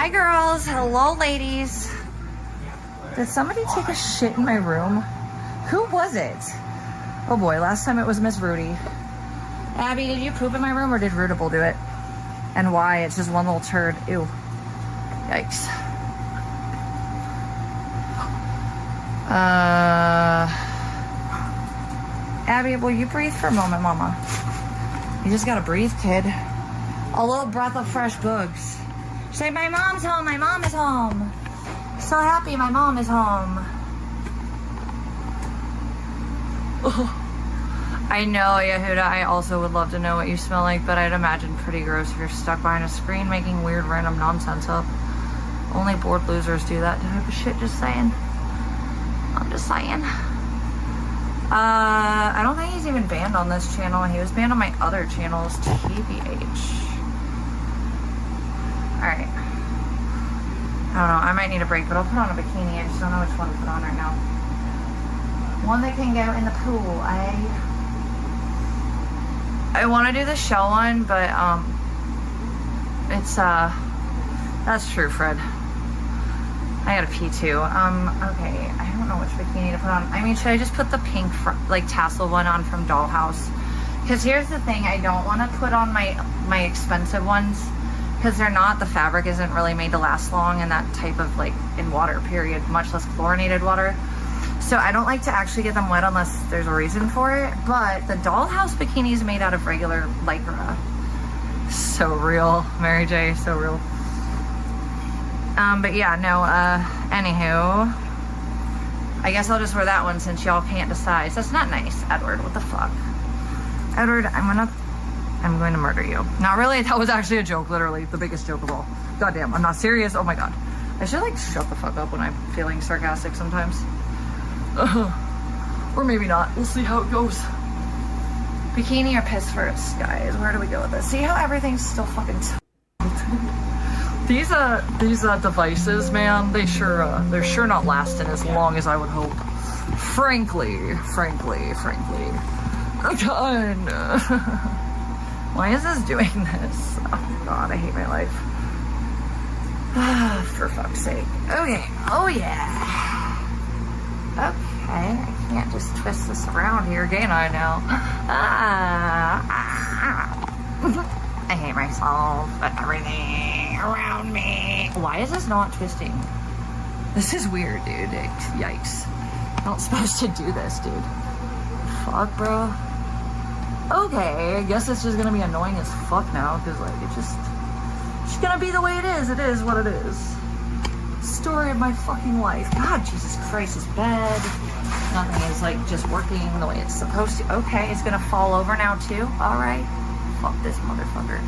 Hi girls, hello ladies. Did somebody take a shit in my room? Who was it? Oh boy, last time it was Miss Rudy. Abby, did you poop in my room or did Rootable do it? And why? It's just one little turd. Ew. Yikes. Abby, will you breathe for a moment, mama? You just gotta breathe, kid. A little breath of fresh bugs. Say, my mom's home, my mom is home. So happy my mom is home. I know, Yehuda, I also would love to know what you smell like, but I'd imagine pretty gross if you're stuck behind a screen making weird random nonsense up. Only bored losers do that type of shit, just saying. I'm just saying. I don't think he's even banned on this channel. He was banned on my other channels, TBH. Alright. I don't know, I might need a break, but I'll put on a bikini. I just don't know which one to put on right now. One that can go in the pool. I want to do the shell one, but it's that's true, Fred. I gotta pee too. Okay, I don't know which bikini to put on. I mean, should I just put the pink like tassel one on from Dollhouse? Because here's the thing, I don't want to put on my expensive ones because they're not, the fabric isn't really made to last long in that type of like in water period, much less chlorinated water. So I don't like to actually get them wet unless there's a reason for it. But the Dollhouse bikini is made out of regular Lycra. So real, Mary J, so real. But yeah, no, anywho, I guess I'll just wear that one since y'all can't decide. That's not nice, Edward, what the fuck? Edward, I'm going to murder you. Not really, that was actually a joke, literally, the biggest joke of all. Goddamn, I'm not serious, oh my god. I should like shut the fuck up when I'm feeling sarcastic sometimes. Or maybe not, we'll see how it goes. Bikini or piss first, guys, where do we go with this? See how everything's still fucking These devices, man, they're sure not lasting as long as I would hope. Frankly. God. Why is this doing this? Oh god, I hate my life. For fuck's sake. Okay, oh yeah. Okay, I can't just twist this around here, can I now? I hate myself, everything around me. Why is this not twisting? This is weird, dude. Yikes. I'm not supposed to do this, dude. Fuck, bro. Okay, I guess it's just gonna be annoying as fuck now, because, like, it's just gonna be the way it is. It is what it is. Story of my fucking life. God, Jesus Christ, this bed. Nothing is, like, just working the way it's supposed to. Okay, it's gonna fall over now, too. Alright. Fuck this motherfucker.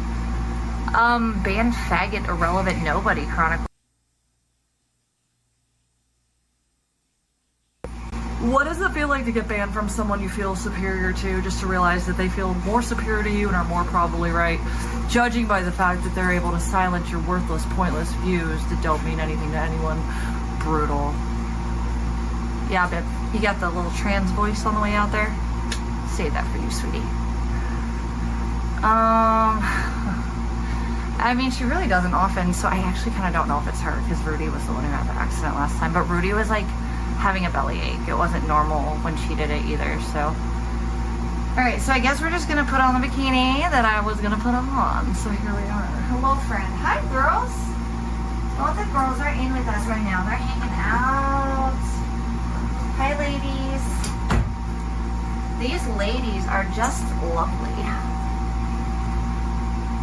Banned faggot, irrelevant, nobody, chronicle. What does it feel like to get banned from someone you feel superior to, just to realize that they feel more superior to you and are more probably right, judging by the fact that they're able to silence your worthless, pointless views that don't mean anything to anyone? Brutal. Yeah, babe, you got the little trans voice on the way out there? Save that for you, sweetie. I mean, she really doesn't often, so I actually kind of don't know if it's her, because Rudy was the one who had the accident last time, but Rudy was like having a bellyache. It wasn't normal when she did it either, so. Alright, so I guess we're just gonna put on the bikini that I was gonna put on, so here we are. Hello, friend. Hi, girls. Both the girls are in with us right now. They're hanging out. Hi, ladies. These ladies are just lovely.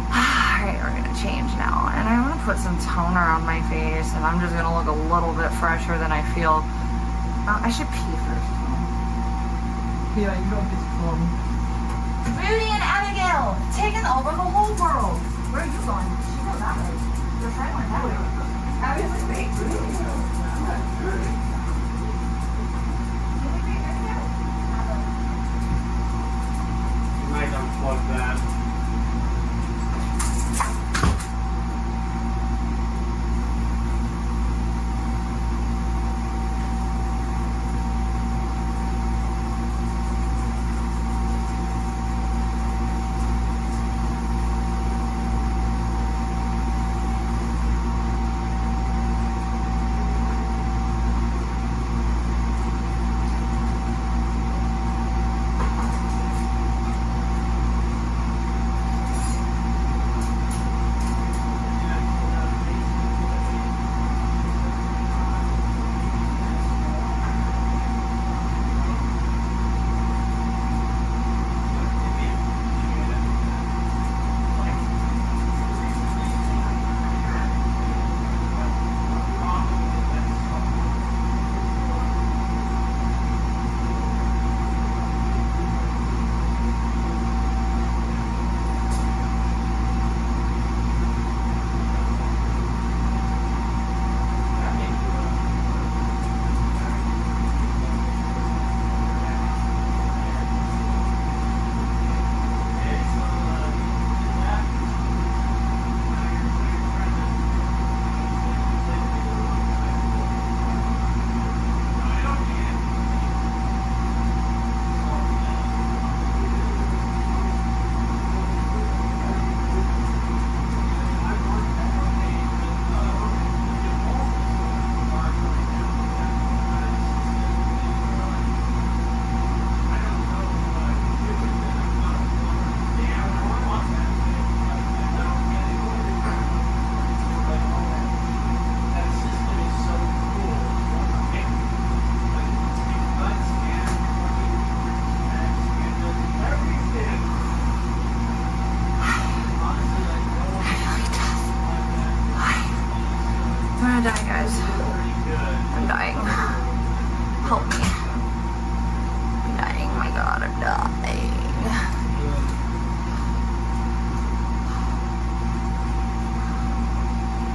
Alright, we're gonna change now, and I want to put some toner on my face, and I'm just gonna look a little bit fresher than I feel. I should pee first. Yeah, you don't get fun. Rudy and Abigail, taking over the whole world. Where are you going? She goes that way. Your friend went that way. Abigail's like, wait. You might unplug that. I'm gonna die, guys. I'm dying. Help me. I'm dying. My God, I'm dying.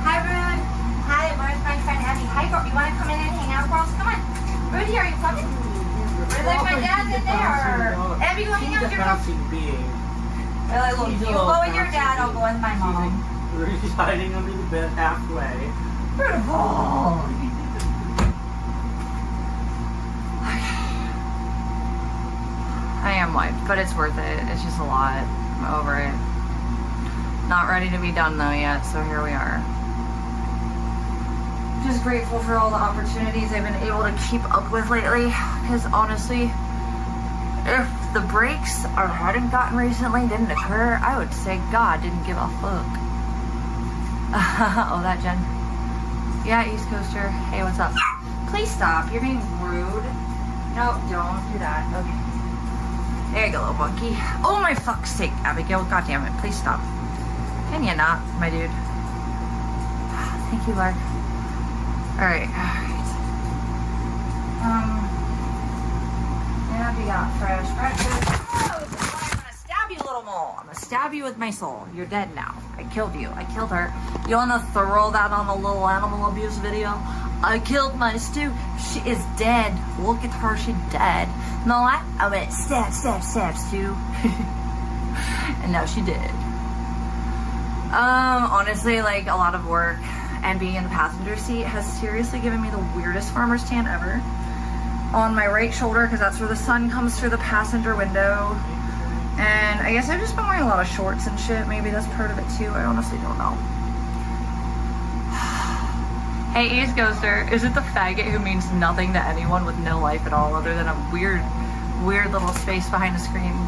Hi, Rude. Hi, where's my friend Abby? Hi, girl. You want to come in and hang out, girls? Come on. Rudy, are you coming? Like my dad's in there. Abby, go hang out with your girl. Really, look, you go with your dad, I'll go with my mom. Rudy's hiding under the bed halfway. Beautiful. I am wiped, but it's worth it. It's just a lot. I'm over it. Not ready to be done though yet, so here we are. Just grateful for all the opportunities I've been able to keep up with lately, because honestly, if the breaks I hadn't gotten recently didn't occur, I would say God didn't give a fuck. Oh, that Jen. Yeah, East Coaster. Hey, what's up? Please stop. You're being rude. No, don't do that. Okay. There you go, little monkey. Oh, my fuck's sake, Abigail. God damn it. Please stop. Can you not, my dude? Thank you, Lark. Alright, alright. Yeah, we got fresh breakfast. Oh, this is why I'm gonna stab you, little mole. I'm gonna stab you with my soul. You're dead now. I killed you. I killed her. You wanna throw that on the little animal abuse video? I killed my Stu. She is dead. Look at her. She's dead. You know what? I went stab, stab, stab, Stu. And now she did. Honestly, like, a lot of work and being in the passenger seat has seriously given me the weirdest farmer's tan ever. On my right shoulder, because that's where the sun comes through the passenger window. And I guess I've just been wearing a lot of shorts and shit. Maybe that's part of it too. I honestly don't know. Hey, East Coaster, is it the faggot who means nothing to anyone with no life at all other than a weird little space behind the screen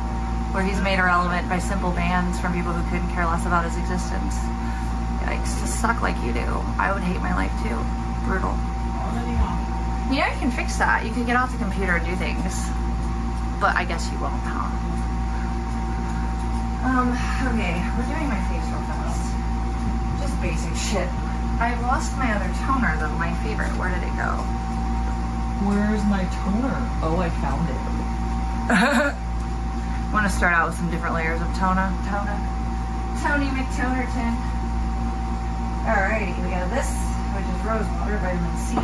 where he's made irrelevant by simple bans from people who couldn't care less about his existence? Yikes, to suck like you do. I would hate my life too. Brutal. Yeah, you can fix that. You can get off the computer and do things. But I guess you won't, huh? Okay, we're doing my face real fast. Just basic shit. I lost my other toner though, my favorite. Where did it go? Where's my toner? Oh, I found it. I want to start out with some different layers of Tony McTonerton. Alrighty, we got this, which is rose water, vitamin C.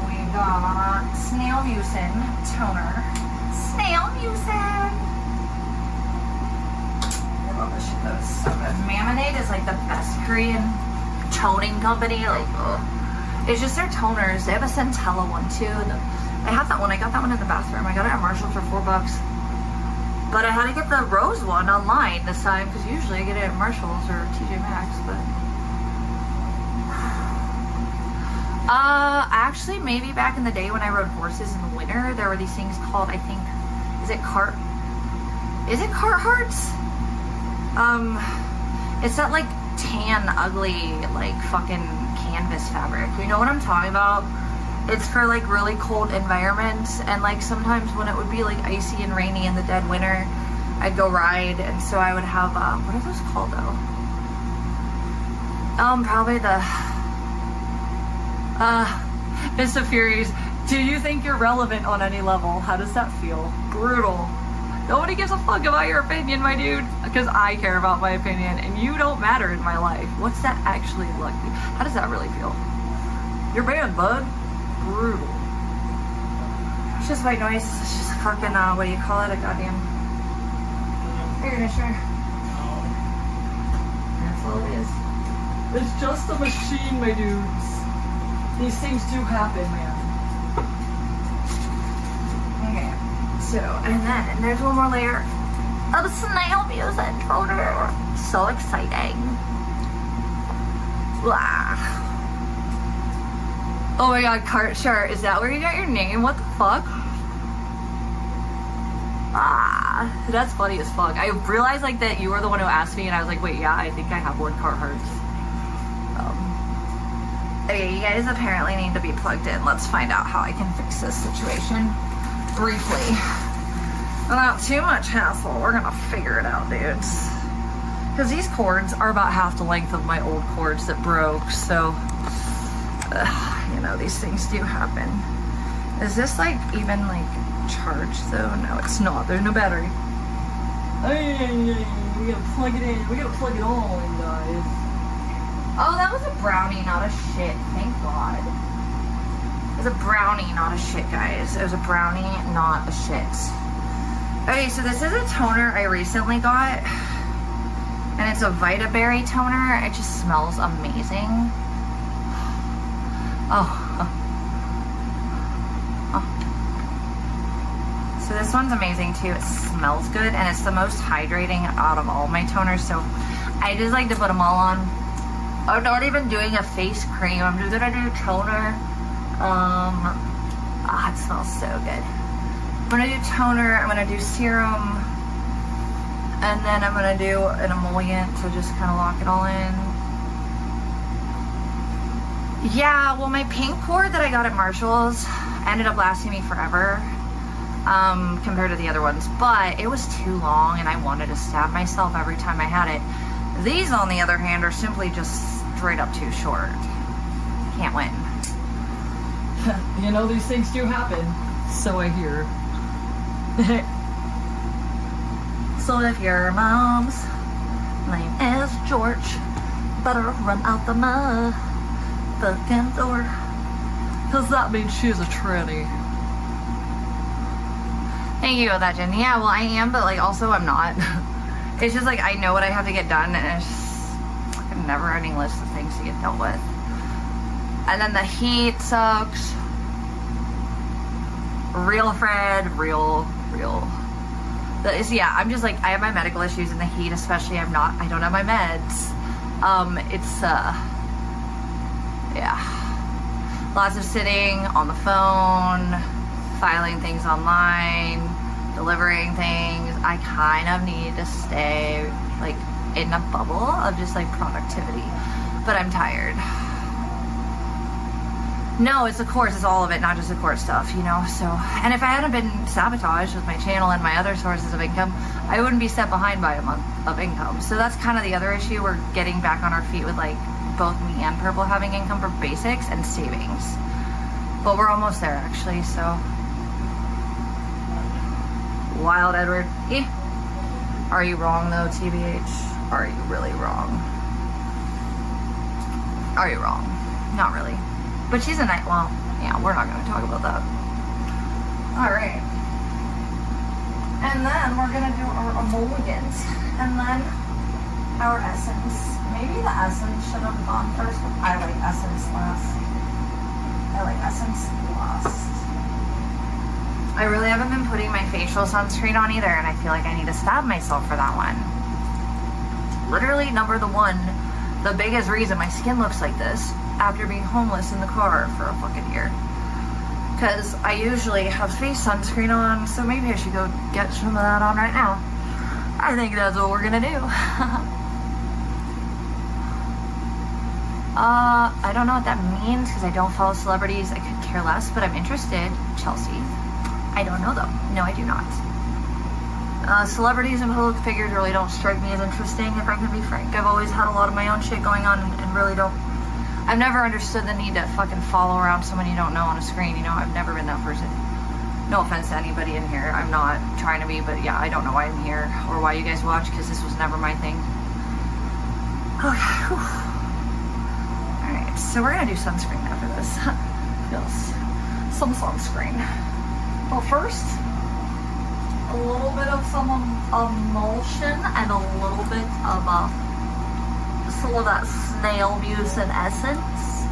We got snail mucin toner. Snail mucin! I love this shit, that is so good. Mamonade is like the best Korean toning company. Like, ugh. It's just their toners. They have a Centella one too. I have that one. I got that one in the bathroom. I got it at Marshall for $4. But I had to get the rose one online this time because usually I get it at Marshall's or TJ Maxx. But actually, maybe back in the day when I rode horses in the winter, there were these things called, I think, is it Carhartts? It's that like tan, ugly, like fucking canvas fabric. You know what I'm talking about? It's for like really cold environments, and like sometimes when it would be like icy and rainy in the dead winter, I'd go ride, and so I would have what are those called though? Probably the Mr. Furies. Do you think you're relevant on any level? How does that feel? Brutal. Nobody gives a fuck about your opinion, my dude, because I care about my opinion, and you don't matter in my life. What's that actually like? How does that really feel? You're banned, bud. Brutal. It's just white noise. It's just fucking, what do you call it? A goddamn air conditioner. That's all it is. It's just a machine, my dudes. These things do happen, man. Okay. So, and then there's one more layer of snail mucin toner. So exciting. Blah. Oh my god, Cart Shirt, is that where you got your name? What the fuck? Ah, that's funny as fuck. I realized like that you were the one who asked me, and I was like, wait, yeah, I think I have one Carhartts. Okay, you guys apparently need to be plugged in. Let's find out how I can fix this situation briefly. Without too much hassle, we're gonna figure it out, dudes. Because these cords are about half the length of my old cords that broke, so, you know, these things do happen. Is this, like, even, like, charged, though? No, it's not. There's no battery. We gotta plug it in. We gotta plug it all in, guys. Oh, that was a brownie, not a shit. Thank God. It was a brownie, not a shit, guys. It was a brownie, not a shit. Okay, so this is a toner I recently got. And it's a Vita Berry toner. It just smells amazing. Oh. So this one's amazing too. It smells good and it's the most hydrating out of all my toners. So I just like to put them all on. I'm not even doing a face cream. I'm just gonna do toner. It smells so good. I'm gonna do toner. I'm gonna do serum. And then I'm gonna do an emollient to just kind of lock it all in. Yeah, well, my pink cord that I got at Marshall's ended up lasting me forever. Compared to the other ones, but it was too long and I wanted to stab myself every time I had it. These, on the other hand, are simply just straight up too short. Can't win. You know, these things do happen. So I hear. So if your mom's name is George, better run out the motherfucking door. Cause that means she's a tranny. Thank you for that, Jen. Yeah, well, I am, but, like, also I'm not. It's just, like, I know what I have to get done, and it's just a never-ending list of things to get dealt with. And then the heat sucks. Real Fred, real. Yeah, I'm just, like, I have my medical issues in the heat, especially I don't have my meds. Yeah. Lots of sitting on the phone, filing things online, delivering things. I kind of need to stay like in a bubble of just like productivity, but I'm tired. No, it's the course, it's all of it, not just the course stuff, you know. So, and if I hadn't been sabotaged with my channel and my other sources of income, I wouldn't be set behind by a month of income. So that's kind of the other issue. We're getting back on our feet with like both me and Purple having income for basics and savings, but we're almost there actually. So Wild Edward. Are you wrong though, TBH? Are you really wrong? Are you wrong? Not really. But she's a night. Well, yeah, we're not going to talk about that. Alright. And then we're going to do our emollients. And then our essence. Maybe the essence should have gone first, but I like essence last. I like essence last. I really haven't been putting my facial sunscreen on either, and I feel like I need to stab myself for that one. Literally, the biggest reason my skin looks like this after being homeless in the car for a fucking year. Because I usually have face sunscreen on, so maybe I should go get some of that on right now. I think that's what we're gonna do. I don't know what that means because I don't follow celebrities. I could care less, but I'm interested. Chelsea. I don't know though. No, I do not. Celebrities and public figures really don't strike me as interesting, if I can be frank. I've always had a lot of my own shit going on and really don't. I've never understood the need to fucking follow around someone you don't know on a screen, you know? I've never been that person. No offense to anybody in here. I'm not trying to be, but yeah, I don't know why I'm here or why you guys watch because this was never my thing. Okay. Alright, so we're gonna do sunscreen after this. Yes. Some sunscreen. Well, first, a little bit of some emulsion and a little bit of some of that snail mucin essence.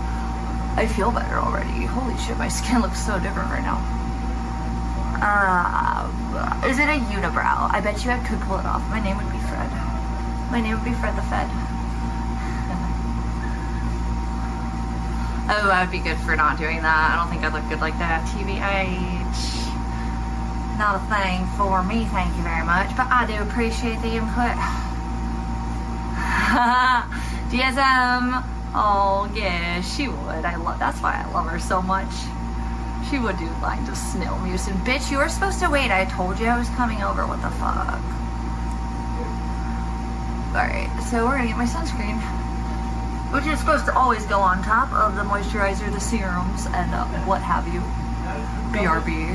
I feel better already. Holy shit, my skin looks so different right now. Is it a unibrow? I bet you I could pull it off. My name would be Fred. My name would be Fred the Fed. Oh, I would be good for not doing that. I don't think I'd look good like that. TBH. Not a thing for me, thank you very much. But I do appreciate the input. DSM. Oh, yeah, she would. That's why I love her so much. She would do lines of snail mucin. Bitch, you were supposed to wait. I told you I was coming over. What the fuck? Alright, so we're gonna get my sunscreen, which is supposed to always go on top of the moisturizer, the serums, and what have you. BRB.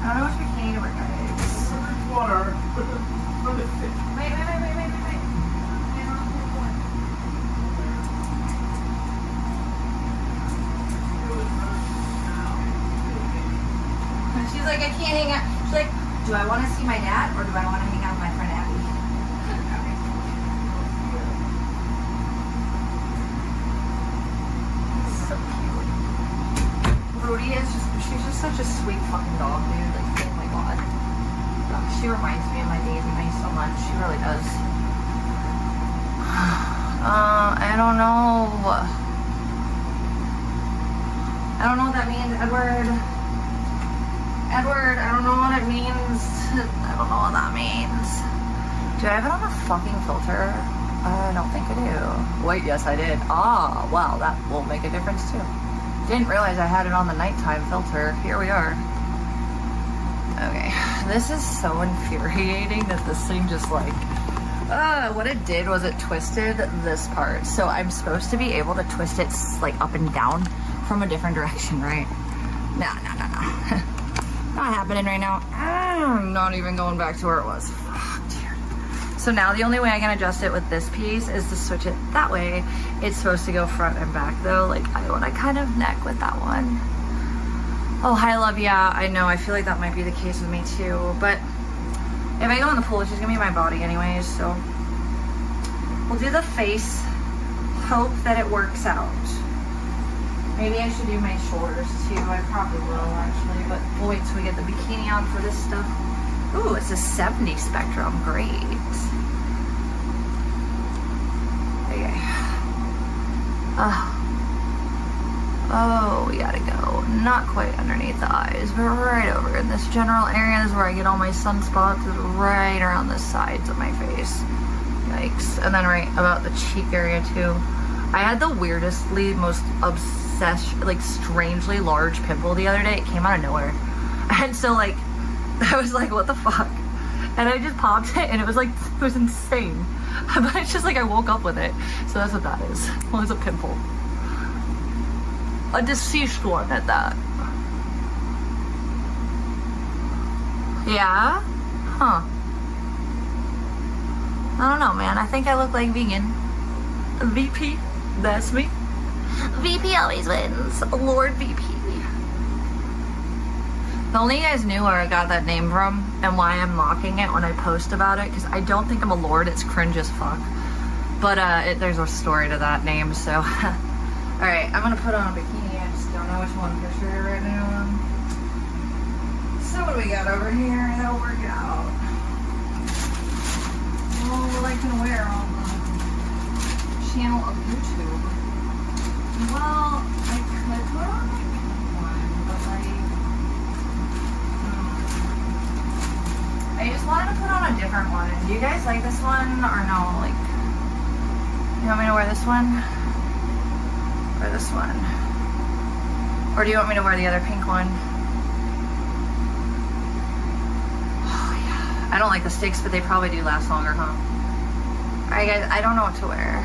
I don't know which bikini to wear, guys. Water. Wait. She's like, I can't hang out. She's like, do I want to see my dad or do I want to hang out with my friend Abby? So cute. Rudy is she's just such a sweet fucking dog, dude. Like, oh my god. She reminds me of my Daisy May so much. She really does. I don't know. I don't know what that means, Edward. Edward, I don't know what it means. I don't know what that means. Do I have it on a fucking filter? I don't think I do. Wait, yes I did. Ah, wow, that will make a difference too. Didn't realize I had it on the nighttime filter. Here we are. Okay, this is so infuriating that this thing just like, what it did was it twisted this part. So I'm supposed to be able to twist it like up and down from a different direction, right? No. Not happening right now. I'm not even going back to where it was. Fuck, dude. So now the only way I can adjust it with this piece is to switch it that way. It's supposed to go front and back though. Like I want to kind of neck with that one. Oh, hi, love. Yeah, I know. I feel like that might be the case with me too. But if I go in the pool, it's just gonna be my body anyways. So we'll do the face. Hope that it works out. Maybe I should do my shoulders too. I probably will actually, but we'll wait till we get the bikini on for this stuff. Ooh, it's a 70 spectrum. Great. Okay. Oh, we gotta go. Not quite underneath the eyes, but right over in this general area. This is where I get all my sunspots. Is right around the sides of my face. Yikes. And then right about the cheek area too. I had the weirdestly, most like strangely large pimple the other day. It came out of nowhere. And so like, I was like, what the fuck? And I just popped it and it was like, it was insane. But it's just like I woke up with it. So that's what that is. Well, it's a pimple. A deceased one at that. Yeah? Huh. I don't know, man. I think I look like vegan. VP. That's me. VP always wins. Lord VP. If only you guys knew where I got that name from and why I'm mocking it when I post about it, because I don't think I'm a lord. It's cringe as fuck. But there's a story to that name, so. Alright, I'm gonna put on a bikini. I just don't know which one for sure right now. So what do we got over here? That'll work out. Oh, what I can wear on the channel of YouTube. Well, I could put on one, but like, I just wanted to put on a different one. Do you guys like this one or no? Like, you want me to wear this one? Or this one? Or do you want me to wear the other pink one? Oh yeah. I don't like the sticks, but they probably do last longer, huh? Alright guys, I don't know what to wear.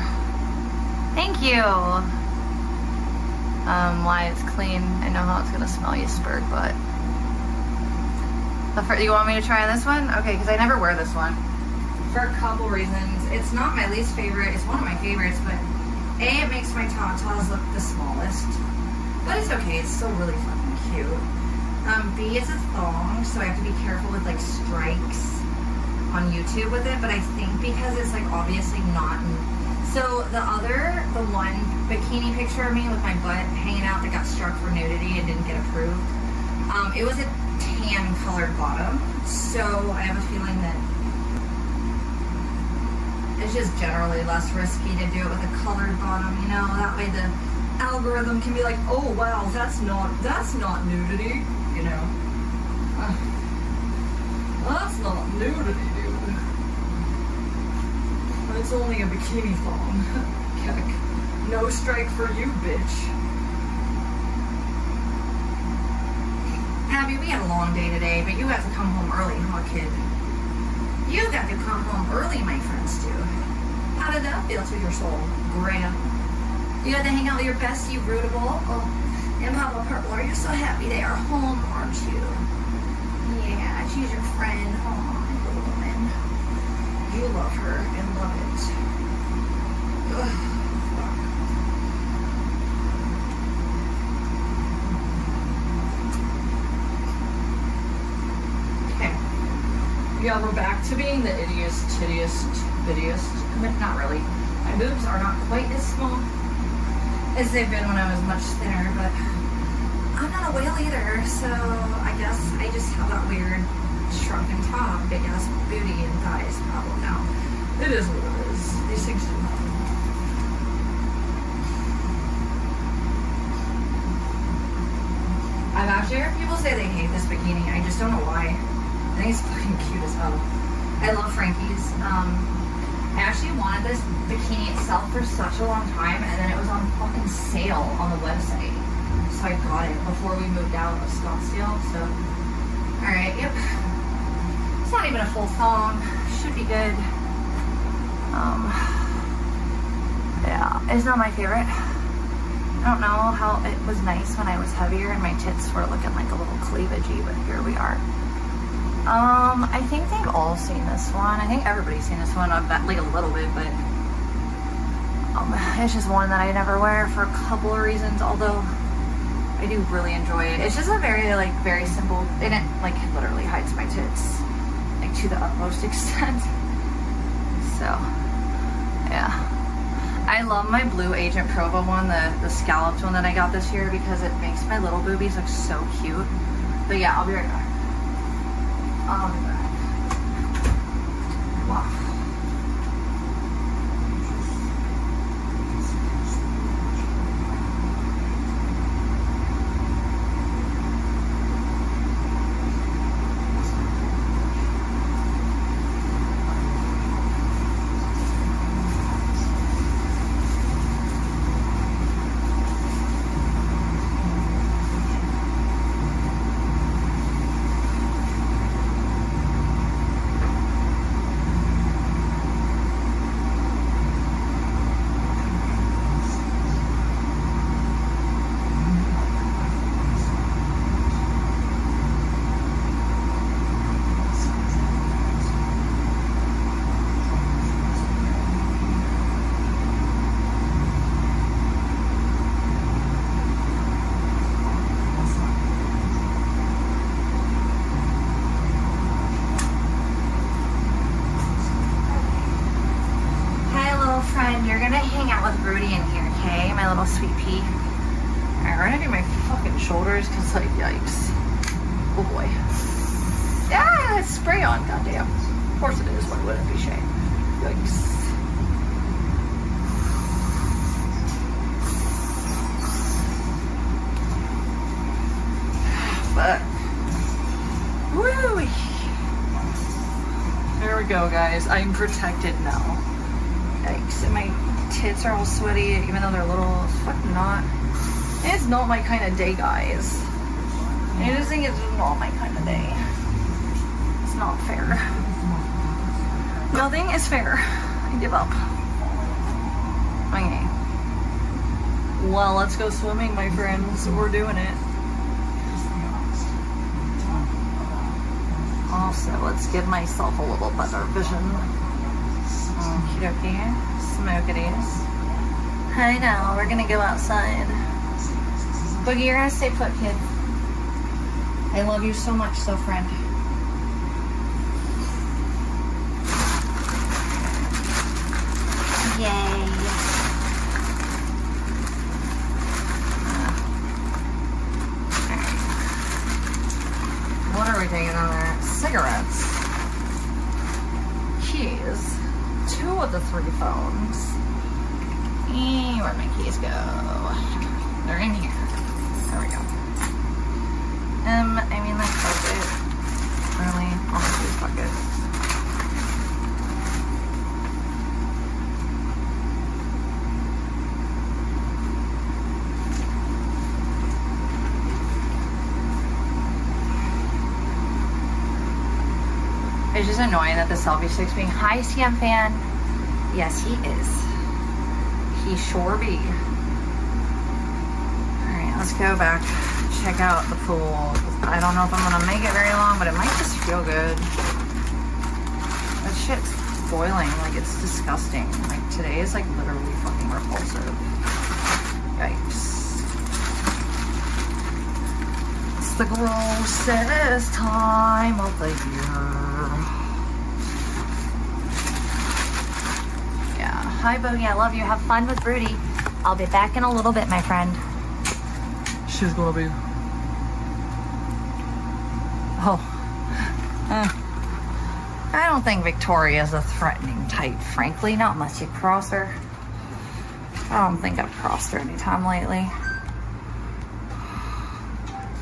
Thank you! Why it's clean. I know how it's gonna smell, you spurg butt. You want me to try this one? Okay, because I never wear this one. For a couple reasons. It's not my least favorite, it's one of my favorites, but A, it makes my tatas look the smallest. But it's okay, it's still really fucking cute. B, it's a thong, so I have to be careful with like strikes on YouTube with it, but I think because it's like obviously not. So the one bikini picture of me with my butt hanging out that got struck for nudity and didn't get approved, it was a tan colored bottom, so I have a feeling that it's just generally less risky to do it with a colored bottom, you know, that way the algorithm can be like, oh wow, that's not nudity, you know. That's not nudity, dude. It's only a bikini thong. No strike for you, bitch. Abby, we had a long day today, but you have to come home early, huh, kid? You got to come home early, my friends do. How did that feel to your soul, Greta? You got to hang out with your bestie, Rootable, Uncle, and Papa Purple. Are you so happy they are home, aren't you? Yeah, she's your friend. Oh, my little woman. You love her and love it. Ugh. Yeah, we're back to being the ittiest, but not really. My boobs are not quite as small as they've been when I was much thinner, but I'm not a whale either, so I guess I just have that weird shrunken top, big ass booty and thighs problem now. It is what it is. These things do happen. I've actually heard people say they hate this bikini. I just don't know why. I think it's fucking cute as hell. I love Frankie's. I actually wanted this bikini itself for such a long time, and then it was on fucking sale on the website. So I got it before we moved out of Scottsdale. So, alright, yep. It's not even a full thong. Should be good. Yeah, it's not my favorite. I don't know how it was nice when I was heavier and my tits were looking like a little cleavagey, but here we are. I think they've all seen this one. I think everybody's seen this one, like a little bit, but it's just one that I never wear for a couple of reasons, although I do really enjoy it. It's just a very simple, and it like literally hides my tits, like to the utmost extent. So, yeah. I love my blue Agent Provo one, the scalloped one that I got this year, because it makes my little boobies look so cute. But yeah, I'll be right back. I'll be back. Wow. You're gonna hang out with Rudy in here, okay? My little sweet pea. Alright, we're gonna do my fucking shoulders, cause like, yikes. Oh boy. Yeah, it's spray on, goddamn. Of course it is, why wouldn't it be shame? Yikes. Fuck. Woo! There we go, guys. I'm protected now. Yikes, and my tits are all sweaty, even though they're little. It's fucking not. It's not my kind of day, guys. I just think it's not my kind of day. It's not fair. Nothing is fair. I give up. Okay. Well, let's go swimming, my friends. We're doing it. Also, let's give myself a little better vision. Okie dokie, smokities. I know, we're gonna go outside. Boogie, you're gonna stay put, kid. I love you so much, so friend. Yay. What are we taking on there? Cigarettes. Keys. 2 of the 3 phones. Where'd my keys go? They're in here. There we go. I mean, that's bucket. Really? I'll just use bucket. It's just annoying that the selfie stick's being, hi CM fan. Yes, he is. He sure be. Alright, let's go back. Check out the pool. I don't know if I'm gonna make it very long, but it might just feel good. That shit's boiling, like it's disgusting. Like today is like literally fucking repulsive. Yikes. It's the grossest time of the year. Yeah. Hi Boogie, I love you. Have fun with Broody. I'll be back in a little bit, my friend. She's gonna be. Oh. I don't think Victoria's a threatening type, frankly. Not unless you cross her. I don't think I've crossed her anytime lately.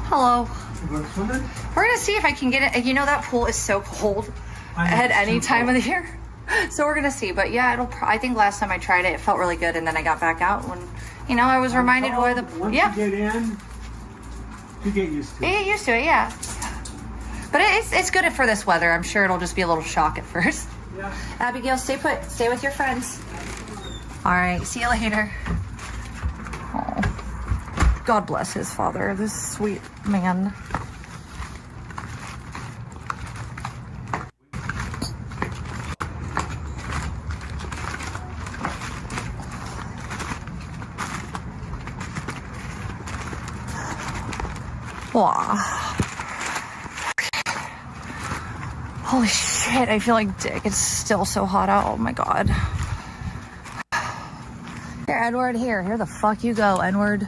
Hello. We're gonna see if I can get it. You know that pool is so cold at any time of the year. So we're gonna see. But yeah, I think last time I tried it, it felt really good, and then I got back out when, you know, I was reminded where the. Once you get in, you get used to it. You get used to it, yeah. But it's good for this weather. I'm sure it'll just be a little shock at first. Yeah. Abigail, stay put. Stay with your friends. All right. See you later. Oh. God bless his father. This sweet man. Wow. Holy shit, I feel like dick. It's still so hot out. Oh my god. Here, Edward, here the fuck you go, N-word.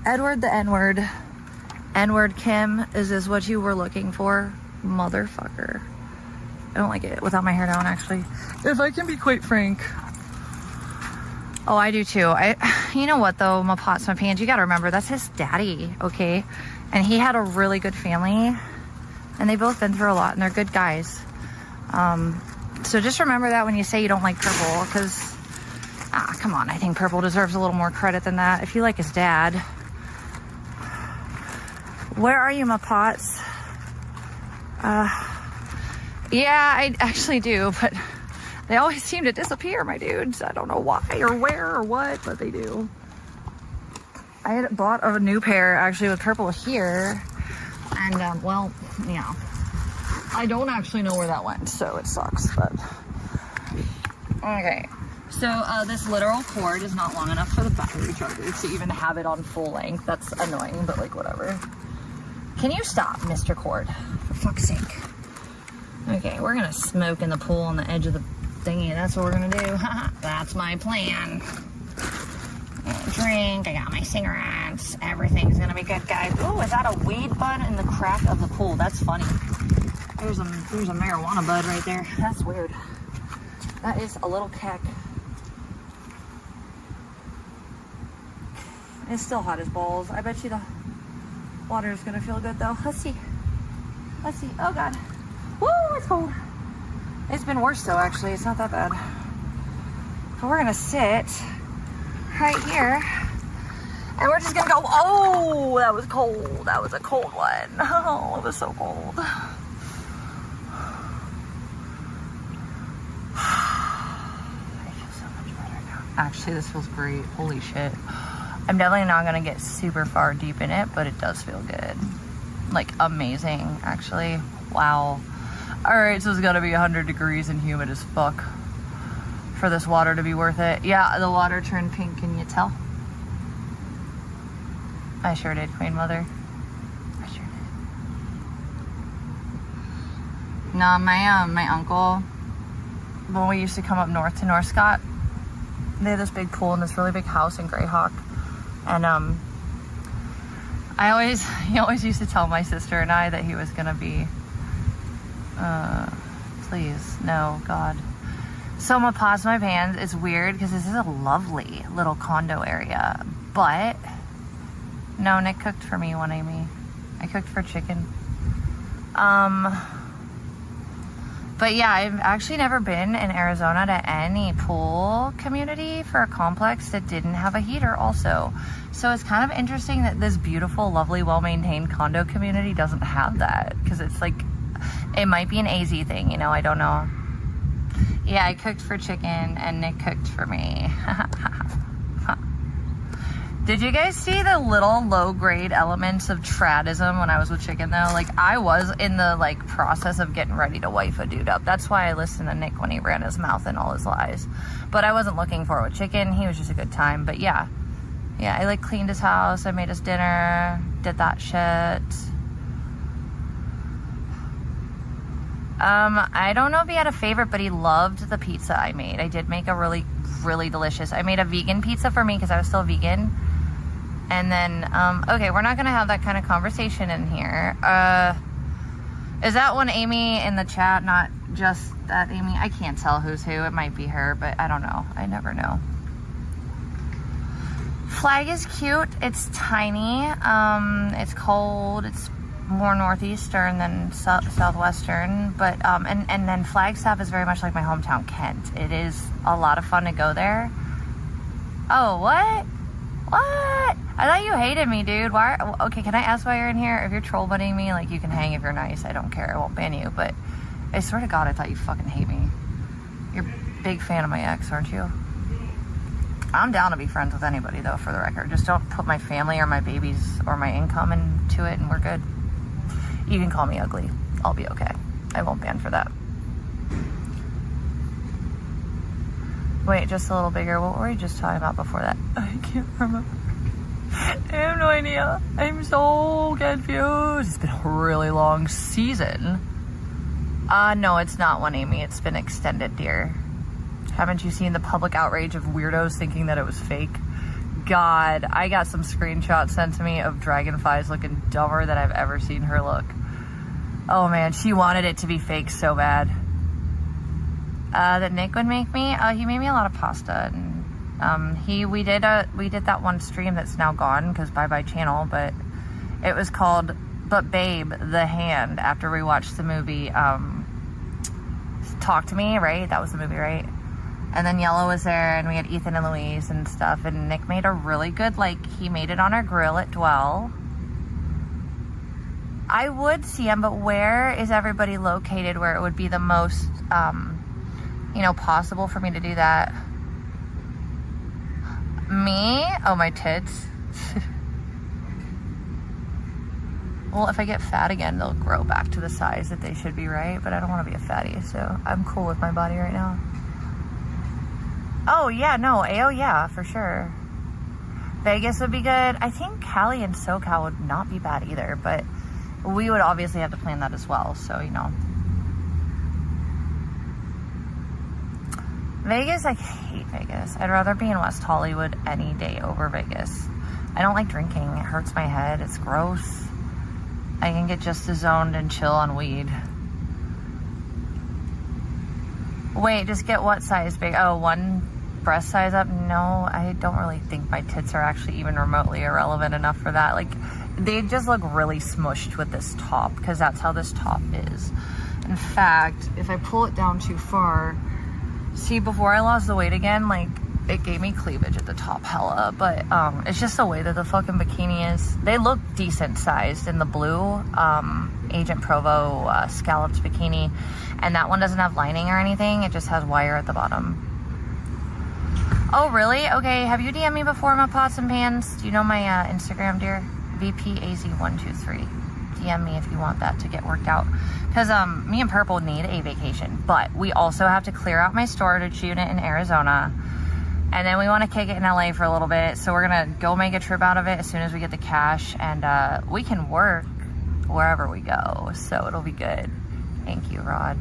Edward the N-word. N-word Kim, is this what you were looking for? Motherfucker. I don't like it without my hair down, actually. If I can be quite frank. Oh, I do too. You know what though, my pots, my pans, you gotta remember, that's his daddy, okay? And he had a really good family. And they've both been through a lot, and they're good guys. So just remember that when you say you don't like Purple, because, come on, I think Purple deserves a little more credit than that. If you like his dad. Where are you, my pots? Yeah, I actually do, but they always seem to disappear, my dudes. I don't know why or where or what, but they do. I had bought a new pair, actually, with Purple here. And, well, yeah, I don't actually know where that went, so it sucks, but, okay, so, this literal cord is not long enough for the battery charger to even have it on full length. That's annoying, but, like, whatever. Can you stop, Mr. Cord, for fuck's sake? Okay, we're gonna smoke in the pool on the edge of the thingy. That's what we're gonna do. That's my plan. Drink, I got my cigarettes, everything's gonna be good, guys. Oh, is that a weed bud in the crack of the pool? That's funny. There's a marijuana bud right there. That's weird. That is a little keck. It's still hot as balls. I bet you the water is gonna feel good though. Let's see. Let's see. Oh god. Woo, it's cold. It's been worse though, actually. It's not that bad. So we're gonna sit right here, and we're just gonna go. Oh, that was cold. That was a cold one. Oh, it was so cold. I feel so much better now. Actually, this feels great. Holy shit. I'm definitely not gonna get super far deep in it, but it does feel good. Like, amazing, actually. Wow. All right, so it's gonna be 100 degrees and humid as fuck for this water to be worth it. Yeah, the water turned pink, can you tell? I sure did, Queen Mother. I sure did. No, my uncle, when we used to come up north to North Scott, they had this big pool and this really big house in Greyhawk. And he always used to tell my sister and I that he was gonna be, please, no, God. So I'm gonna pause my pans. It's weird because this is a lovely little condo area, but no, Nick cooked for me one, Amy. I cooked for chicken. But yeah, I've actually never been in Arizona to any pool community for a complex that didn't have a heater also. So it's kind of interesting that this beautiful, lovely, well-maintained condo community doesn't have that, because it's like, It might be an AZ thing, you know, I don't know. Yeah, I cooked for chicken and Nick cooked for me. Did you guys see the little low-grade elements of tradism when I was with chicken, though? Like, I was in the, like, process of getting ready to wife a dude up. That's why I listened to Nick when he ran his mouth and all his lies. But I wasn't looking for it with chicken. He was just a good time. But, yeah. Yeah, I, like, cleaned his house. I made his dinner. Did that shit. I don't know if he had a favorite, but he loved the pizza I made. I did make a really, really delicious. I made a vegan pizza for me because I was still vegan. And then, okay, we're not going to have that kind of conversation in here. Is that one Amy in the chat? Not just that Amy? I can't tell who's who. It might be her, but I don't know. I never know. Flag is cute. It's tiny. It's cold. It's more northeastern than southwestern. But, and then Flagstaff is very much like my hometown, Kent. It is a lot of fun to go there. Oh, what? What? I thought you hated me, dude. Why? Okay, can I ask why you're in here? If you're troll buddying me, like, you can hang if you're nice. I don't care. I won't ban you. But I swear to God, I thought you fucking hate me. You're a big fan of my ex, aren't you? I'm down to be friends with anybody, though, for the record. Just don't put my family or my babies or my income into it, and we're good. You can call me ugly. I'll be okay. I won't ban for that. Wait, just a little bigger. What were we just talking about before that? I can't remember. I have no idea. I'm so confused. It's been a really long season. No, it's not one, Amy. It's been extended, dear. Haven't you seen the public outrage of weirdos thinking that it was fake? God, I got some screenshots sent to me of dragonflies looking dumber than I've ever seen her look. Oh man, she wanted it to be fake so bad. That Nick would make me. He made me a lot of pasta, and we did that one stream that's now gone because bye channel, but it was called But Babe the Hand after we watched the movie Talk to Me, right? That was the movie, right? And then Yellow was there, and we had Ethan and Louise and stuff, and Nick made a really good, like, he made it on our grill at Dwell. I would see him, but where is everybody located where it would be the most possible for me to do that? Me? Oh, my tits. Well, if I get fat again, they'll grow back to the size that they should be, right? But I don't want to be a fatty, so I'm cool with my body right now. Oh, yeah, no, AO, yeah, for sure. Vegas would be good. I think Cali and SoCal would not be bad either, but we would obviously have to plan that as well, so, Vegas, I hate Vegas. I'd rather be in West Hollywood any day over Vegas. I don't like drinking. It hurts my head. It's gross. I can get just as zoned and chill on weed. Wait, just get what size big? Oh, one breast size up? No, I don't really think my tits are actually even remotely irrelevant enough for that. Like, they just look really smushed with this top because that's how this top is. In fact, if I pull it down too far, see, before I lost the weight again, like, it gave me cleavage at the top hella, but it's just the way that the fucking bikini is. They look decent sized in the blue Agent Provo scalloped bikini, and that one doesn't have lining or anything. It just has wire at the bottom. Oh, really? Okay, have you DM'd me before, my pots and pans? Do you know my Instagram, dear? VPAZ123. DM me if you want that to get worked out. Because me and Purple need a vacation, but we also have to clear out my storage unit in Arizona. And then we want to kick it in LA for a little bit. So we're going to go make a trip out of it as soon as we get the cash. And we can work wherever we go. So it'll be good. Thank you, Rod.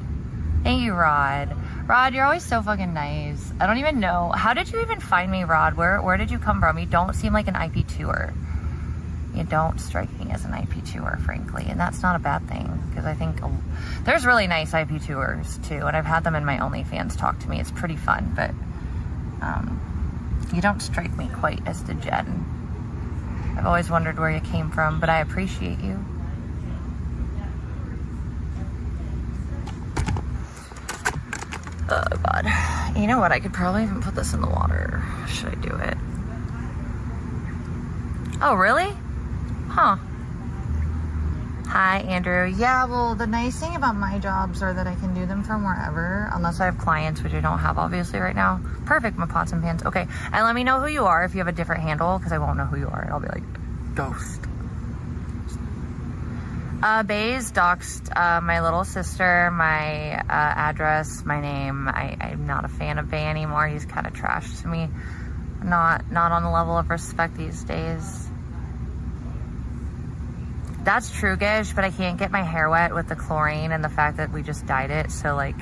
Thank you, Rod. Rod, you're always so fucking nice. I don't even know. How did you even find me, Rod? Where did you come from? You don't seem like an IP2er. You don't strike me as an IP2er, frankly. And that's not a bad thing. Because I think there's really nice IP2ers, too. And I've had them in my OnlyFans talk to me. It's pretty fun. But you don't strike me quite as the Jen. I've always wondered where you came from, but I appreciate you. Oh, God. You know what? I could probably even put this in the water. Should I do it? Oh, really? Huh. Hi, Andrew. Yeah, well, the nice thing about my jobs are that I can do them from wherever, unless I have clients, which I don't have obviously right now. Perfect, my pots and pans. Okay, and let me know who you are if you have a different handle, because I won't know who you are. I'll be like, ghost. Baze doxed my little sister, my address, my name. I'm not a fan of Bay anymore. He's kind of trash to me. Not on the level of respect these days. That's true, Gish, but I can't get my hair wet with the chlorine and the fact that we just dyed it. So, like,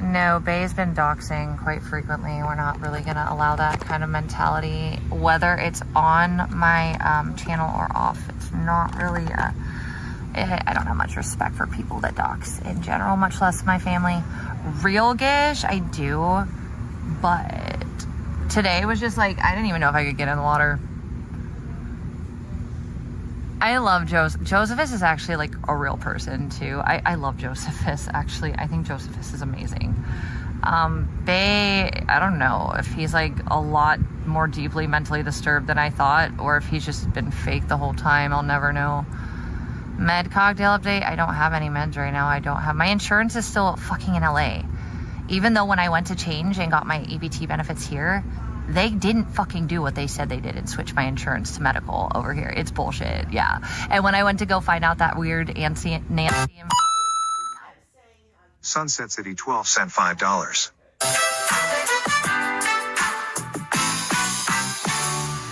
no, Bay's been doxing quite frequently. We're not really going to allow that kind of mentality, whether it's on my channel or off. It's not really, I don't have much respect for people that dox in general, much less my family. Real Gish, I do, but today was just like, I didn't even know if I could get in the water. I love Josephus is actually like a real person too. I love Josephus actually. I think Josephus is amazing. Bay, I don't know if he's like a lot more deeply mentally disturbed than I thought, or if he's just been fake the whole time. I'll never know. Med cocktail update. I don't have any meds right now. I don't have, my insurance is still fucking in LA. Even though when I went to change and got my EBT benefits here, they didn't fucking do what they said they did and switch my insurance to medical over here. It's bullshit, yeah. And when I went to go find out that weird Nancy... Sunset City 12 cent $5.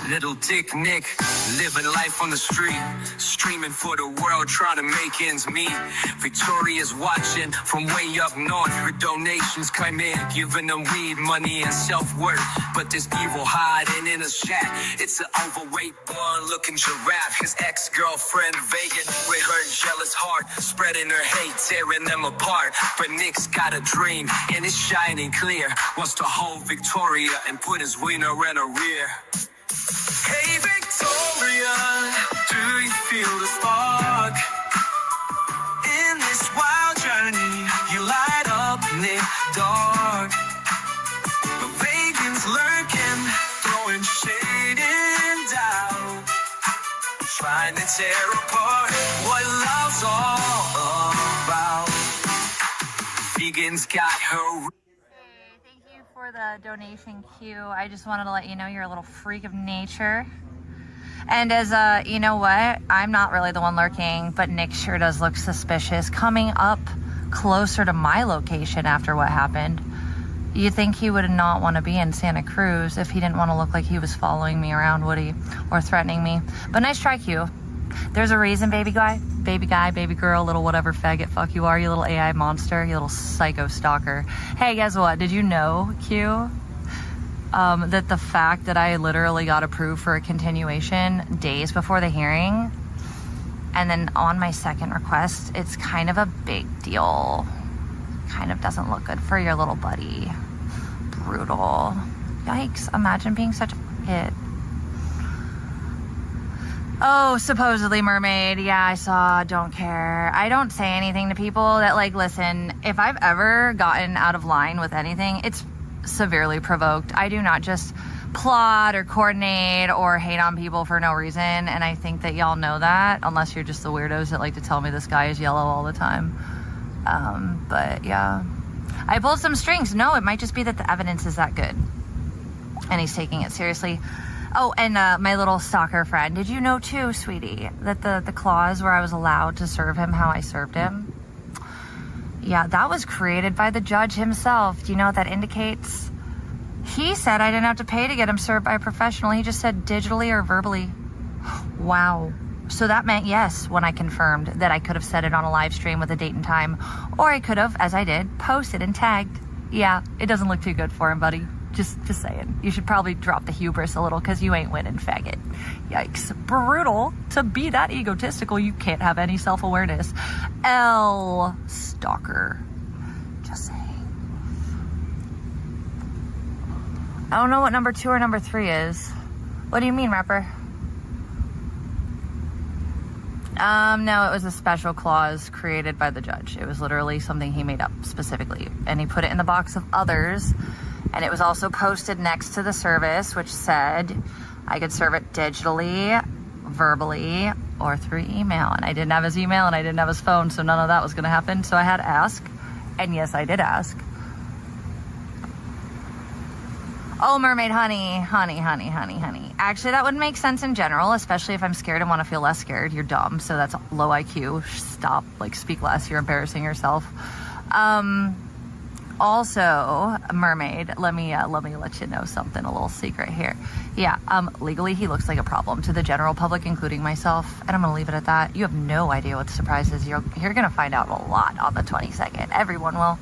Little Dick Nick, living life on the street, streaming for the world, trying to make ends meet. Victoria's watching from way up north. Her donations come in, giving them weed, money, and self-worth. But there's evil hiding in a shack. It's an overweight, blonde-looking giraffe. His ex-girlfriend Vegan with her jealous heart, spreading her hate, tearing them apart. But Nick's got a dream, and it's shining clear. Wants to hold Victoria and put his wiener in her rear. Hey Victoria, do you feel the spark? In this wild journey, you light up in the dark. But Vegan's lurking, throwing shade and doubt, trying to tear apart what love's all about. Vegan's got her. For the donation queue, I just wanted to let you know you're a little freak of nature. And as you know what, I'm not really the one lurking, but Nick sure does look suspicious coming up closer to my location after what happened. You'd think he would not want to be in Santa Cruz if he didn't want to look like he was following me around, would he? Or threatening me. But nice try, Q. There's a reason, baby guy, baby girl, little whatever faggot fuck you are, you little AI monster, you little psycho stalker. Hey, guess what? Did you know, Q, that the fact that I literally got approved for a continuation days before the hearing, and then on my second request, it's kind of a big deal. Kind of doesn't look good for your little buddy. Brutal. Yikes, imagine being such a kid. Oh, supposedly mermaid. Yeah, I saw. Don't care. I don't say anything to people that, like, listen, if I've ever gotten out of line with anything, it's severely provoked. I do not just plot or coordinate or hate on people for no reason. And I think that y'all know that, unless you're just the weirdos that like to tell me the sky is yellow all the time. But yeah, I pulled some strings. No, it might just be that the evidence is that good and he's taking it seriously. Oh, and my little stalker friend, did you know too, sweetie, that the clause where I was allowed to serve him how I served him, yeah, that was created by the judge himself. Do you know what that indicates? He said I didn't have to pay to get him served by a professional. He just said digitally or verbally. Wow. So that meant yes, when I confirmed that I could have said it on a live stream with a date and time, or I could have, as I did, posted and tagged. Yeah, it doesn't look too good for him, buddy. Just saying. You should probably drop the hubris a little, because you ain't winning, faggot. Yikes. Brutal. To be that egotistical, you can't have any self-awareness. L stalker. Just saying. I don't know what number 2 or number 3 is. What do you mean, rapper? No, it was a special clause created by the judge. It was literally something he made up specifically. And he put it in the box of others. And it was also posted next to the service, which said I could serve it digitally, verbally, or through email. And I didn't have his email and I didn't have his phone, so none of that was going to happen. So I had to ask. And yes, I did ask. Oh, mermaid, honey. Actually, that wouldn't make sense in general, especially if I'm scared and want to feel less scared. You're dumb, so that's low IQ. Stop, like, speak less. You're embarrassing yourself. Also, mermaid, let me let you know something, a little secret here. Yeah, legally he looks like a problem to the general public, including myself, and I'm gonna leave it at that. You have no idea what the surprise is. You're gonna find out a lot on the 22nd. Everyone will.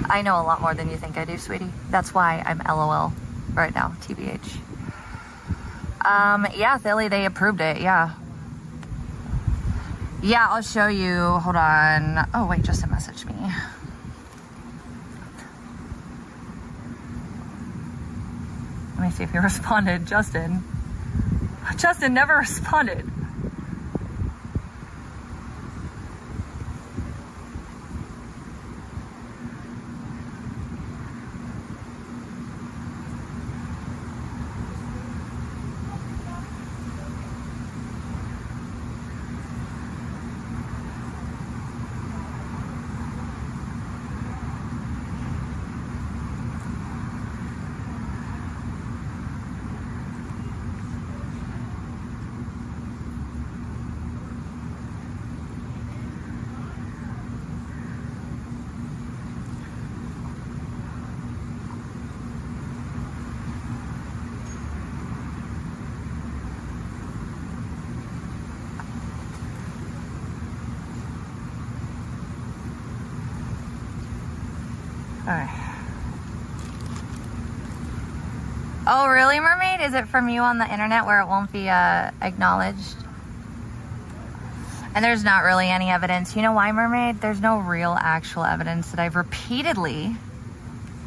I know a lot more than you think I do, sweetie. That's why I'm LOL right now, TBH. Yeah, Philly, they approved it, yeah. Yeah, I'll show you, hold on. Oh, wait, Justin messaged me. Let me see if he responded. Justin never responded. Oh, really, mermaid? Is it from you on the internet where it won't be acknowledged? And there's not really any evidence. You know why, mermaid? There's no real actual evidence that I've repeatedly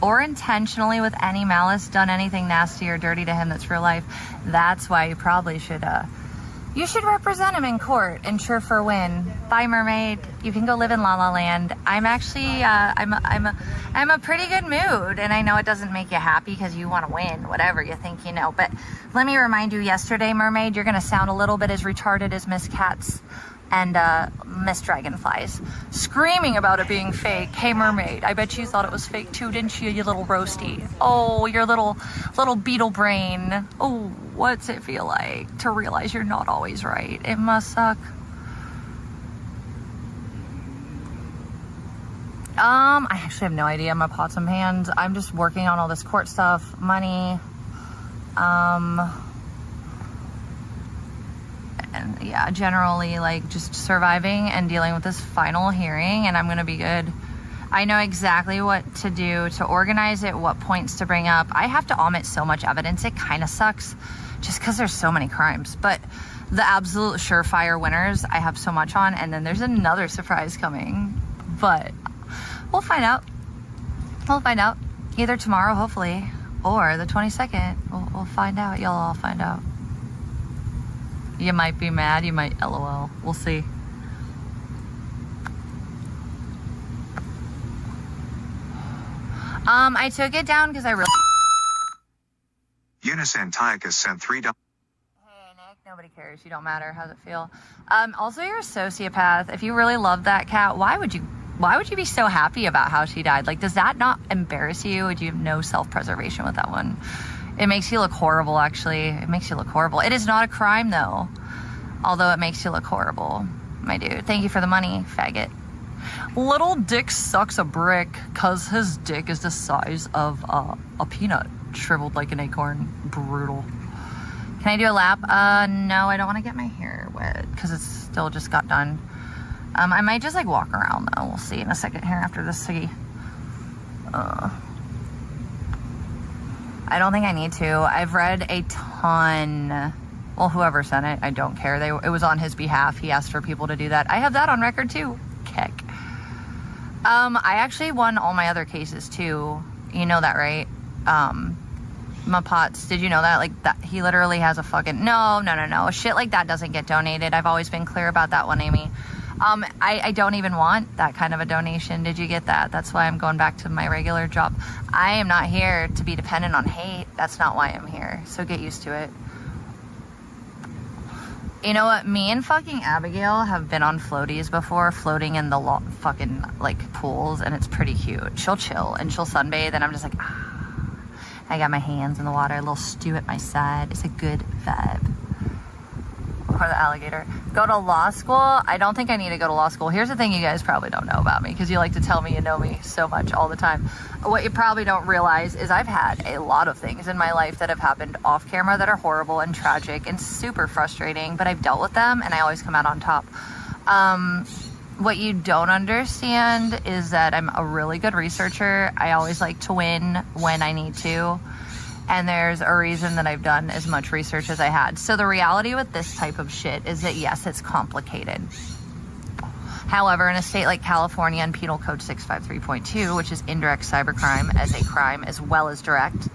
or intentionally with any malice done anything nasty or dirty to him that's real life. That's why you probably should represent him in court and cheer for a win. Bye, mermaid. You can go live in La La Land. I'm actually, I'm a pretty good mood, and I know it doesn't make you happy because you want to win, whatever you think you know. But let me remind you, yesterday, mermaid, you're going to sound a little bit as retarded as Miss Cats and Miss Dragonflies, screaming about it being fake. Hey, mermaid, I bet you thought it was fake too, didn't you, you little roasty? Oh, your little beetle brain. Oh, what's it feel like to realize you're not always right? It must suck. I actually have no idea. My pots and pans. I'm just working on all this court stuff, money, and yeah, generally like just surviving and dealing with this final hearing, and I'm gonna be good. I know exactly what to do to organize it, what points to bring up. I have to omit so much evidence, it kind of sucks just because there's so many crimes, but the absolute surefire winners I have so much on, and then there's another surprise coming, but we'll find out. We'll find out either tomorrow, hopefully, or the 22nd. We'll find out. You'll all find out. You might be mad. You might LOL. We'll see. I took it down because I really... Eunice Antiochus sent $3. Hey, Nick, nobody cares. You don't matter. How's it feel? Also, you're a sociopath. If you really love that cat, why would you be so happy about how she died? Like, does that not embarrass you? Would you have no self-preservation with that one? It makes you look horrible, actually. It makes you look horrible. It is not a crime, though. Although it makes you look horrible, my dude. Thank you for the money, faggot. Little Dick sucks a brick because his dick is the size of a peanut, shriveled like an acorn. Brutal. Can I do a lap? No, I don't want to get my hair wet because it's still just got done. I might just like walk around though. We'll see in a second here after this ciggy. I don't think I need to. I've read a ton. Well, whoever sent it, I don't care. It was on his behalf. He asked for people to do that. I have that on record too. Keck. I actually won all my other cases too. You know that, right? My pots, did you know that? Like that, he literally has a fucking no. Shit like that doesn't get donated. I've always been clear about that one, Amy. I don't even want that kind of a donation. Did you get that? That's why I'm going back to my regular job. I am not here to be dependent on hate. That's not why I'm here. So get used to it. You know what? Me and fucking Abigail have been on floaties before, floating in the fucking like pools, and it's pretty cute. She'll chill and she'll sunbathe, and I'm just like, I got my hands in the water, a little stew at my side. It's a good vibe. Or the alligator. Go to law school? I don't think I need to go to law school. Here's the thing you guys probably don't know about me, because you like to tell me you know me so much all the time. What you probably don't realize is I've had a lot of things in my life that have happened off camera that are horrible and tragic and super frustrating, but I've dealt with them and I always come out on top. What you don't understand is that I'm a really good researcher. I always like to win when I need to. And there's a reason that I've done as much research as I had. So the reality with this type of shit is that, yes, it's complicated. However, in a state like California and Penal Code 653.2, which is indirect cybercrime as a crime as well as direct,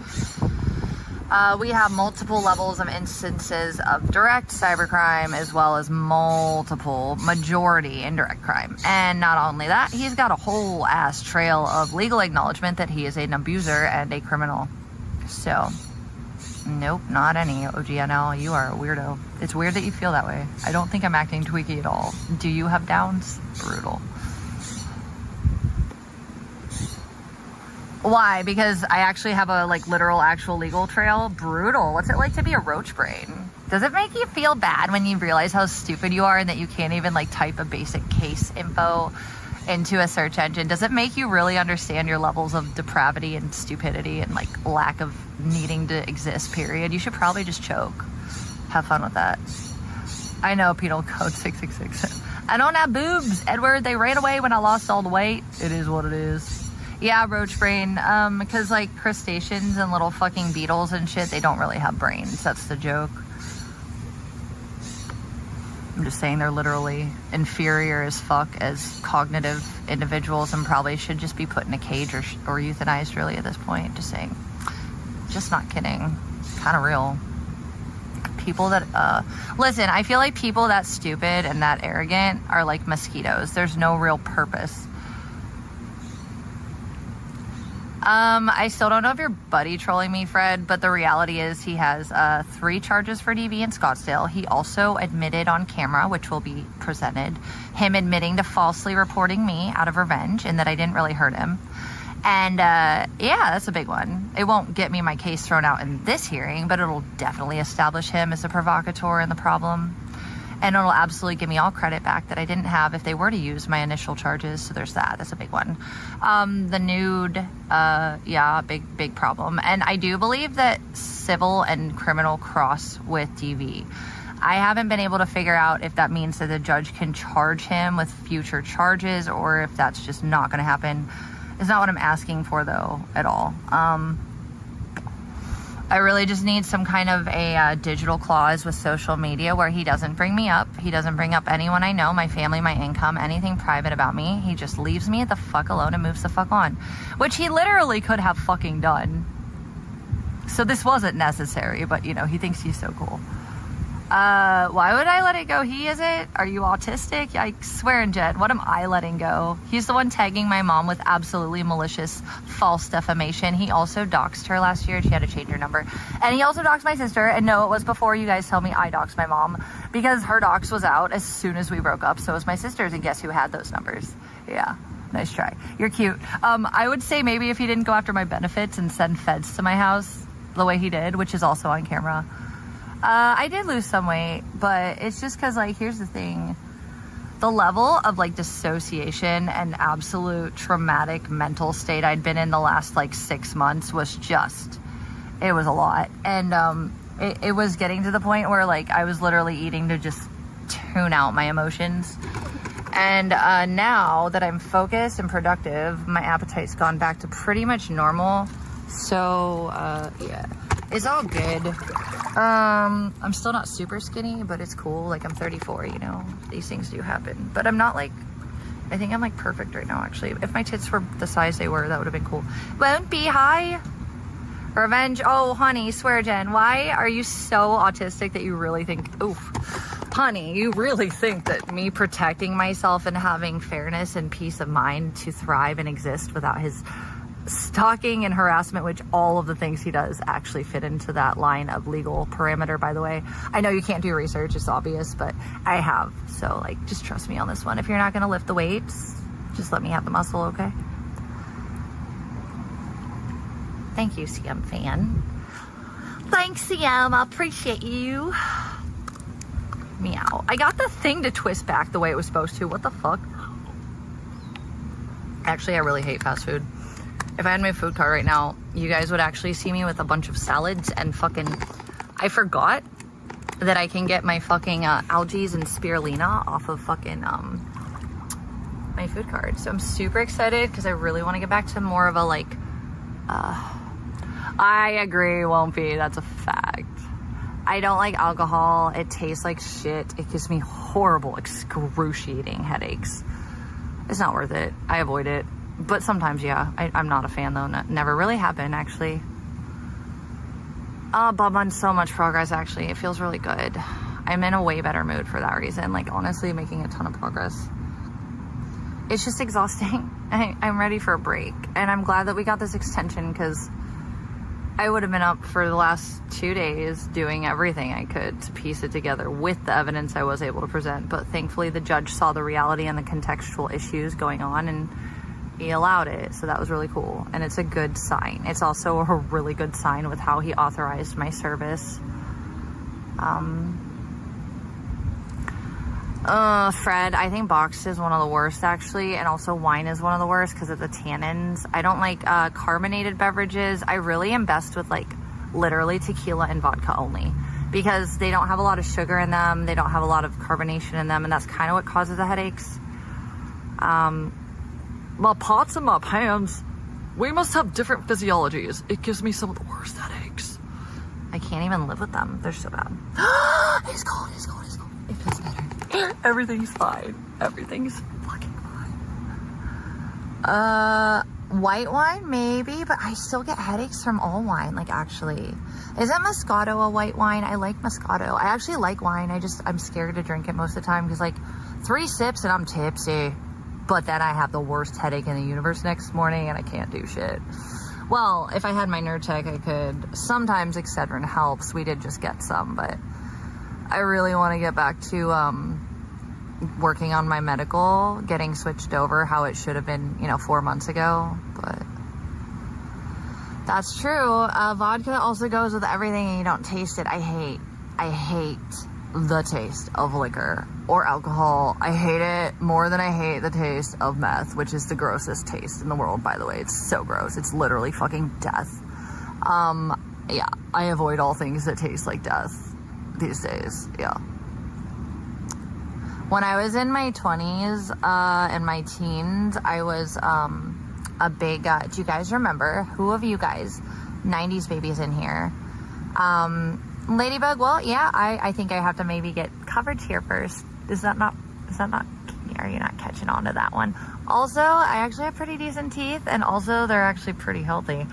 we have multiple levels of instances of direct cybercrime as well as multiple majority indirect crime. And not only that, he's got a whole ass trail of legal acknowledgement that he is an abuser and a criminal. So, nope, not any. OGNL, you are a weirdo. It's weird that you feel that way. I don't think I'm acting tweaky at all. Do you have downs? Brutal. Why? Because I actually have a like literal actual legal trail? Brutal. What's it like to be a roach brain? Does it make you feel bad when you realize how stupid you are and that you can't even like type a basic case info into a search engine? Does it make you really understand your levels of depravity and stupidity and like lack of needing to exist, period? You should probably just choke. Have fun with that. I know, Penal Code 666. I don't have boobs, Edward. They ran away when I lost all the weight. It is what it is. Yeah, roach brain. Because like crustaceans and little fucking beetles and shit, they don't really have brains. That's the joke. I'm just saying they're literally inferior as fuck as cognitive individuals and probably should just be put in a cage or euthanized really at this point. Just saying. Just not kidding. Kind of real. People that, listen, I feel like people that stupid and that arrogant are like mosquitoes. There's no real purpose. I still don't know if you're buddy trolling me, Fred, but the reality is he has 3 charges for DV in Scottsdale. He also admitted on camera, which will be presented, him admitting to falsely reporting me out of revenge and that I didn't really hurt him. And yeah, that's a big one. It won't get me my case thrown out in this hearing, but it'll definitely establish him as a provocateur and the problem. And it'll absolutely give me all credit back that I didn't have if they were to use my initial charges. So there's that. That's a big one. The nude, yeah, big problem. And I do believe that civil and criminal cross with DV. I haven't been able to figure out if that means that the judge can charge him with future charges or if that's just not going to happen. It's not what I'm asking for, though, at all. I really just need some kind of a digital clause with social media where he doesn't bring me up. He doesn't bring up anyone I know, my family, my income, anything private about me. He just leaves me the fuck alone and moves the fuck on. Which he literally could have fucking done. So this wasn't necessary, but, you know, he thinks he's so cool. Why would I let it go? He isn't? Are you autistic? I swear, Jen, what am I letting go? He's the one tagging my mom with absolutely malicious false defamation. He also doxed her last year. She had to change her number. And he also doxed my sister. And no, it was before you guys tell me I doxed my mom, because her dox was out as soon as we broke up. So was my sister's. And guess who had those numbers? Yeah. Nice try. You're cute. I would say maybe if he didn't go after my benefits and send feds to my house the way he did, which is also on camera. I did lose some weight, but it's just because, like, here's the thing. The level of, like, dissociation and absolute traumatic mental state I'd been in the last, like, 6 months was just, it was a lot. And it was getting to the point where, like, I was literally eating to just tune out my emotions. And now that I'm focused and productive, my appetite's gone back to pretty much normal. So, yeah. It's all good. I'm still not super skinny, but it's cool. Like, I'm 34, you know, these things do happen. But I'm not like, I think I'm like perfect right now, actually. If my tits were the size they were, that would have been cool. Won't be high. Revenge. Oh, honey, swear, Jen, why are you so autistic that you really think, oof, honey, you really think that me protecting myself and having fairness and peace of mind to thrive and exist without his stalking and harassment, which all of the things he does actually fit into that line of legal parameter, by the way. I know you can't do research, it's obvious, but I have. So, like, just trust me on this one. If you're not going to lift the weights, just let me have the muscle, okay? Thank you, CM fan. Thanks, CM. I appreciate you. Meow. I got the thing to twist back the way it was supposed to. What the fuck? Actually, I really hate fast food. If I had my food cart right now, you guys would actually see me with a bunch of salads and fucking... I forgot that I can get my fucking algaes and spirulina off of fucking my food cart. So I'm super excited because I really want to get back to more of a like... I agree, Wumpy. That's a fact. I don't like alcohol. It tastes like shit. It gives me horrible, excruciating headaches. It's not worth it. I avoid it. But sometimes, yeah. I'm not a fan, though. Never really happened, actually. But I'm on so much progress, actually. It feels really good. I'm in a way better mood for that reason. Like, honestly, making a ton of progress. It's just exhausting. I'm ready for a break. And I'm glad that we got this extension, because I would have been up for the last 2 days doing everything I could to piece it together with the evidence I was able to present. But thankfully, the judge saw the reality and the contextual issues going on, and he allowed it. So that was really cool. And it's a good sign. It's also a really good sign with how he authorized my service. Fred, I think boxed is one of the worst, actually, and also wine is one of the worst because of the tannins. I don't like carbonated beverages. I really am best with, like, literally tequila and vodka only, because they don't have a lot of sugar in them, they don't have a lot of carbonation in them, and that's kind of what causes the headaches. My pots and my pans, we must have different physiologies. It gives me some of the worst headaches. I can't even live with them. They're so bad. It's cold, it's cold, it's cold. It feels better. Everything's fine. Everything's fucking fine. White wine, maybe, but I still get headaches from all wine, like, actually. Isn't Moscato a white wine? I like Moscato. I actually like wine. I'm scared to drink it most of the time because, like, 3 sips and I'm tipsy. But then I have the worst headache in the universe next morning and I can't do shit. Well, if I had my Nurtec, I could. Sometimes Excedrin helps. We did just get some, but I really want to get back to working on my medical, getting switched over how it should have been, 4 months ago. But that's true. Vodka also goes with everything and you don't taste it. I hate the taste of liquor or alcohol. I hate it more than I hate the taste of meth, which is the grossest taste in the world, by the way. It's so gross. It's literally fucking death. Yeah, I avoid all things that taste like death these days. Yeah. When I was in my 20s and my teens, I was a big, do you guys remember? Who of you guys, 90s babies in here? Ladybug, well, yeah, I think I have to maybe get coverage here first. Is that not, are you not catching on to that one? Also, I actually have pretty decent teeth, and also they're actually pretty healthy.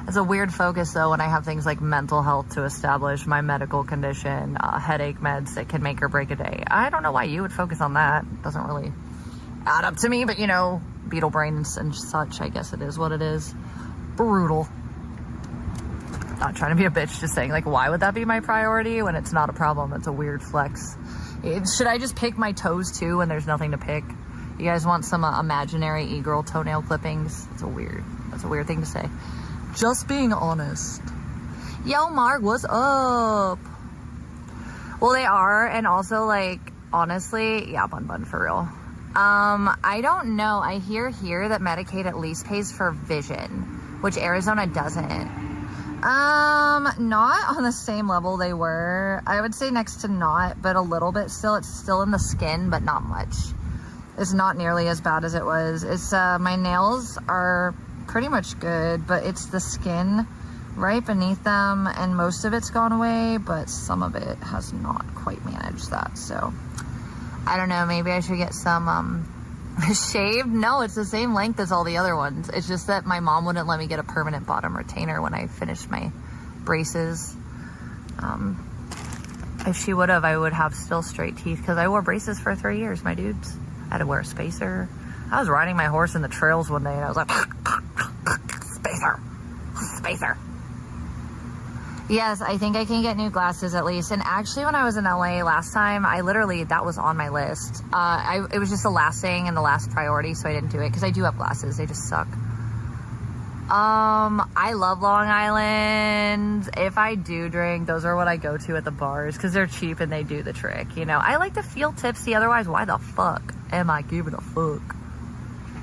It's a weird focus, though, when I have things like mental health to establish my medical condition, headache meds that can make or break a day. I don't know why you would focus on that. It doesn't really add up to me, but, beetle brains and such, I guess it is what it is. Brutal. Not trying to be a bitch, just saying, like, why would that be my priority when it's not a problem? It's a weird flex. Should I just pick my toes, too, when there's nothing to pick? You guys want some imaginary e-girl toenail clippings? That's a weird thing to say. Just being honest. Yo, Mark, what's up? Well, they are, and also, like, honestly, yeah, bun for real. I don't know. I hear here that Medicaid at least pays for vision, which Arizona doesn't. Not on the same level they were. I would say next to not, but a little bit still. It's still in the skin, but not much. It's not nearly as bad as it was. It's, my nails are pretty much good, but it's the skin right beneath them, and most of it's gone away, but some of it has not quite managed that. So I don't know, maybe I should get some shaved. No, it's the same length as all the other ones. It's just that my mom wouldn't let me get a permanent bottom retainer when I finished my braces. If she would have, I would have still straight teeth, because I wore braces for 3 years, my dudes. I had to wear a spacer. I was riding my horse in the trails one day and I was like, spacer. Yes, I think I can get new glasses at least. And actually, when I was in LA last time, that was on my list. It was just the last thing and the last priority, so I didn't do it because I do have glasses. They just suck. I love Long Island. If I do drink, those are what I go to at the bars because they're cheap and they do the trick. You know, I like to feel tipsy. Otherwise, why the fuck am I giving a fuck?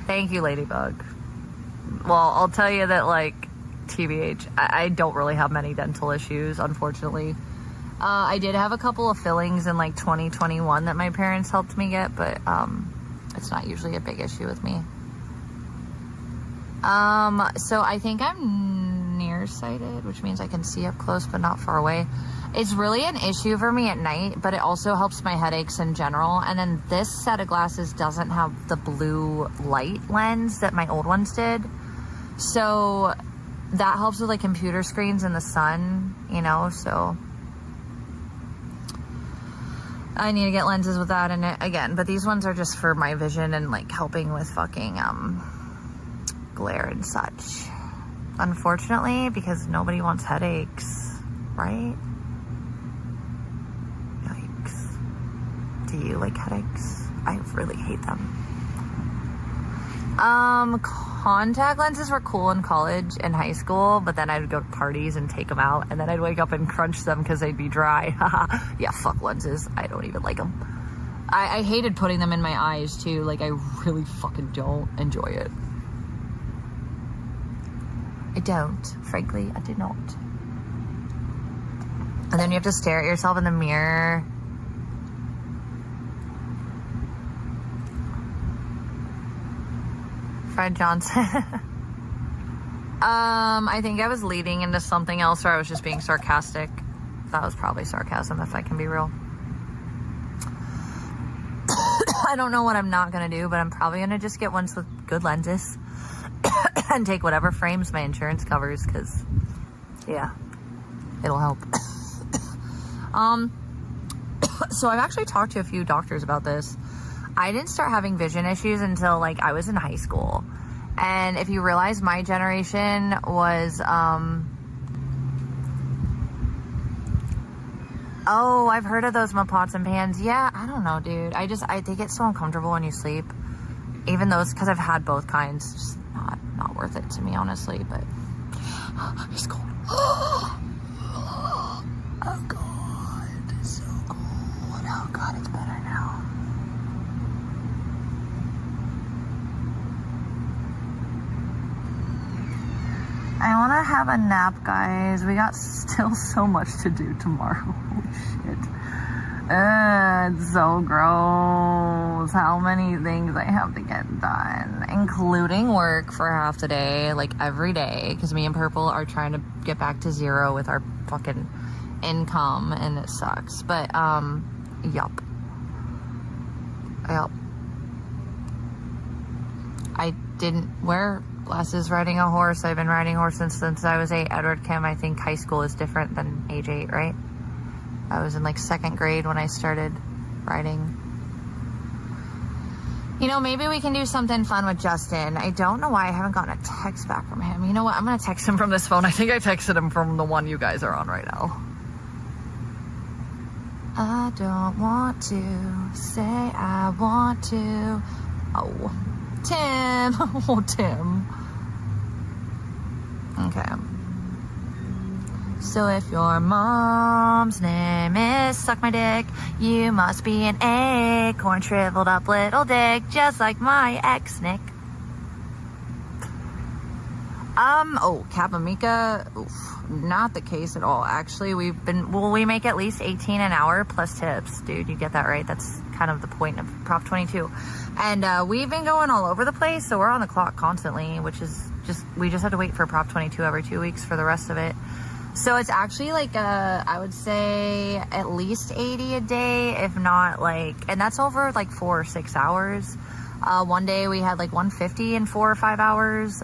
Thank you, Ladybug. Well, I'll tell you that, like, TBH, I don't really have many dental issues, unfortunately. I did have a couple of fillings in like 2021 that my parents helped me get, but it's not usually a big issue with me. So I think I'm nearsighted, which means I can see up close but not far away. It's really an issue for me at night, but it also helps my headaches in general. And then this set of glasses doesn't have the blue light lens that my old ones did. So that helps with like computer screens in the sun, you know, so I need to get lenses with that in it again. But these ones are just for my vision and like helping with fucking glare and such. Unfortunately, because nobody wants headaches, right? Yikes. Do you like headaches? I really hate them. Contact lenses were cool in college and high school, but then I'd go to parties and take them out, and then I'd wake up and crunch them because they'd be dry. Yeah, fuck lenses. I don't even like them. I hated putting them in my eyes too. Like, I really fucking don't enjoy it. I don't. Frankly, I do not. And then you have to stare at yourself in the mirror. Fred Johnson. I think I was leading into something else, or I was just being sarcastic. That was probably sarcasm, if I can be real. I don't know what I'm not gonna do, but I'm probably gonna just get ones with good lenses and take whatever frames my insurance covers, because yeah, it'll help. So I've actually talked to a few doctors about this. I didn't start having vision issues until like I was in high school. And if you realize, my generation was, oh, I've heard of those pots and pans. Yeah, I don't know, dude. They get so uncomfortable when you sleep. Even those, because I've had both kinds, just not worth it to me, honestly, but it's cold. Oh God, it's so cold. Oh God, it's better now. I want to have a nap, guys. We got still so much to do tomorrow. Holy shit. It's so gross how many things I have to get done, including work for half the day, like every day, because me and Purple are trying to get back to zero with our fucking income, and it sucks. But, yup. I didn't wear glasses riding a horse. I've been riding a horse since I was 8. Edward Kim, I think high school is different than age 8, right? I was in like 2nd grade when I started riding. You know, maybe we can do something fun with Justin. I don't know why I haven't gotten a text back from him. You know what? I'm going to text him from this phone. I think I texted him from the one you guys are on right now. I don't want to say I want to. Oh, Tim. Oh, Tim. Okay. So if your mom's name is Suck My Dick, you must be an acorn, shriveled up little dick, just like my ex, Nick. Oh, Kapamika, not the case at all. Actually, we make at least 18 an hour plus tips. Dude, you get that right? That's kind of the point of Prop 22. And we've been going all over the place, so we're on the clock constantly, which is we just have to wait for Prop 22 every 2 weeks for the rest of it. So it's actually like, I would say at least 80 a day, if not like, and that's over like 4 or 6 hours. One day we had like 150 in 4 or 5 hours.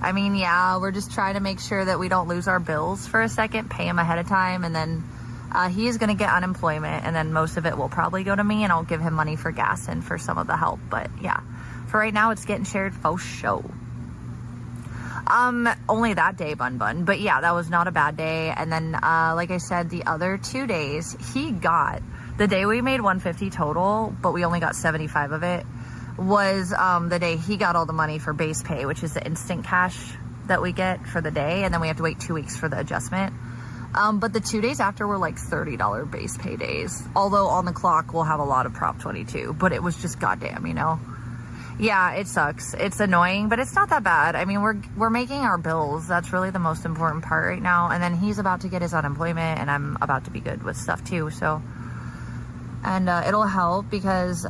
I mean, yeah, we're just trying to make sure that we don't lose our bills for a second, pay him ahead of time, and then he is going to get unemployment, and then most of it will probably go to me, and I'll give him money for gas and for some of the help. But yeah, for right now, it's getting shared for show. Only that day, Bun. But yeah, that was not a bad day. And then, like I said, the other 2 days, he got, the day we made 150 total, but we only got 75 of it, was the day he got all the money for base pay, which is the instant cash that we get for the day. And then we have to wait 2 weeks for the adjustment. But the 2 days after were like $30 base pay days. Although on the clock, we'll have a lot of Prop 22. But it was just goddamn, you know? Yeah, it sucks. It's annoying, but it's not that bad. I mean, we're making our bills. That's really the most important part right now. And then he's about to get his unemployment, and I'm about to be good with stuff too. So, and it'll help because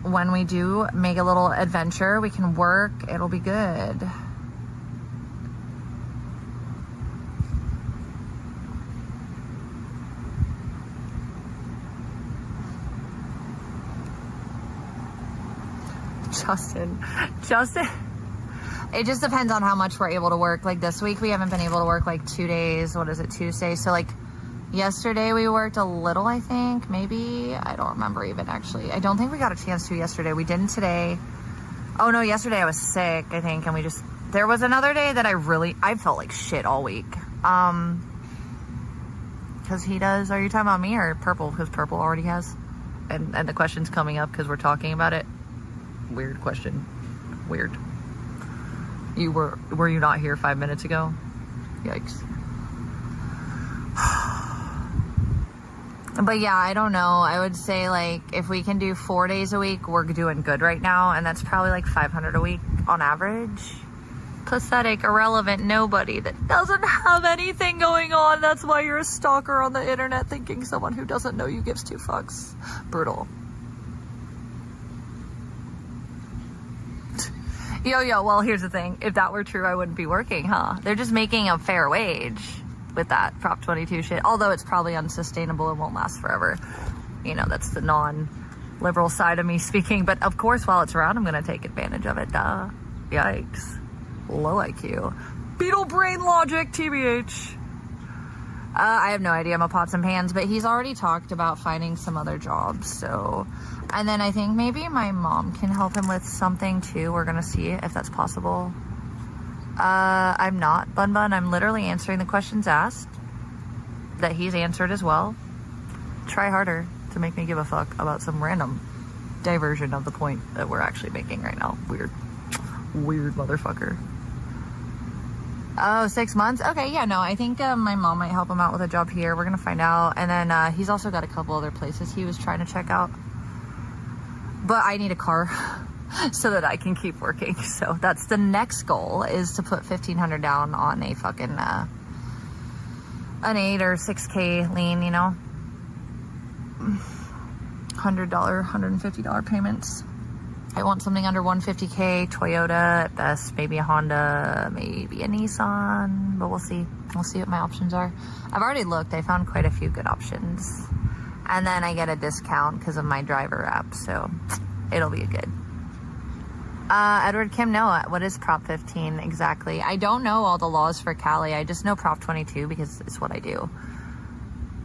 when we do make a little adventure, we can work. It'll be good. Justin, it just depends on how much we're able to work. Like this week, we haven't been able to work like 2 days. What is it, Tuesday? So like yesterday we worked a little, I think, maybe. I don't remember even actually. I don't think we got a chance to yesterday. We didn't today. Oh no, yesterday I was sick, I think. And there was another day that I felt like shit all week. Cause he does, are you talking about me or Purple? Cause Purple already has. And the question's coming up cause we're talking about it. Weird question. Weird. Were you not here 5 minutes ago? Yikes. But yeah, I don't know. I would say like if we can do 4 days a week, we're doing good right now, and that's probably like 500 a week on average. Pathetic, irrelevant, nobody that doesn't have anything going on. That's why you're a stalker on the internet thinking someone who doesn't know you gives two fucks. Brutal. Yo, well, here's the thing. If that were true, I wouldn't be working, huh? They're just making a fair wage with that Prop 22 shit. Although it's probably unsustainable and won't last forever. You know, that's the non-liberal side of me speaking. But of course, while it's around, I'm going to take advantage of it. Duh. Yikes. Low IQ. Beetle brain logic, TBH. I have no idea. I'm a pots and pans. But he's already talked about finding some other jobs, so... And then I think maybe my mom can help him with something too. We're gonna see if that's possible. I'm not, Bun. I'm literally answering the questions asked that he's answered as well. Try harder to make me give a fuck about some random diversion of the point that we're actually making right now. Weird motherfucker. Oh, 6 months? Okay, yeah, no, I think my mom might help him out with a job here. We're gonna find out. And then he's also got a couple other places he was trying to check out. But I need a car so that I can keep working. So that's the next goal, is to put $1,500 down on a fucking, an 8 or 6K lien, you know? $100, $150 payments. I want something under 150K, Toyota at best, maybe a Honda, maybe a Nissan, but we'll see. We'll see what my options are. I've already looked. I found quite a few good options. And then I get a discount because of my driver app, so it'll be good. Edward Kim, no, what is Prop 15 exactly? I don't know all the laws for Cali. I just know Prop 22 because it's what I do.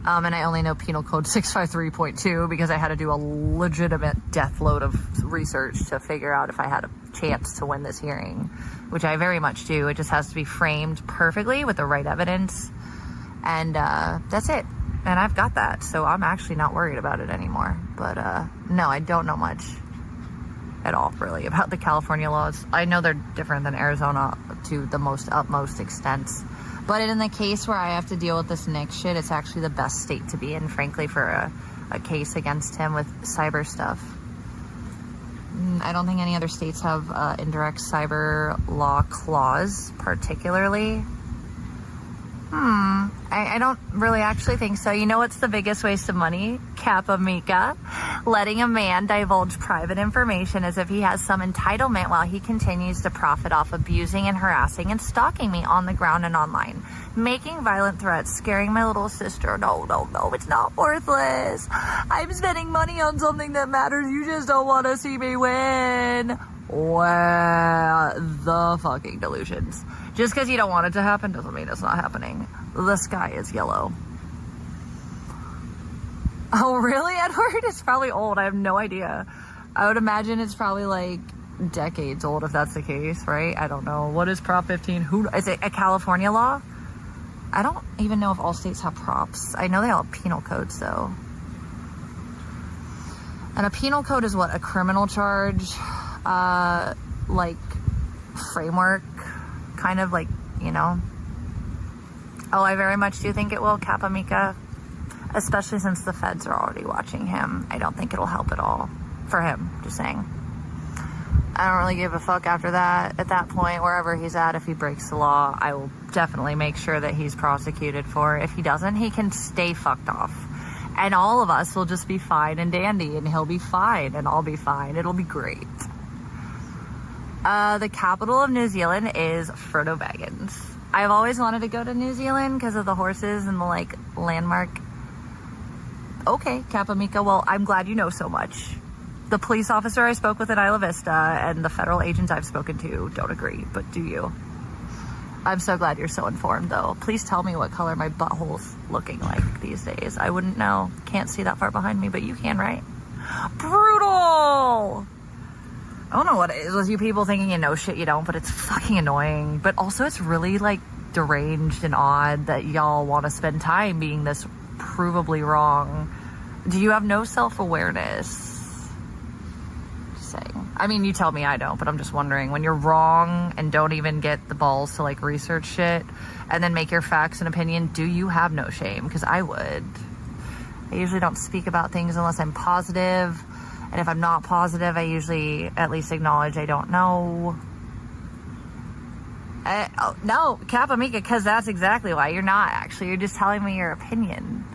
And I only know Penal Code 653.2 because I had to do a legitimate death load of research to figure out if I had a chance to win this hearing, which I very much do. It just has to be framed perfectly with the right evidence. And that's it. And I've got that, so I'm actually not worried about it anymore. But no, I don't know much at all, really, about the California laws. I know they're different than Arizona to the utmost extent. But in the case where I have to deal with this Nick shit, it's actually the best state to be in, frankly, for a case against him with cyber stuff. I don't think any other states have indirect cyber law clause, particularly. I don't really actually think so. You know what's the biggest waste of money? Capamica. Letting a man divulge private information as if he has some entitlement while he continues to profit off abusing and harassing and stalking me on the ground and online. Making violent threats, scaring my little sister. No, it's not worthless. I'm spending money on something that matters. You just don't want to see me win. Wow, the fucking delusions. Just because you don't want it to happen doesn't mean it's not happening. The sky is yellow. Oh, really, Edward? It's probably old. I have no idea. I would imagine it's probably like decades old if that's the case, right? I don't know. What is Prop 15? Who is it? A California law? I don't even know if all states have props. I know they all have penal codes though. And a penal code is what? A criminal charge, like framework, kind of like, you know. Oh, I very much do think it will, Kapamika. Especially since the feds are already watching him. I don't think it'll help at all for him, just saying. I don't really give a fuck after that. At that point, wherever he's at, if he breaks the law, I will definitely make sure that he's prosecuted for it. If he doesn't, he can stay fucked off. And all of us will just be fine and dandy, and he'll be fine, and I'll be fine. It'll be great. The capital of New Zealand is Frodo Baggins. I've always wanted to go to New Zealand because of the horses and the, like, landmark. Okay, Kapamika, well, I'm glad you know so much. The police officer I spoke with in Isla Vista and the federal agents I've spoken to don't agree, but do you? I'm so glad you're so informed, though. Please tell me what color my butthole's looking like these days. I wouldn't know. Can't see that far behind me, but you can, right? Brutal! I don't know what it is with you people thinking you know shit you don't, but it's fucking annoying. But also it's really, like, deranged and odd that y'all want to spend time being this provably wrong. Do you have no self-awareness? I mean, you tell me I don't, but I'm just wondering, when you're wrong and don't even get the balls to like research shit and then make your facts and opinion, do you have no shame? Because I would. I usually don't speak about things unless I'm positive, and if I'm not positive, I usually at least acknowledge I don't know. No, Kapamika, because that's exactly why. You're not, actually. You're just telling me your opinion.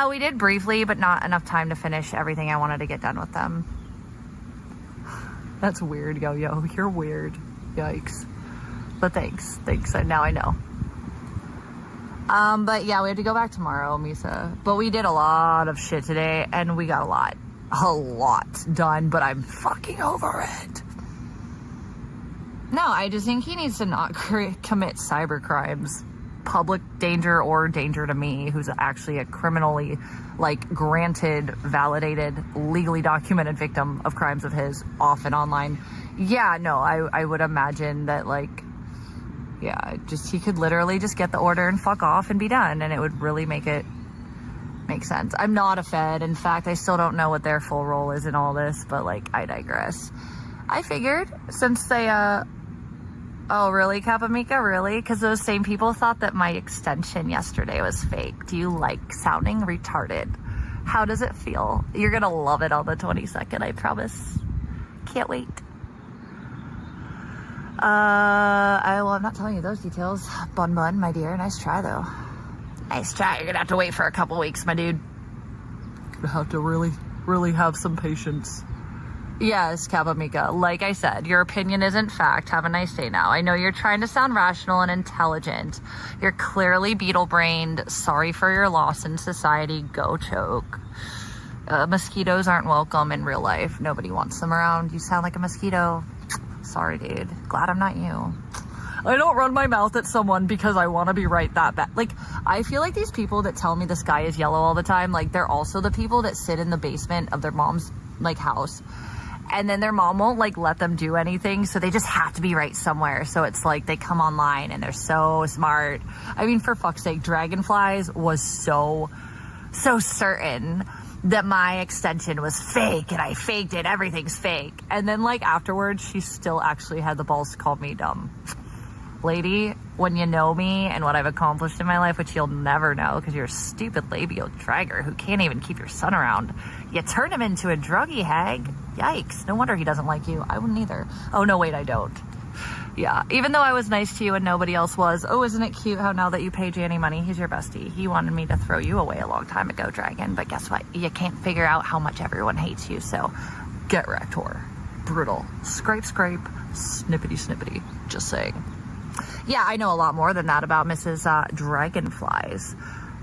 We did briefly, but not enough time to finish everything I wanted to get done with them. That's weird, yo-yo. You're weird. Yikes. But thanks. Now I know. But yeah, we have to go back tomorrow, Misa. But we did a lot of shit today, and we got a lot done, but I'm fucking over it. No, I just think he needs to not commit cyber crimes. Public danger or danger to me, who's actually a criminally, like, granted, validated, legally documented victim of crimes of his, often online. Yeah, no, I would imagine that, like, yeah, just he could literally just get the order and fuck off and be done, and it would really make sense. I'm not a Fed. In fact, I still don't know what their full role is in all this, but, like, I digress. I figured, since they, oh, really, Kapamika? Really? Because those same people thought that my extension yesterday was fake. Do you like sounding retarded? How does it feel? You're going to love it on the 22nd, I promise. Can't wait. Well, I'm not telling you those details. Bun, my dear. Nice try, though. Nice try. You're going to have to wait for a couple weeks, my dude. Gonna have to really have some patience. Yes, Kapamika, like I said, your opinion isn't fact. Have a nice day now. I know you're trying to sound rational and intelligent. You're clearly beetle-brained. Sorry for your loss in society. Go choke. Mosquitoes aren't welcome in real life. Nobody wants them around. You sound like a mosquito. Sorry, dude. Glad I'm not you. I don't run my mouth at someone because I want to be right that bad. Like, I feel like these people that tell me the sky is yellow all the time, like, they're also the people that sit in the basement of their mom's, like, house. And then their mom won't, like, let them do anything, so they just have to be right somewhere. So it's like they come online and they're so smart. I mean, for fuck's sake, Dragonflies was so certain that my extension was fake, and I faked it. Everything's fake. And then, like, afterwards, she still actually had the balls to call me dumb. Lady, when you know me and what I've accomplished in my life, which you'll never know because you're a stupid labial dragger who can't even keep your son around, you turn him into a druggy hag. Yikes. No wonder he doesn't like you. I wouldn't either. Oh, no, wait, I don't. Yeah, even though I was nice to you and nobody else was. Oh, isn't it cute how now that you pay Janny money, he's your bestie. He wanted me to throw you away a long time ago, Dragon. But guess what? You can't figure out how much everyone hates you, so get wrecked, whore. Brutal. Scrape, snippety. Just saying. Yeah, I know a lot more than that about Mrs. Dragonflies.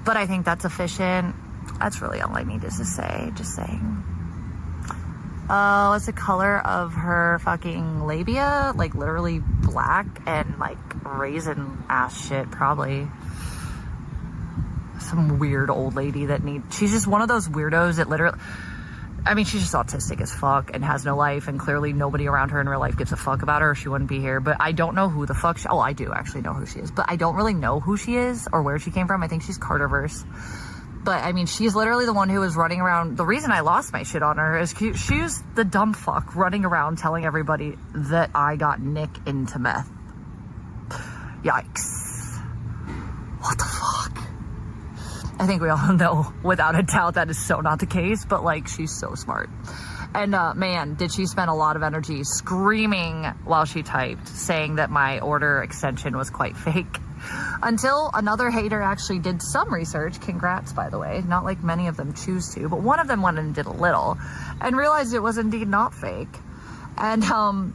But I think that's efficient. That's really all I needed to say. Just saying. Oh, what's the color of her fucking labia? Like, literally black and, like, raisin ass shit, probably. Some weird old lady that she's just one of those weirdos that literally... I mean, she's just autistic as fuck and has no life, and clearly nobody around her in real life gives a fuck about her or she wouldn't be here. But I don't know who the fuck she... Oh, I do actually know who she is, but I don't really know who she is or where she came from. I think she's Carterverse. But, I mean, she's literally the one who was running around. The reason I lost my shit on her is she's the dumb fuck running around telling everybody that I got Nick into meth. Yikes. What the fuck? I think we all know, without a doubt, that is so not the case. But, like, she's so smart. And, man, did she spend a lot of energy screaming while she typed, saying that my order extension was quite fake. Until another hater actually did some research. Congrats, by the way. Not like many of them choose to, but one of them went and did a little and realized it was indeed not fake. And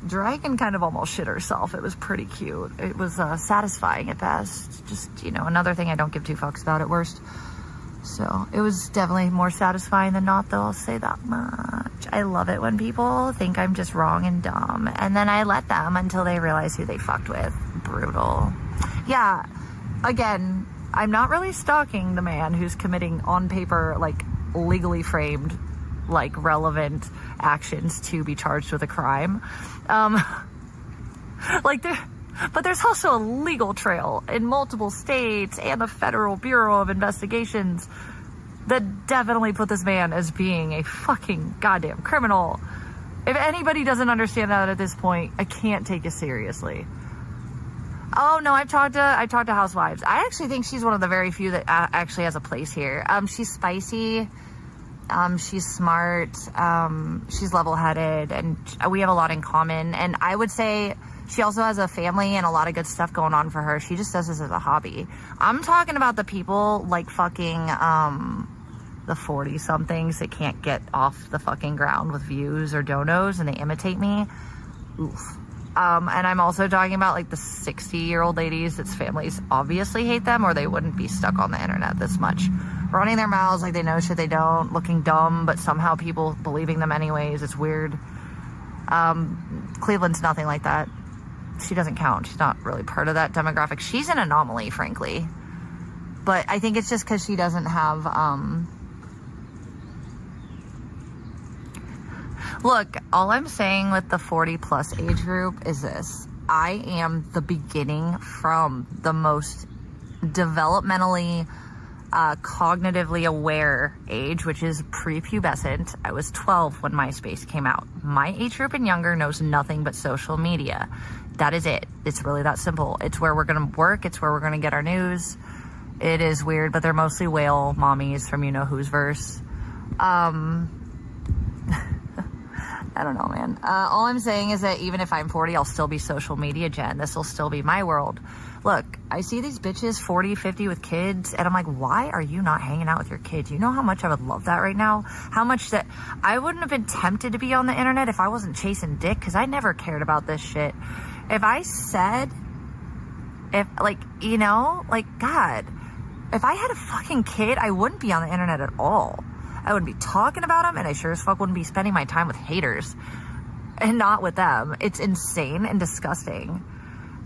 Dragon kind of almost shit herself. It was pretty cute. It was satisfying at best. Just, you know, another thing I don't give two fucks about at worst. So it was definitely more satisfying than not, though, I'll say that much. I love it when people think I'm just wrong and dumb, and then I let them until they realize who they fucked with. Brutal. Yeah, again, I'm not really stalking the man who's committing on paper, like, legally framed, like, relevant actions to be charged with a crime. But there's also a legal trail in multiple states and the Federal Bureau of Investigations that definitely put this man as being a fucking goddamn criminal. If anybody doesn't understand that at this point, I can't take you seriously. Oh no, I talked to housewives. I actually think she's one of the very few that actually has a place here. She's spicy. She's smart. She's level-headed, and we have a lot in common. And I would say she also has a family and a lot of good stuff going on for her. She just does this as a hobby. I'm talking about the people like fucking the 40-somethings that can't get off the fucking ground with views or donos, and they imitate me. Oof. And I'm also talking about like the 60-year-old ladies that's families obviously hate them, or they wouldn't be stuck on the internet this much. Running their mouths like they know shit they don't, looking dumb, but somehow people believing them anyways. It's weird. Cleveland's nothing like that. She doesn't count. She's not really part of that demographic. She's an anomaly, frankly. But I think it's just because she doesn't have... Look, all I'm saying with the 40-plus age group is this. I am the beginning from the most developmentally, cognitively aware age, which is prepubescent. I was 12 when MySpace came out. My age group and younger knows nothing but social media. That is it. It's really that simple. It's where we're going to work. It's where we're going to get our news. It is weird, but they're mostly whale mommies from you-know-who's verse. I don't know, man. All I'm saying is that even if I'm 40, I'll still be social media gen. This will still be my world. Look, I see these bitches 40, 50 with kids, and I'm like, why are you not hanging out with your kids? You know how much I would love that right now? How much that I wouldn't have been tempted to be on the internet if I wasn't chasing dick, because I never cared about this shit. If I said, God, if I had a fucking kid, I wouldn't be on the internet at all. I wouldn't be talking about them, and I sure as fuck wouldn't be spending my time with haters and not with them. It's insane and disgusting.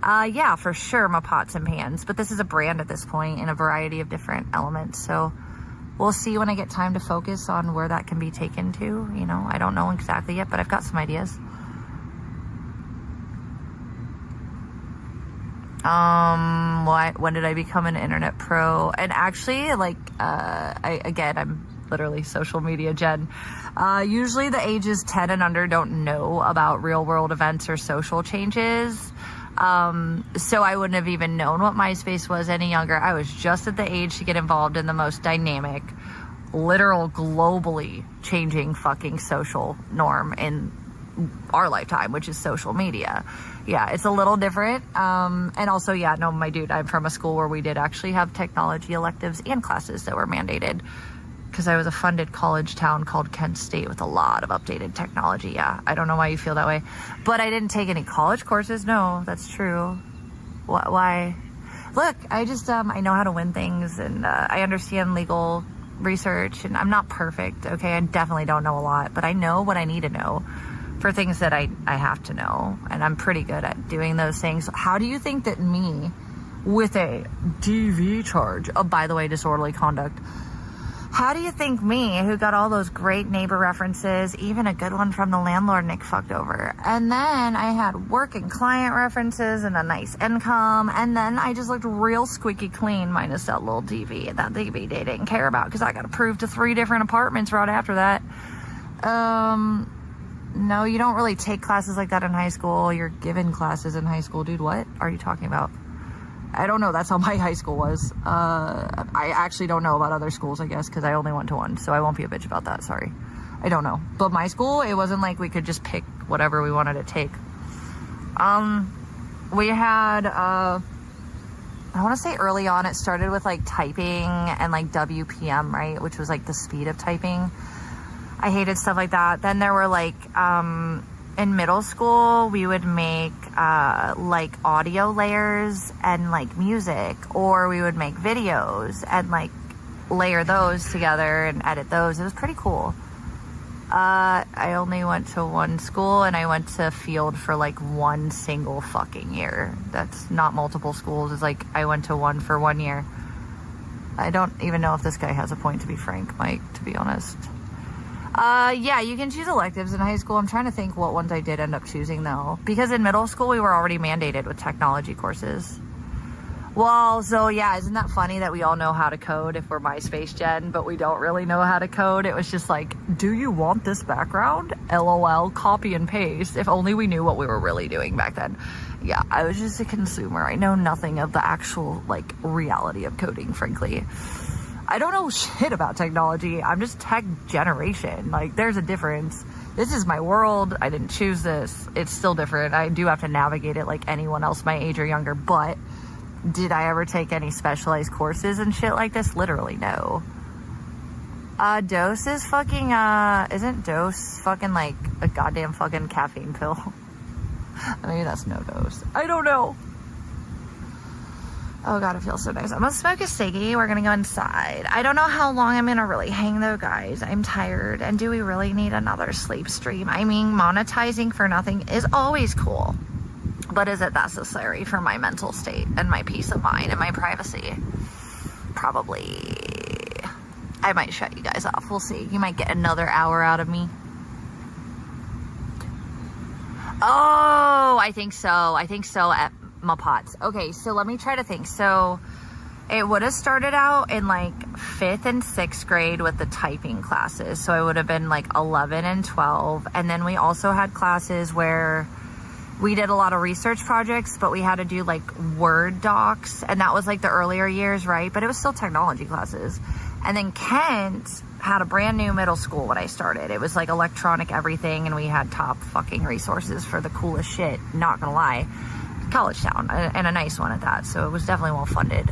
Yeah, for sure, my pots and pans, but this is a brand at this point in a variety of different elements. So we'll see when I get time to focus on where that can be taken to. You know, I don't know exactly yet, but I've got some ideas. When did I become an internet pro? And actually, I'm literally social media gen. Usually the ages 10 and under don't know about real world events or social changes. So I wouldn't have even known what MySpace was any younger. I was just at the age to get involved in the most dynamic, literal, globally changing fucking social norm in our lifetime, which is social media. Yeah, it's a little different. And also, yeah, no, my dude, I'm from a school where we did actually have technology electives and classes that were mandated, because I was a funded college town called Kent State with a lot of updated technology. Yeah, I don't know why you feel that way. But I didn't take any college courses. No, that's true. Why? Look, I just, I know how to win things, and I understand legal research, and I'm not perfect, okay? I definitely don't know a lot, but I know what I need to know for things that I have to know, and I'm pretty good at doing those things. How do you think that me, with a DV charge, oh, by the way, disorderly conduct, How do you think me, who got all those great neighbor references, even a good one from the landlord Nick fucked over, and then I had work and client references and a nice income, and then I just looked real squeaky clean minus that little DV that DV they didn't care about because I got approved to 3 different apartments right after that. No, you don't really take classes like that in high school. You're given classes in high school. Dude, what are you talking about? I don't know. That's how my high school was. I actually don't know about other schools, I guess, because I only went to one. So I won't be a bitch about that. Sorry. I don't know. But my school, it wasn't like we could just pick whatever we wanted to take. We had, I want to say early on, it started with like typing and like WPM, right? Which was like the speed of typing. I hated stuff like that. Then there were like, in middle school, we would make like audio layers and like music, or we would make videos and like layer those together and edit those. It was pretty cool. I only went to one school, and I went to field for like one single fucking year. That's not multiple schools. It's like I went to one for 1 year. I don't even know if this guy has a point, to be frank, Mike, to be honest. Yeah, you can choose electives in high school. I'm trying to think what ones I did end up choosing, though. Because in middle school, we were already mandated with technology courses. Well, so yeah, isn't that funny that we all know how to code if we're MySpace gen, but we don't really know how to code? It was just like, do you want this background? LOL, copy and paste. If only we knew what we were really doing back then. Yeah, I was just a consumer. I know nothing of the actual, like, reality of coding, frankly. I don't know shit about technology. I'm just tech generation. Like, there's a difference. This is my world. I didn't choose this. It's still different. I do have to navigate it like anyone else my age or younger. But did I ever take any specialized courses and shit like this? Literally, no. Dose is fucking, isn't dose fucking like a goddamn fucking caffeine pill? Maybe that's no dose. I don't know. Oh god, it feels so nice. I'm gonna smoke a ciggy. We're gonna go inside. I don't know how long I'm gonna really hang though, guys. I'm tired. And do we really need another sleep stream? I mean, monetizing for nothing is always cool. But is it necessary for my mental state and my peace of mind and my privacy? Probably. I might shut you guys off. We'll see. You might get another hour out of me. Oh, I think so. At my pots. Okay, so let me try to think. So it would have started out in like 5th and 6th grade with the typing classes. So I would have been like 11 and 12. And then we also had classes where we did a lot of research projects, but we had to do like Word docs. And that was like the earlier years, right? But it was still technology classes. And then Kent had a brand new middle school when I started. It was like electronic everything. And we had top fucking resources for the coolest shit. Not gonna lie. College town, and a nice one at that, so it was definitely well funded.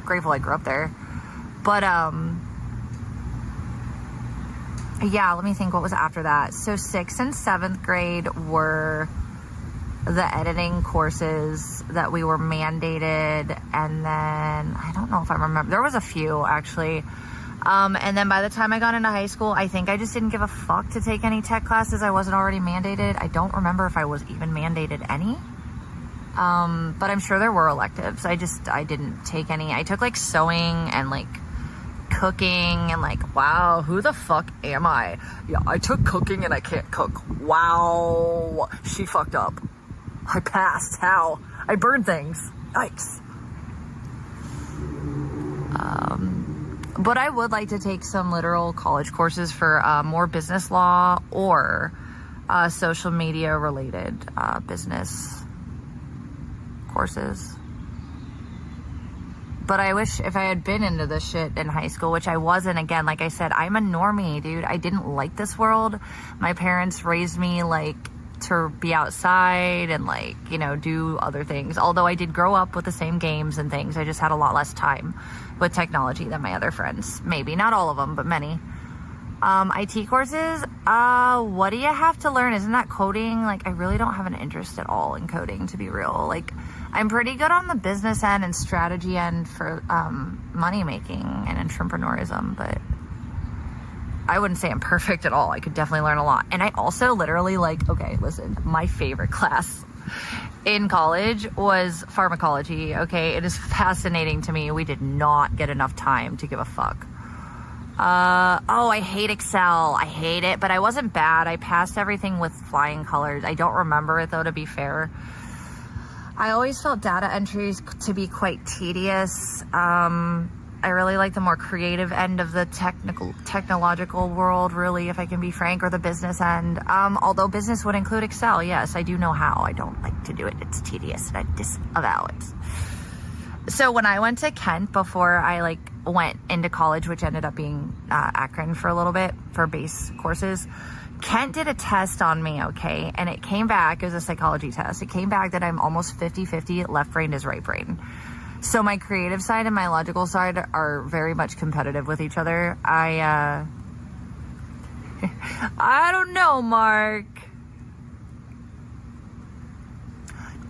Grateful I grew up there. But yeah, let me think what was after that. So 6th and 7th grade were the editing courses that we were mandated, and then I don't know if I remember, there was a few actually. And then by the time I got into high school, I think I just didn't give a fuck to take any tech classes. I wasn't already mandated. I don't remember if I was even mandated any. But I'm sure there were electives. I didn't take any. I took like sewing and like cooking and like, wow, who the fuck am I? Yeah, I took cooking and I can't cook. Wow, she fucked up. I passed. How? I burned things. Yikes. But I would like to take some literal college courses for more business law or social media related business courses. But I wish if I had been into this shit in high school, which I wasn't. Again, like I said, I'm a normie, dude. I didn't like this world. My parents raised me like to be outside and like, you know, do other things. Although I did grow up with the same games and things, I just had a lot less time with technology than my other friends. Maybe not all of them, but many. IT courses, what do you have to learn? Isn't that coding? Like, I really don't have an interest at all in coding, to be real. Like, I'm pretty good on the business end and strategy end for money making and entrepreneurism, but I wouldn't say I'm perfect at all. I could definitely learn a lot. And I also literally like, okay, listen, my favorite class in college was pharmacology. Okay, it is fascinating to me. We did not get enough time to give a fuck. Oh, I hate Excel. I hate it, but I wasn't bad. I passed everything with flying colors. I don't remember it though, to be fair. I always felt data entries to be quite tedious. I really like the more creative end of the technological world, really, if I can be frank, or the business end. Although business would include Excel, yes, I do know how. I don't like to do it. It's tedious, and I disavow it. So when I went to Kent before I went into college, which ended up being Akron for a little bit for base courses, Kent did a test on me, okay? And it came back, it was a psychology test. It came back that I'm almost 50-50 left brain to right brain. So my creative side and my logical side are very much competitive with each other. I don't know, Mark.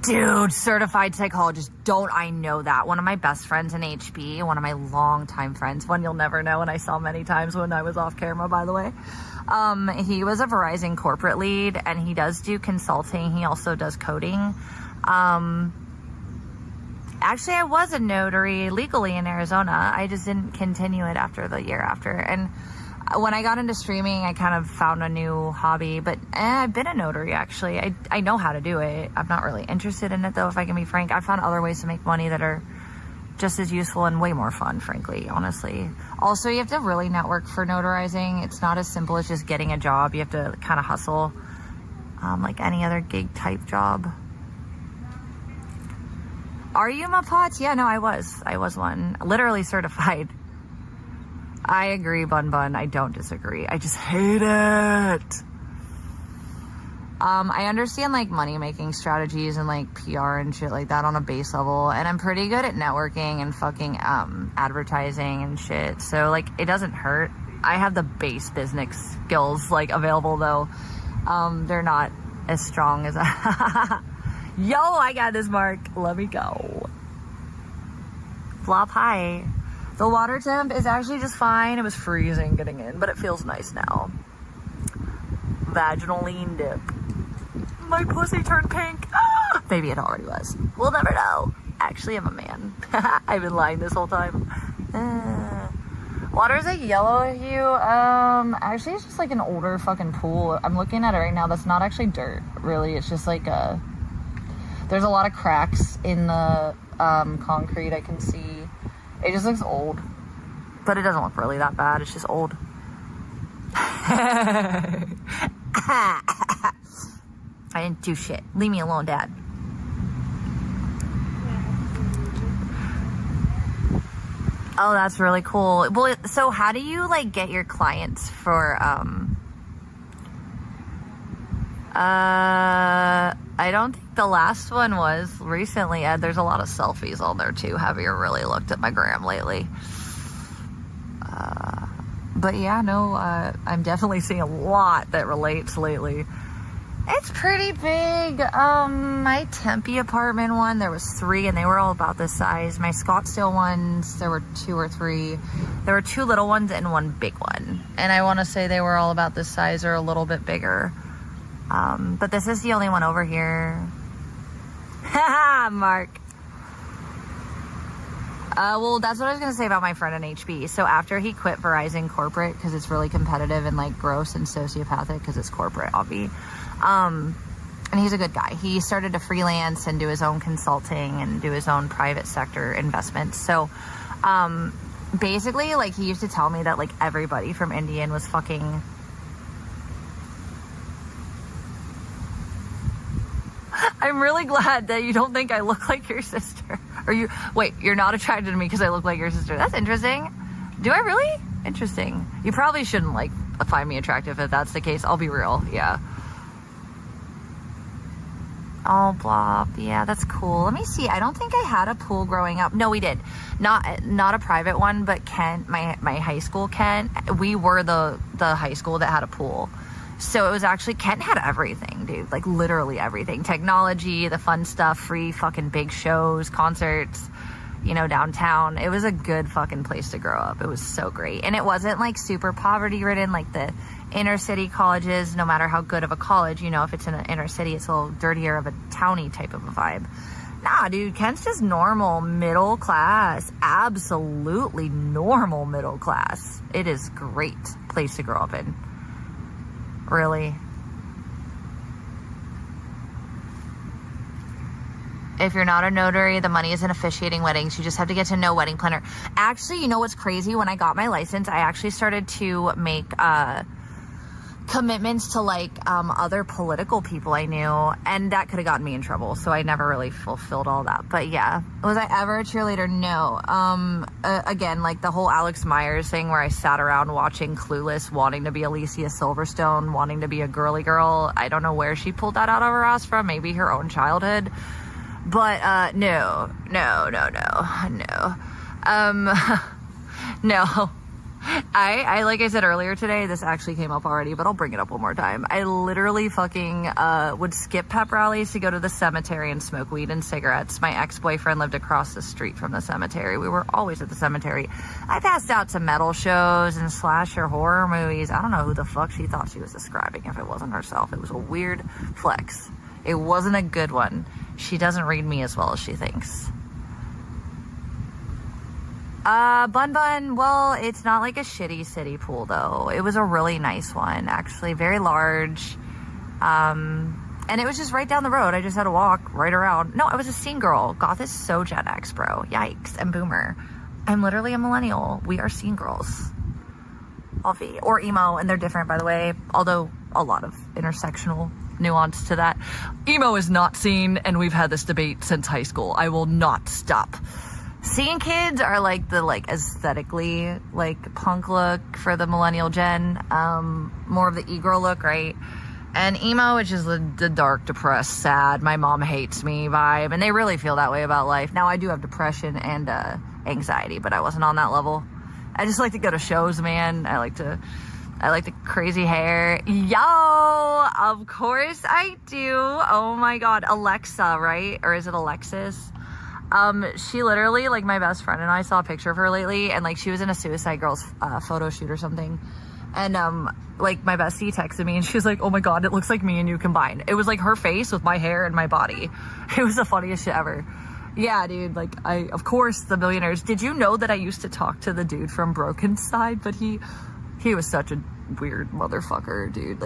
Dude, certified psychologist. Don't I know that? One of my best friends in HB, one of my longtime friends, one you'll never know, and I saw many times when I was off camera, by the way. He was a Verizon corporate lead, and he does do consulting. He also does coding. Actually, I was a notary legally in Arizona. I just didn't continue it after the year after. And when I got into streaming, I kind of found a new hobby. But I've been a notary, actually. I know how to do it. I'm not really interested in it, though, if I can be frank. I found other ways to make money that are just as useful and way more fun, frankly, honestly. Also, you have to really network for notarizing. It's not as simple as just getting a job. You have to kind of hustle, like any other gig type job. Are you Mapot? Yeah, no, I was one. Literally certified. I agree, Bun Bun. I don't disagree. I just hate it. I understand money making strategies and PR and shit like that on a base level, and I'm pretty good at networking and fucking advertising and shit. So it doesn't hurt. I have the base business skills available though. They're not as strong as Yo, I got this, Mark. Let me go. Flop high. The water temp is actually just fine. It was freezing getting in, but it feels nice now. Vaginal lean dip. My pussy turned pink. Ah! Maybe it already was. We'll never know. Actually, I'm a man. I've been lying this whole time. Water's a yellow hue. Actually, it's just an older fucking pool. I'm looking at it right now. That's not actually dirt, really. It's just there's a lot of cracks in the concrete I can see. It just looks old. But it doesn't look really that bad. It's just old. I didn't do shit. Leave me alone, Dad. Oh, that's really cool. Well, so how do you get your clients for I don't think the last one was recently. There's a lot of selfies on there too. Have you really looked at my gram lately? But yeah, no, I'm definitely seeing a lot that relates lately. It's pretty big. My Tempe apartment one, there was 3 and they were all about this size. My Scottsdale ones, there were 2 or 3. There were 2 little ones and 1 big one. And I want to say they were all about this size or a little bit bigger. But this is the only one over here. Haha, Mark. Well, that's what I was going to say about my friend in HB. So after he quit Verizon corporate, because it's really competitive and gross and sociopathic because it's corporate, obvi. And he's a good guy. He started to freelance and do his own consulting and do his own private sector investments. So, basically, he used to tell me that, everybody from Indian was fucking... I'm really glad that you don't think I look like your sister. Or wait, you're not attracted to me because I look like your sister. That's interesting. Do I really? Interesting. You probably shouldn't, find me attractive if that's the case. I'll be real. Yeah. Oh, Blop. Yeah, that's cool. Let me see. I don't think I had a pool growing up. No, we did. Not a private one, but Kent, my high school, Kent, we were the high school that had a pool. So it was actually, Kent had everything, dude. Literally everything. Technology, the fun stuff, free fucking big shows, concerts, downtown. It was a good fucking place to grow up. It was so great. And it wasn't super poverty ridden like the inner city colleges, no matter how good of a college, if it's in an inner city, it's a little dirtier of a towny type of a vibe. Nah, dude, Kent's just normal middle class. Absolutely normal middle class. It is great place to grow up in. Really. If you're not a notary, the money isn't officiating weddings. You just have to get to know wedding planner. Actually, you know what's crazy? When I got my license, I actually started to make commitments to like other political people I knew, and that could have gotten me in trouble. So I never really fulfilled all that. But yeah, was I ever a cheerleader? No. Again, like the whole Alex Myers thing where I sat around watching Clueless, wanting to be Alicia Silverstone, wanting to be a girly girl. I don't know where she pulled that out of her ass from. Maybe her own childhood. But, no. No. I, like I said earlier today, this actually came up already, but I'll bring it up one more time. I literally fucking, would skip pep rallies to go to the cemetery and smoke weed and cigarettes. My ex-boyfriend lived across the street from the cemetery. We were always at the cemetery. I passed out to metal shows and slasher horror movies. I don't know who the fuck she thought she was describing if it wasn't herself. It was a weird flex. It wasn't a good one. She doesn't read me as well as she thinks. Bun Bun, well, it's not like a shitty city pool though. It was a really nice one, actually, very large. And it was just right down the road. I just had to walk right around. No, I was a scene girl. Goth is so Gen X, bro. Yikes. And boomer. I'm literally a millennial. We are scene girls. Offie. Or emo, and they're different, by the way. Although a lot of intersectional nuance to that. Emo is not scene, and we've had this debate since high school. I will not stop. Scene kids are like the aesthetically punk look for the millennial gen, more of the e-girl look, right? And emo, which is the dark, depressed, sad, my mom hates me vibe, and they really feel that way about life. Now I do have depression and anxiety, but I wasn't on that level. I just like to go to shows, man. I like the crazy hair. Yo, of course I do. Oh my god, Alexa, right? Or is it Alexis? She literally, my best friend and I saw a picture of her lately, and she was in a Suicide Girls photo shoot or something, and my bestie texted me and she was like, oh my god, it looks like me and you combined. It was her face with my hair and my body. It was the funniest shit ever. Yeah, dude, of course, the millionaires. Did you know that I used to talk to the dude from Broken Side, but he was such a weird motherfucker, dude.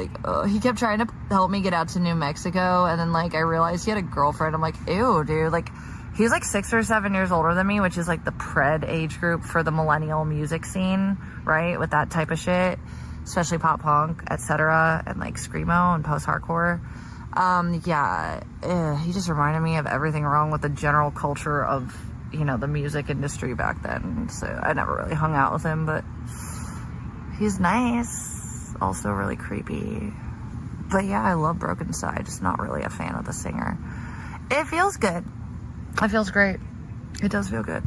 He kept trying to help me get out to New Mexico, and then I realized he had a girlfriend. I'm like, ew, dude. He's 6 or 7 years older than me, which is the pred age group for the millennial music scene, right? With that type of shit, especially pop punk, etc., and screamo and post-hardcore. Yeah, he just reminded me of everything wrong with the general culture of, the music industry back then. So I never really hung out with him, but he's nice, also really creepy. But yeah, I love Broken Side, just not really a fan of the singer. It feels good. It feels great. It does feel good.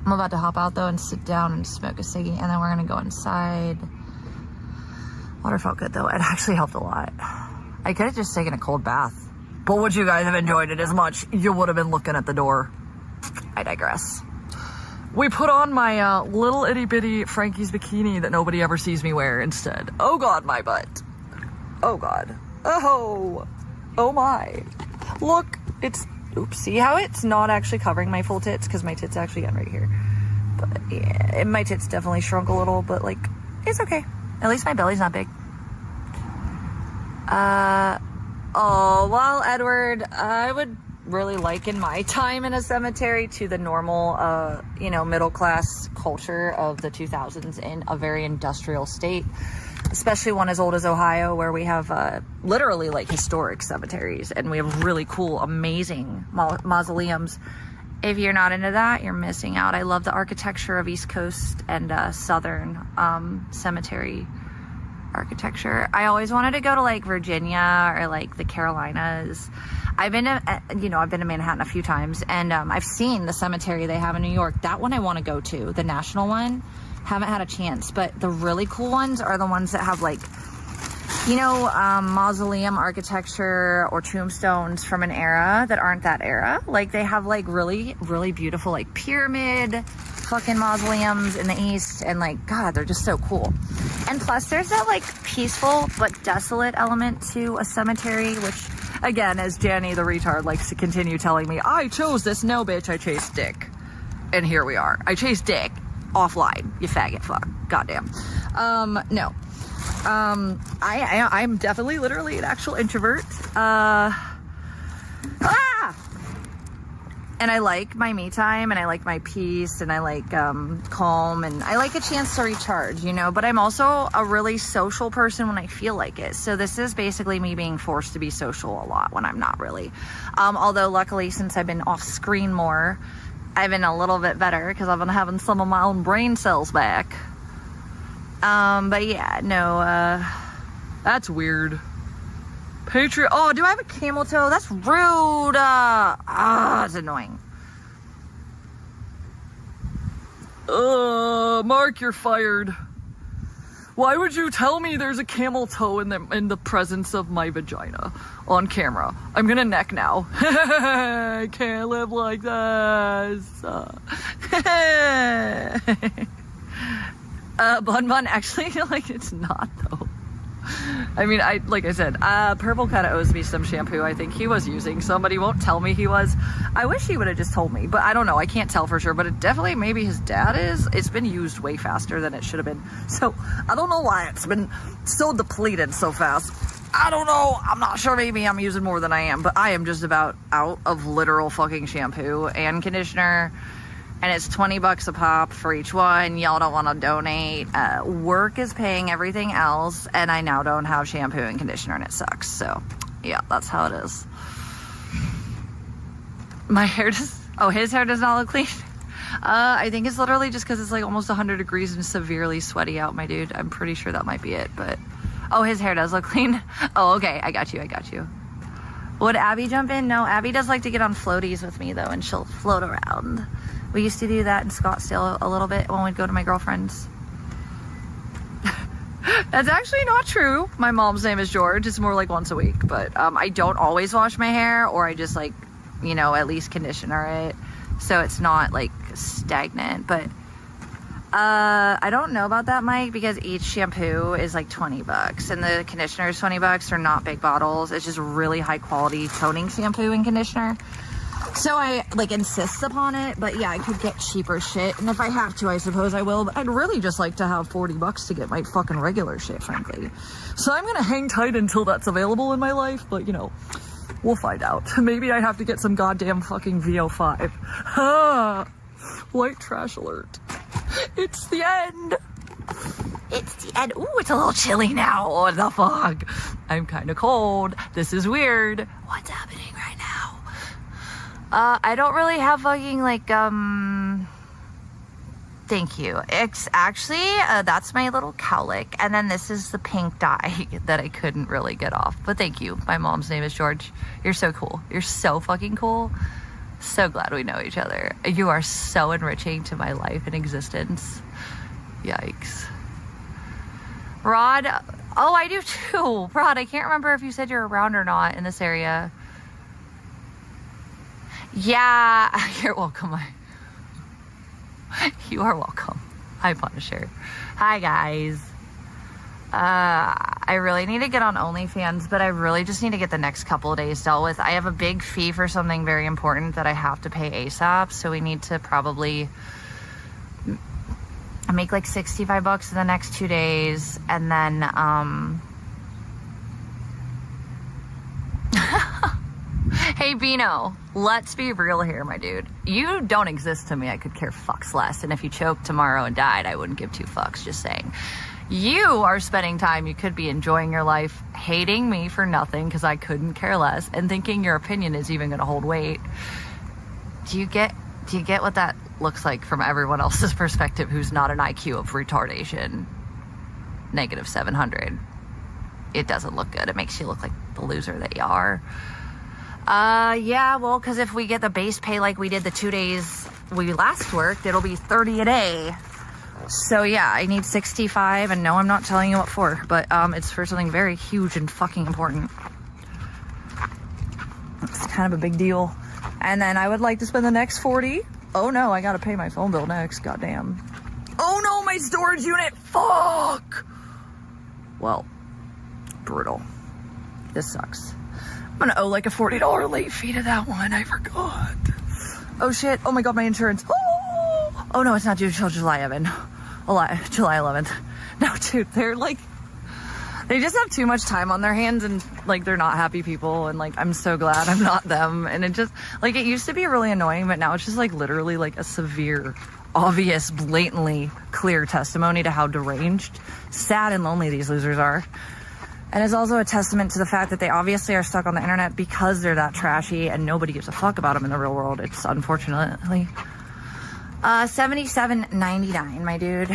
I'm about to hop out though and sit down and smoke a ciggy, and then we're gonna go inside. Water felt good though. It actually helped a lot. I could have just taken a cold bath, but would you guys have enjoyed it as much? You would have been looking at the door. I digress. We put on my little itty bitty Frankie's bikini that nobody ever sees me wear instead. Oh god, my butt. Oh god. Oh my. Look, it's, oops, see how it's not actually covering my full tits, because my tits actually get right here. But yeah, my tits definitely shrunk a little, but it's okay. At least my belly's not big. Oh, well, Edward, I would really liken my time in a cemetery to the normal, middle class culture of the 2000s in a very industrial state, especially one as old as Ohio, where we have literally historic cemeteries, and we have really cool, amazing mausoleums. If you're not into that, you're missing out. I love the architecture of East Coast and Southern cemetery architecture. I always wanted to go to Virginia or the Carolinas. I've been to Manhattan a few times, and I've seen the cemetery they have in New York. That one I want to go to, the national one. Haven't had a chance, but the really cool ones are the ones that have mausoleum architecture or tombstones from an era that aren't that era. They have really, really beautiful pyramid fucking mausoleums in the East, and god, they're just so cool. And plus there's that peaceful but desolate element to a cemetery, which Again, as Janny the retard likes to continue telling me, I chose this. No, bitch, I chased dick. And here we are. I chased dick offline, you faggot fuck. Goddamn. No. I'm definitely literally an actual introvert. And I like my me time, and I like my peace, and I like calm, and I like a chance to recharge, you know, but I'm also a really social person when I feel like it. So this is basically me being forced to be social a lot when I'm not really. Although luckily, since I've been off screen more, I've been a little bit better because I've been having some of my own brain cells back. But yeah, no, that's weird. Patriot. Oh, do I have a camel toe? That's rude. It's annoying. Mark, you're fired. Why would you tell me there's a camel toe in the presence of my vagina on camera? I'm gonna neck now. I can't live like this. Bun, actually, like, it's not, though. I mean, like I said, Purple kind of owes me some shampoo. I think he was using some, but he won't tell me he was. I wish he would have just told me, but I don't know. I can't tell for sure, but it definitely, maybe his dad is. It's been used way faster than it should have been. So I don't know why it's been so depleted so fast. I don't know. I'm not sure. Maybe I'm using more than I am, but I am just about out of literal fucking shampoo and conditioner. And it's $20 a pop for each one. Y'all don't want to donate. Work is paying everything else, and I now don't have shampoo and conditioner, and it sucks. So, yeah, that's how it is. My hair his hair does not look clean. I think it's literally just because it's like almost 100 degrees and severely sweaty out, my dude. I'm pretty sure that might be it, but... Oh, his hair does look clean. Oh, okay, I got you. Would Abby jump in? No, Abby does like to get on floaties with me, though, and she'll float around. We used to do that in Scottsdale a little bit when we'd go to my girlfriend's. That's actually not true. My mom's name is George. It's more like once a week. But I don't always wash my hair, or I just like, you know, at least conditioner it. So it's not like stagnant. But I don't know about that, Mike, because each shampoo is like $20 and the conditioner is $20. They're not big bottles. It's just really high quality toning shampoo and conditioner. So I like insist upon it, but yeah, I could get cheaper shit, and if I have to, I suppose I will, but I'd really just like to have $40 to get my fucking regular shit, frankly. So I'm gonna hang tight until that's available in my life, but you know, we'll find out. Maybe I have to get some goddamn fucking VO5. White trash alert. It's the end. It's the end. Ooh, it's a little chilly now. What the fuck? I'm kind of cold. This is weird. What's happening right now? I don't really have fucking, like, thank you. It's actually, that's my little cowlick. And then this is the pink dye that I couldn't really get off. But thank you. My mom's name is George. You're so cool. You're so fucking cool. So glad we know each other. You are so enriching to my life and existence. Yikes. Rod, oh, I do too. Rod, I can't remember if you said you're around or not in this area. Yeah, you're welcome. You are welcome. Hi, Punisher. Hi, guys. I really need to get on OnlyFans, but I really just need to get the next couple of days dealt with. I have a big fee for something very important that I have to pay ASAP, so we need to probably make like $65 in the next 2 days, and then, Hey, Bino, let's be real here, my dude. You don't exist to me. I could care fucks less. And if you choked tomorrow and died, I wouldn't give two fucks, just saying. You are spending time, you could be enjoying your life, hating me for nothing because I couldn't care less, and thinking your opinion is even going to hold weight. Do you get what that looks like from everyone else's perspective who's not an IQ of retardation? Negative 700. It doesn't look good. It makes you look like the loser that you are. Yeah, well, because if we get the base pay like we did the 2 days we last worked, it'll be 30 a day. So yeah, I need 65, and no, I'm not telling you what for, but it's for something very huge and fucking important. It's kind of a big deal. And then I would like to spend the next 40. Oh no, I gotta pay my phone bill next, goddamn. Oh no, my storage unit, fuck! Well, brutal. This sucks. I'm gonna owe like a $40 late fee to that one. I forgot. Oh shit. Oh my god, my insurance. Oh no, it's not due till July 11th. July 11th. No, dude, they're like, they just have too much time on their hands and like they're not happy people, and like I'm so glad I'm not them. And it just like, it used to be really annoying, but now it's just like literally like a severe, obvious, blatantly clear testimony to how deranged, sad, and lonely these losers are. And it's also a testament to the fact that they obviously are stuck on the internet because they're that trashy and nobody gives a fuck about them in the real world. It's unfortunately $77.99, my dude.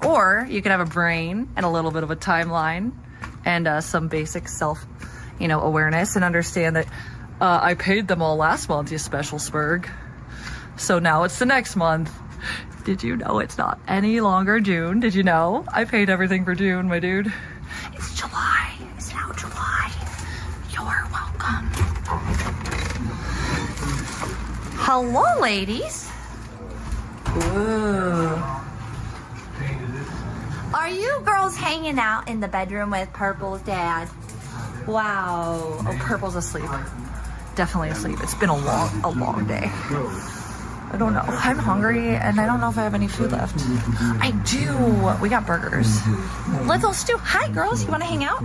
Or you could have a brain and a little bit of a timeline and some basic self, awareness, and understand that I paid them all last month, you special spurg. So now it's the next month. Did you know it's not any longer June? Did you know? I paid everything for June, my dude. It's July. It's now July. You're welcome. Hello, ladies. Ooh. Are you girls hanging out in the bedroom with Purple's dad? Wow. Oh, Purple's asleep. Definitely asleep. It's been a long day. I don't know. I'm hungry and I don't know if I have any food left. I do. We got burgers. Little Stew. Hi, girls. You want to hang out?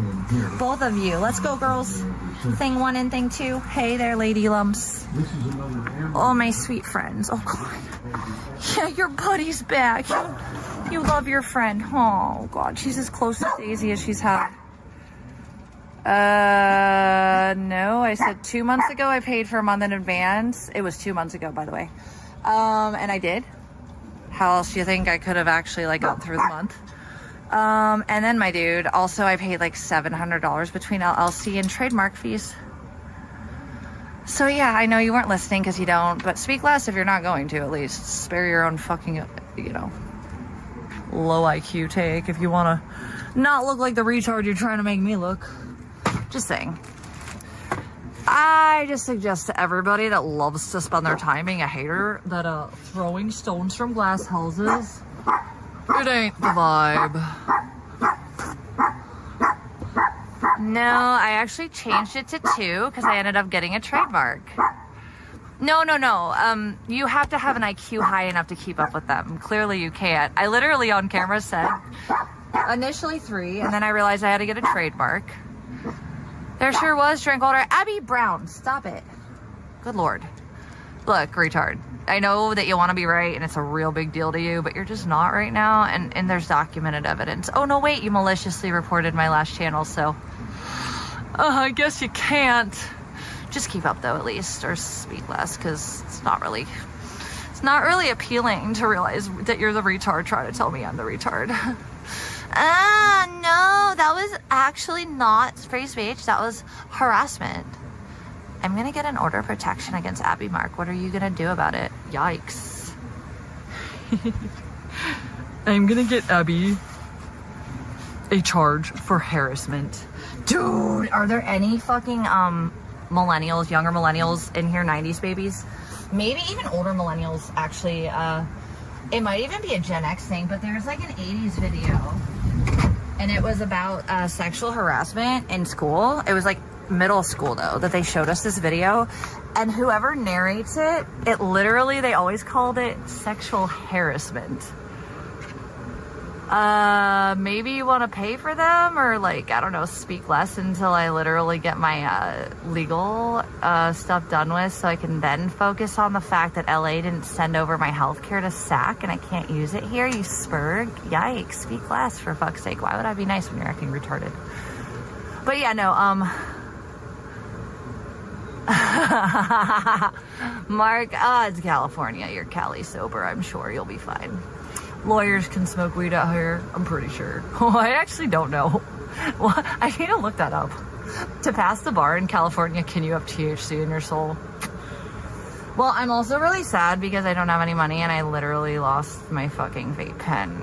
Both of you. Let's go, girls. Thing 1 and thing 2. Hey there, lady lumps. Oh, my sweet friends. Oh, God. Yeah, your buddy's back. You love your friend. Oh, God. She's as close to Daisy as she's had. No. I said 2 months ago I paid for a month in advance. It was 2 months ago, by the way. And I did. How else do you think I could have actually like got through the month? And then my dude, also I paid like $700 between LLC and trademark fees. So yeah, I know you weren't listening because you don't, but speak less if you're not going to, at least. Spare your own fucking, low IQ take if you want to not look like the retard you're trying to make me look. Just saying. I just suggest to everybody that loves to spend their time being a hater that throwing stones from glass houses, it ain't the vibe. No, I actually changed it to 2 because I ended up getting a trademark. No. You have to have an IQ high enough to keep up with them. Clearly you can't. I literally on camera said initially 3, and then I realized I had to get a trademark. There sure was. Drink water. Abby Brown, stop it. Good Lord. Look, retard. I know that you want to be right and it's a real big deal to you, but you're just not right now, and there's documented evidence. Oh, no, wait, you maliciously reported my last channel, so I guess you can't. Just keep up, though, at least, or speak less, because it's not really appealing to realize that you're the retard trying to tell me I'm the retard. No, that was actually not free speech. That was harassment. I'm going to get an order of protection against Abby Mark. What are you going to do about it? Yikes. I'm going to get Abby a charge for harassment. Dude, are there any fucking millennials, younger millennials in here, 90s babies? Maybe even older millennials, actually. It might even be a Gen X thing, but there's like an 80s video. And it was about sexual harassment in school. It was like middle school, though, that they showed us this video. And whoever narrates it, literally, they always called it sexual harassment. Maybe you want to pay for them, or like, I don't know, speak less until I literally get my legal stuff done with, so I can then focus on the fact that LA didn't send over my healthcare to SAC and I can't use it here, you spurg. Yikes, speak less, for fuck's sake. Why would I be nice when you're acting retarded? But yeah, no, Mark, it's California. You're Cali sober. I'm sure you'll be fine. Lawyers can smoke weed out here, I'm pretty sure. Oh, I actually don't know. Well, I need to look that up. To pass the bar in California, can you have THC in your soul? Well, I'm also really sad because I don't have any money and I literally lost my fucking vape pen.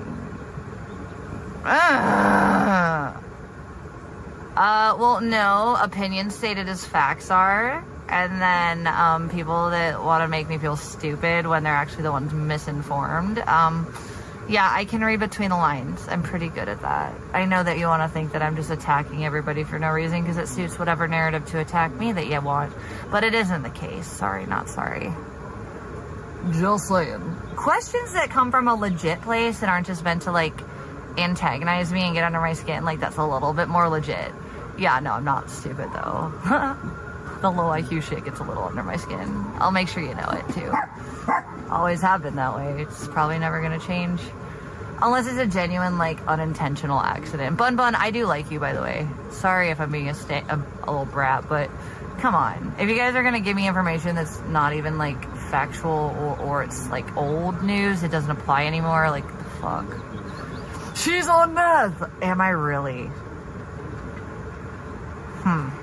Well, no. Opinions stated as facts are. And then people that want to make me feel stupid when they're actually the ones misinformed. Yeah, I can read between the lines. I'm pretty good at that. I know that you want to think that I'm just attacking everybody for no reason because it suits whatever narrative to attack me that you want. But it isn't the case. Sorry, not sorry. Just saying. Questions that come from a legit place and aren't just meant to, like, antagonize me and get under my skin, like, that's a little bit more legit. Yeah, no, I'm not stupid, though. The low IQ shit gets a little under my skin. I'll make sure you know it, too. Always have been that way. It's probably never gonna change. Unless it's a genuine, like, unintentional accident. Bun Bun, I do like you, by the way. Sorry if I'm being a little brat, but come on. If you guys are gonna give me information that's not even, like, factual or it's, like, old news, it doesn't apply anymore, like, the fuck? She's on meth! Am I really?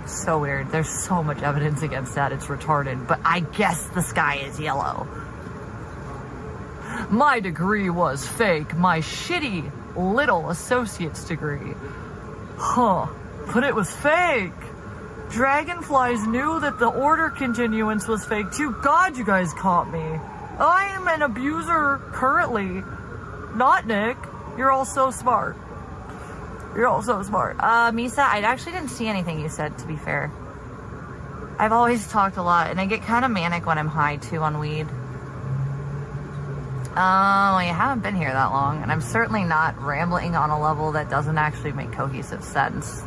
So weird. There's so much evidence against that. It's retarded. But I guess the sky is yellow. My degree was fake. My shitty little associate's degree. Huh. But it was fake. Dragonflies knew that the order continuance was fake too. God, you guys caught me. I am an abuser currently. Not Nick. You're all so smart. You're all so smart. Misa, I actually didn't see anything you said, to be fair. I've always talked a lot, and I get kind of manic when I'm high, too, on weed. Well, you haven't been here that long, and I'm certainly not rambling on a level that doesn't actually make cohesive sense.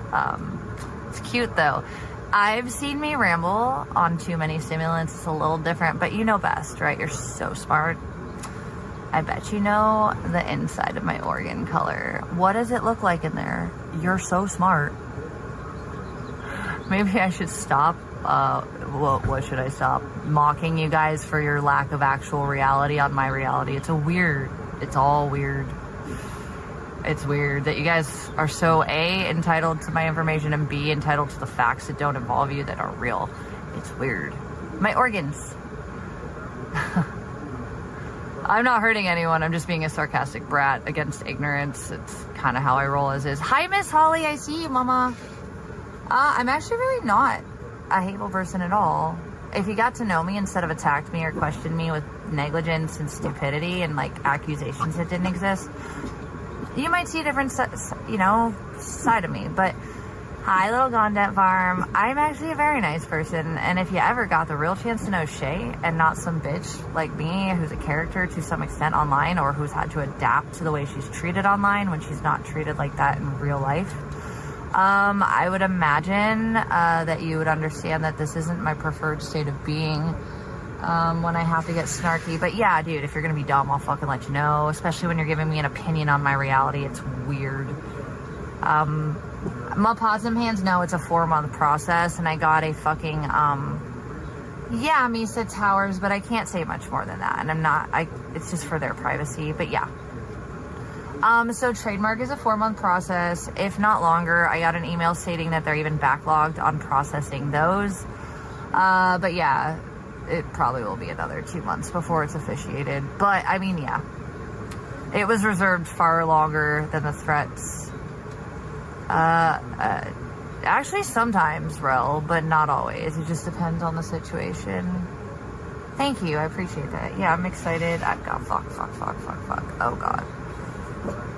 It's cute, though. I've seen me ramble on too many stimulants. It's a little different, but you know best, right? You're so smart. I bet you know the inside of my organ color. What does it look like in there? You're so smart. Maybe I should stop. What should I stop? Mocking you guys for your lack of actual reality on my reality. It's all weird. It's weird that you guys are so A, entitled to my information, and B, entitled to the facts that don't involve you that are real. It's weird. My organs. I'm not hurting anyone. I'm just being a sarcastic brat against ignorance. It's kind of how I roll as is. Hi, Miss Holly. I see you, Mama. I'm actually really not a hateful person at all. If you got to know me instead of attacked me or questioned me with negligence and stupidity and, like, accusations that didn't exist, you might see a different, side of me. But hi, little Gondet Farm. I'm actually a very nice person, and if you ever got the real chance to know Shay and not some bitch like me who's a character to some extent online or who's had to adapt to the way she's treated online when she's not treated like that in real life, I would imagine that you would understand that this isn't my preferred state of being when I have to get snarky. But yeah, dude, if you're gonna be dumb, I'll fucking let you know, especially when you're giving me an opinion on my reality. It's weird. My Possum Hands know it's a 4-month process, and I got a fucking, Misa Towers, but I can't say much more than that, and it's just for their privacy, but yeah. So trademark is a 4-month process, if not longer. I got an email stating that they're even backlogged on processing those, but yeah, it probably will be another 2 months before it's officiated, but, I mean, yeah. It was reserved far longer than the threats. Actually sometimes, Rel, but not always. It just depends on the situation. Thank you, I appreciate that. Yeah, I'm excited. I've got fuck. Oh god.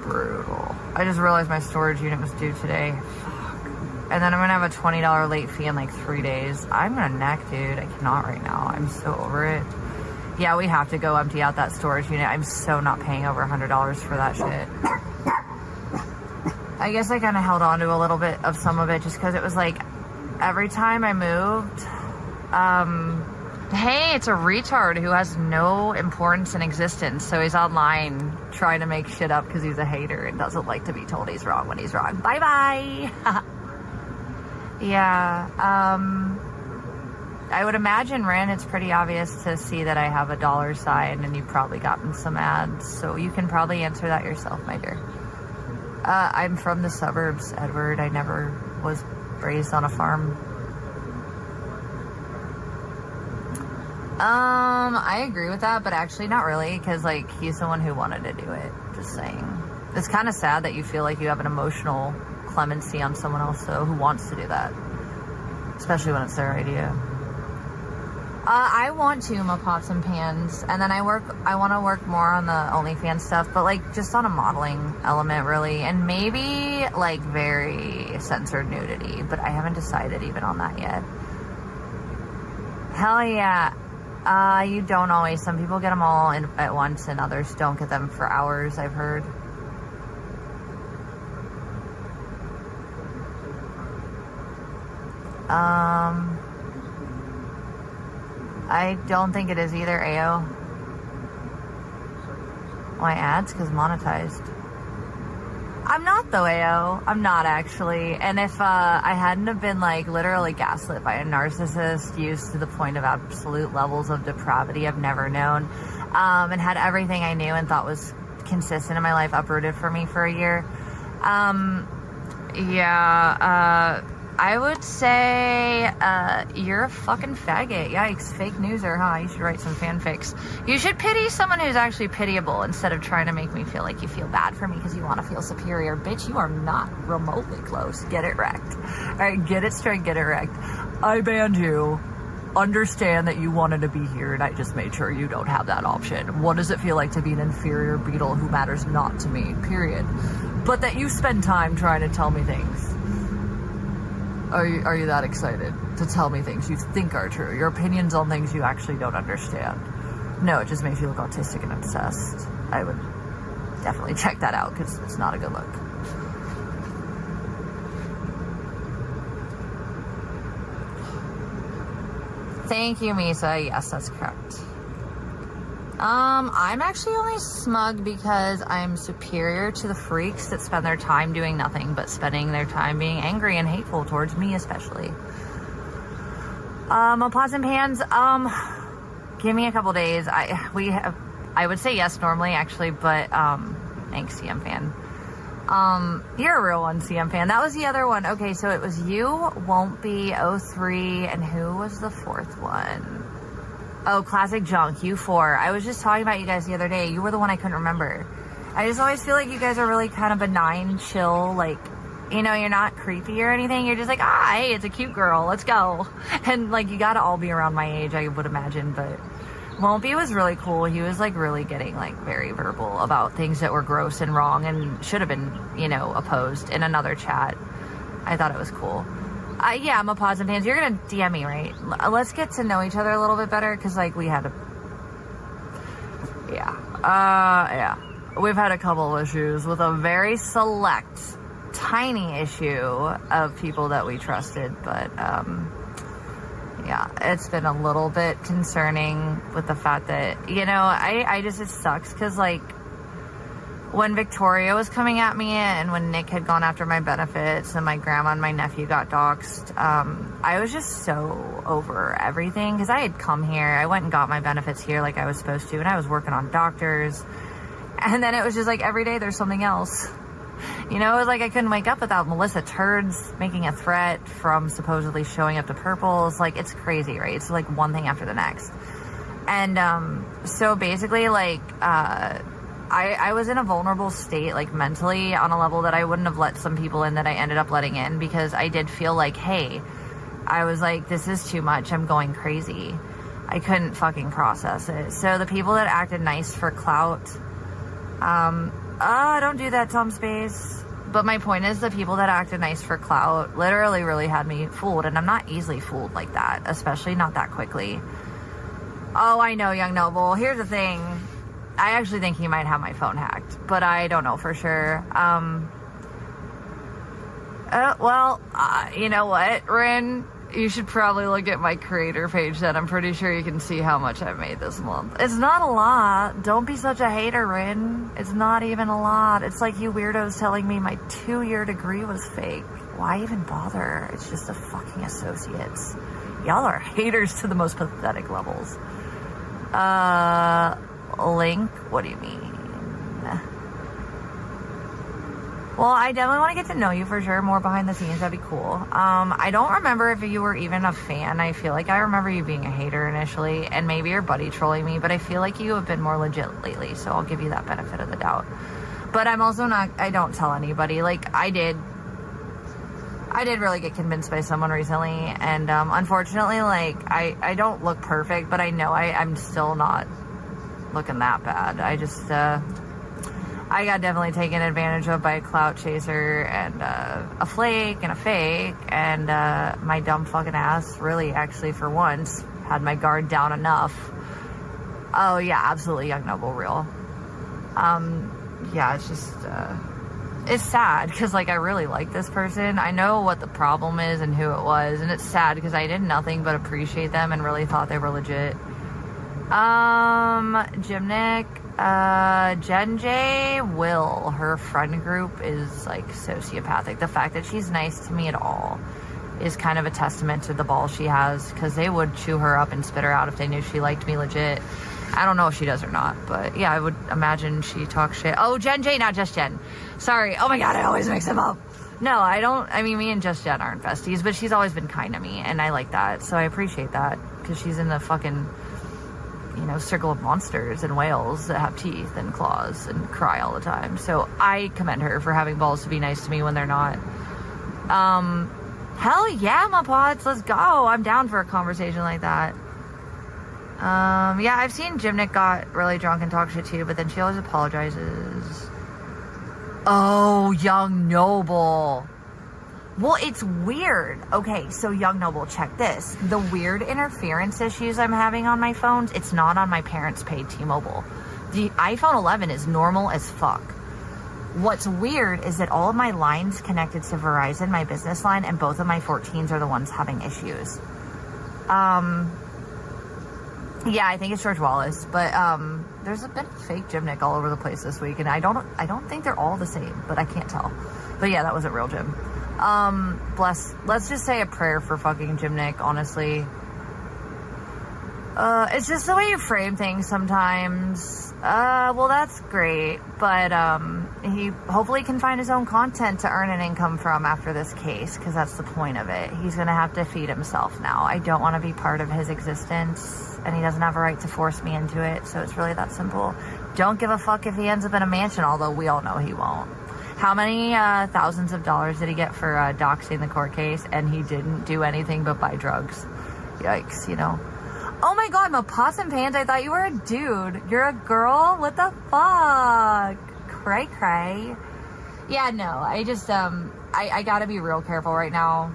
Brutal. I just realized my storage unit was due today. Fuck. And then I'm gonna have a $20 late fee in like 3 days. I'm gonna neck, dude. I cannot right now. I'm so over it. Yeah, we have to go empty out that storage unit. I'm so not paying over $100 for that shit. I guess I kind of held on to a little bit of some of it just because it was like every time I moved, hey, it's a retard who has no importance in existence. So he's online trying to make shit up because he's a hater and doesn't like to be told he's wrong when he's wrong. Bye-bye. Yeah. I would imagine, Ren, it's pretty obvious to see that I have a $ sign and you've probably gotten some ads. So you can probably answer that yourself, my dear. I'm from the suburbs, Edward. I never was raised on a farm. I agree with that, but actually not really, because, like, he's the one who wanted to do it. Just saying. It's kind of sad that you feel like you have an emotional clemency on someone else, though, who wants to do that. Especially when it's their idea. I want to my pots and pans, and then I want to work more on the OnlyFans stuff, but like just on a modeling element really, and maybe like very censored nudity, but I haven't decided even on that yet. Hell yeah. You don't always. Some people get them all at once and others don't get them for hours, I've heard. I don't think it is either, AO. Why ads? Because monetized. I'm not though, AO. I'm not actually. And if I hadn't have been like literally gaslit by a narcissist, used to the point of absolute levels of depravity I've never known, and had everything I knew and thought was consistent in my life uprooted for me for a year, I would say you're a fucking faggot. Yikes, fake newser, huh? You should write some fanfics. You should pity someone who's actually pitiable instead of trying to make me feel like you feel bad for me because you want to feel superior. Bitch, you are not remotely close. Get it wrecked. Alright, get it straight, get it wrecked. I banned you. Understand that you wanted to be here and I just made sure you don't have that option. What does it feel like to be an inferior beetle who matters not to me? Period. But that you spend time trying to tell me things. Are you that excited to tell me things you think are true? Your opinions on things you actually don't understand? No, it just makes you look autistic and obsessed. I would definitely check that out because it's not a good look. Thank you, Misa. Yes, that's correct. I'm actually only smug because I'm superior to the freaks that spend their time doing nothing but spending their time being angry and hateful towards me especially. Pots and pans, give me a couple days. I would say yes normally actually, but thanks CM fan. You're a real one, CM fan. That was the other one. Okay, so it was you, Won't Be, 03, and who was the fourth one? Oh, Classic Junk, you 4. I was just talking about you guys the other day. You were the one I couldn't remember. I just always feel like you guys are really kind of benign, chill, like, you know, you're not creepy or anything. You're just like, hey, it's a cute girl, let's go. And like, you gotta all be around my age, I would imagine, but Won't Be was really cool. He was like really getting like very verbal about things that were gross and wrong and should have been, you know, opposed in another chat. I thought it was cool. Yeah, I'm a Pods and Pans. You're gonna DM me, right? Let's get to know each other a little bit better, because, like, we had a... Yeah. We've had a couple of issues with a very select, tiny issue of people that we trusted, but, yeah, it's been a little bit concerning with the fact that, you know, I just, it sucks, because, like, when Victoria was coming at me and when Nick had gone after my benefits and my grandma and my nephew got doxxed, I was just so over everything because I had come here. I went and got my benefits here like I was supposed to, and I was working on doctors. And then it was just like every day there's something else. You know, it was like I couldn't wake up without Melissa Turds making a threat from supposedly showing up to Purples. Like, it's crazy, right? It's like one thing after the next. And so basically, like, I was in a vulnerable state, like mentally, on a level that I wouldn't have let some people in that I ended up letting in, because I did feel like, hey, I was like, this is too much, I'm going crazy. I couldn't fucking process it. So the people that acted nice for clout, don't do that, Tom Space. But my point is, the people that acted nice for clout literally really had me fooled, and I'm not easily fooled like that, especially not that quickly. Oh, I know, Young Noble. Here's the thing. I actually think he might have my phone hacked, but I don't know for sure. You know what, Rin? You should probably look at my creator page then. I'm pretty sure you can see how much I've made this month. It's not a lot. Don't be such a hater, Rin. It's not even a lot. It's like you weirdos telling me my 2-year degree was fake. Why even bother? It's just a fucking associates. Y'all are haters to the most pathetic levels. Link? What do you mean? Well, I definitely want to get to know you for sure, more behind the scenes. That'd be cool. I don't remember if you were even a fan. I feel like I remember you being a hater initially, and maybe your buddy trolling me, but I feel like you have been more legit lately, so I'll give you that benefit of the doubt. But I'm also not, I don't tell anybody. Like, I I did really get convinced by someone recently, and unfortunately, like, I don't look perfect, but I know I'm still not looking that bad. I just, I got definitely taken advantage of by a clout chaser and a flake and a fake, and my dumb fucking ass really, actually, for once, had my guard down enough. Oh, yeah, absolutely, Young Noble, real. Yeah, it's just, it's sad, because, like, I really like this person. I know what the problem is and who it was, and it's sad, because I did nothing but appreciate them and really thought they were legit. Gymnic, Jen J. Will, her friend group is, like, sociopathic. The fact that she's nice to me at all is kind of a testament to the balls she has, because they would chew her up and spit her out if they knew she liked me legit. I don't know if she does or not, but yeah, I would imagine she talks shit. Oh, Jen J, not Just Jen. Sorry. Oh my God, I always mix them up. No, I don't. I mean, me and Just Jen aren't besties, but she's always been kind to me, and I like that. So I appreciate that, because she's in the fucking, you know, circle of monsters and whales that have teeth and claws and cry all the time. So I commend her for having balls to be nice to me when they're not. Hell yeah, my pods, let's go. I'm down for a conversation like that. Yeah, I've seen Gymnic got really drunk and talk shit too, but then she always apologizes. Oh, Young Noble. Well, it's weird. Okay, so Young Noble, check this. The weird interference issues I'm having on my phones, it's not on my parents' paid T-Mobile. The iPhone 11 is normal as fuck. What's weird is that all of my lines connected to Verizon, my business line, and both of my 14s are the ones having issues. Yeah, I think it's George Wallace, but there's a bit of fake Gymnic all over the place this week, and I don't think they're all the same, but I can't tell. But yeah, that wasn't real Jim. Let's just say a prayer for fucking Gymnic, honestly. It's just the way you frame things sometimes. Well, that's great, but he hopefully can find his own content to earn an income from after this case, because that's the point of it. He's gonna have to feed himself now. I don't want to be part of his existence, and he doesn't have a right to force me into it, so it's really that simple. Don't give a fuck if he ends up in a mansion, although we all know he won't. How many thousands of dollars did he get for doxing the court case, and he didn't do anything but buy drugs? Yikes, you know. Oh my God, my pots and pans, I thought you were a dude. You're a girl? What the fuck? Cray cray. Yeah, no, I just, I gotta be real careful right now.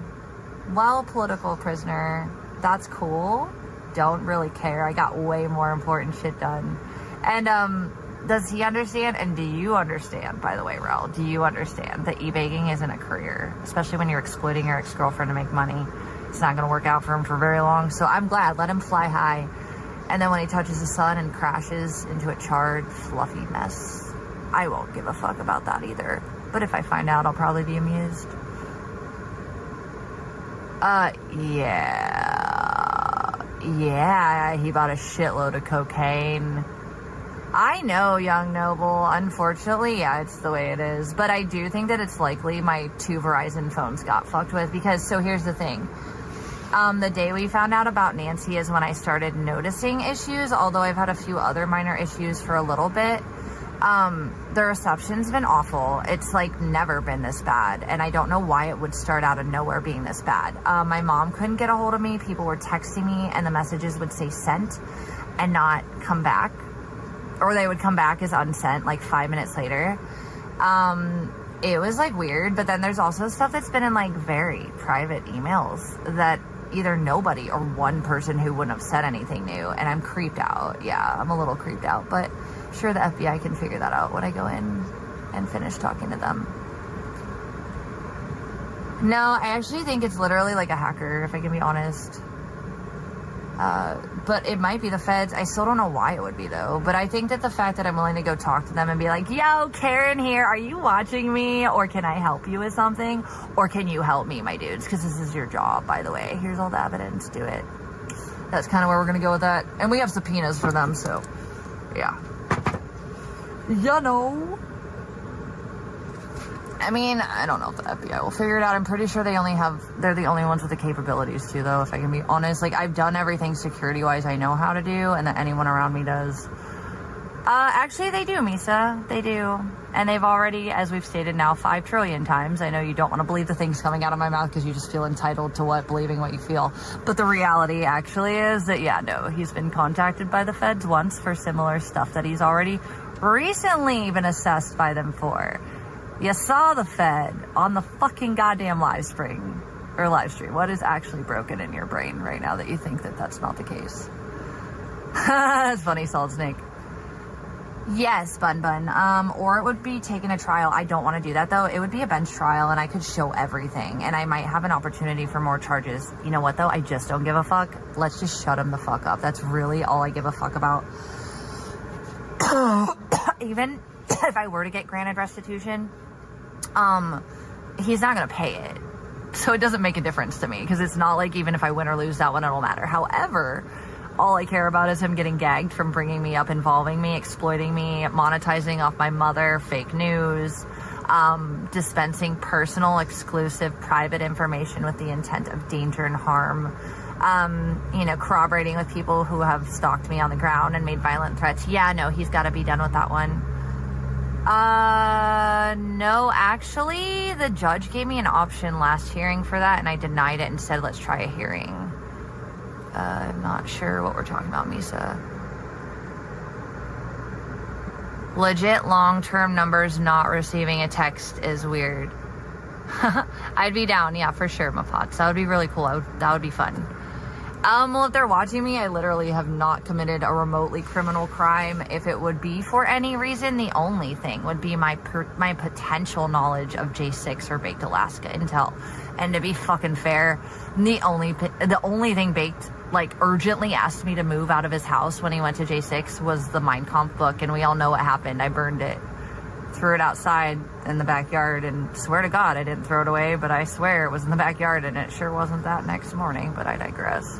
While political prisoner, that's cool. Don't really care. I got way more important shit done. And, does he understand? And do you understand, by the way, Rel? Do you understand that e-bagging isn't a career? Especially when you're exploiting your ex-girlfriend to make money. It's not going to work out for him for very long. So I'm glad. Let him fly high. And then when he touches the sun and crashes into a charred, fluffy mess, I won't give a fuck about that either. But if I find out, I'll probably be amused. Yeah, he bought a shitload of cocaine. I know, Young Noble. Unfortunately, yeah, it's the way it is. But I do think that it's likely my 2 Verizon phones got fucked with, because, so here's the thing. The day we found out about Nancy is when I started noticing issues, although I've had a few other minor issues for a little bit. The reception's been awful. It's, like, never been this bad, and I don't know why it would start out of nowhere being this bad. My mom couldn't get a hold of me. People were texting me, and the messages would say sent and not come back. Or they would come back as unsent, like 5 minutes later. It was, like, weird. But then there's also stuff that's been in, like, very private emails that either nobody or one person who wouldn't have said anything knew. And I'm creeped out. Yeah, I'm a little creeped out. But sure, the FBI can figure that out when I go in and finish talking to them. No, I actually think it's literally like a hacker, if I can be honest. But it might be the feds. I still don't know why it would be, though. But I think that the fact that I'm willing to go talk to them and be like, yo, Karen here, are you watching me? Or can I help you with something? Or can you help me, my dudes? Because this is your job, by the way. Here's all the evidence. Do it. That's kind of where we're going to go with that. And we have subpoenas for them, so yeah. You know. I mean, I don't know if the FBI will figure it out. I'm pretty sure they're the only ones with the capabilities to, though, if I can be honest. Like, I've done everything security-wise I know how to do, and that anyone around me does. Actually, they do, Misa. They do. And they've already, as we've stated now 5 trillion times, I know you don't want to believe the things coming out of my mouth because you just feel entitled to believing what you feel. But the reality actually is that, yeah, no, he's been contacted by the feds once for similar stuff that he's already recently been assessed by them for. You saw the Fed on the fucking goddamn live stream. What is actually broken in your brain right now that you think that that's not the case? That's funny, Salt Snake. Yes, Bun. Or it would be taking a trial. I don't want to do that, though. It would be a bench trial, and I could show everything, and I might have an opportunity for more charges. You know what, though? I just don't give a fuck. Let's just shut him the fuck up. That's really all I give a fuck about. Even if I were to get granted restitution, he's not going to pay it. So it doesn't make a difference to me, because it's not like even if I win or lose that one, it'll matter. However, all I care about is him getting gagged from bringing me up, involving me, exploiting me, monetizing off my mother, fake news, dispensing personal, exclusive, private information with the intent of danger and harm, corroborating with people who have stalked me on the ground and made violent threats. Yeah, no, he's got to be done with that one. No, actually, the judge gave me an option last hearing for that, and I denied it and said, let's try a hearing. I'm not sure what we're talking about, Misa. Legit long-term numbers not receiving a text is weird. I'd be down, yeah, for sure, Mapots. That would be really cool. That would be fun. Well, if they're watching me, I literally have not committed a remotely criminal crime. If it would be for any reason, the only thing would be my potential knowledge of J6 or Baked Alaska intel. And to be fucking fair, the only thing Baked urgently asked me to move out of his house when he went to J6 was the Mein Kampf book, and we all know what happened. I burned it, threw it outside in the backyard, and swear to God I didn't throw it away, but I swear it was in the backyard, and it sure wasn't that next morning, but I digress.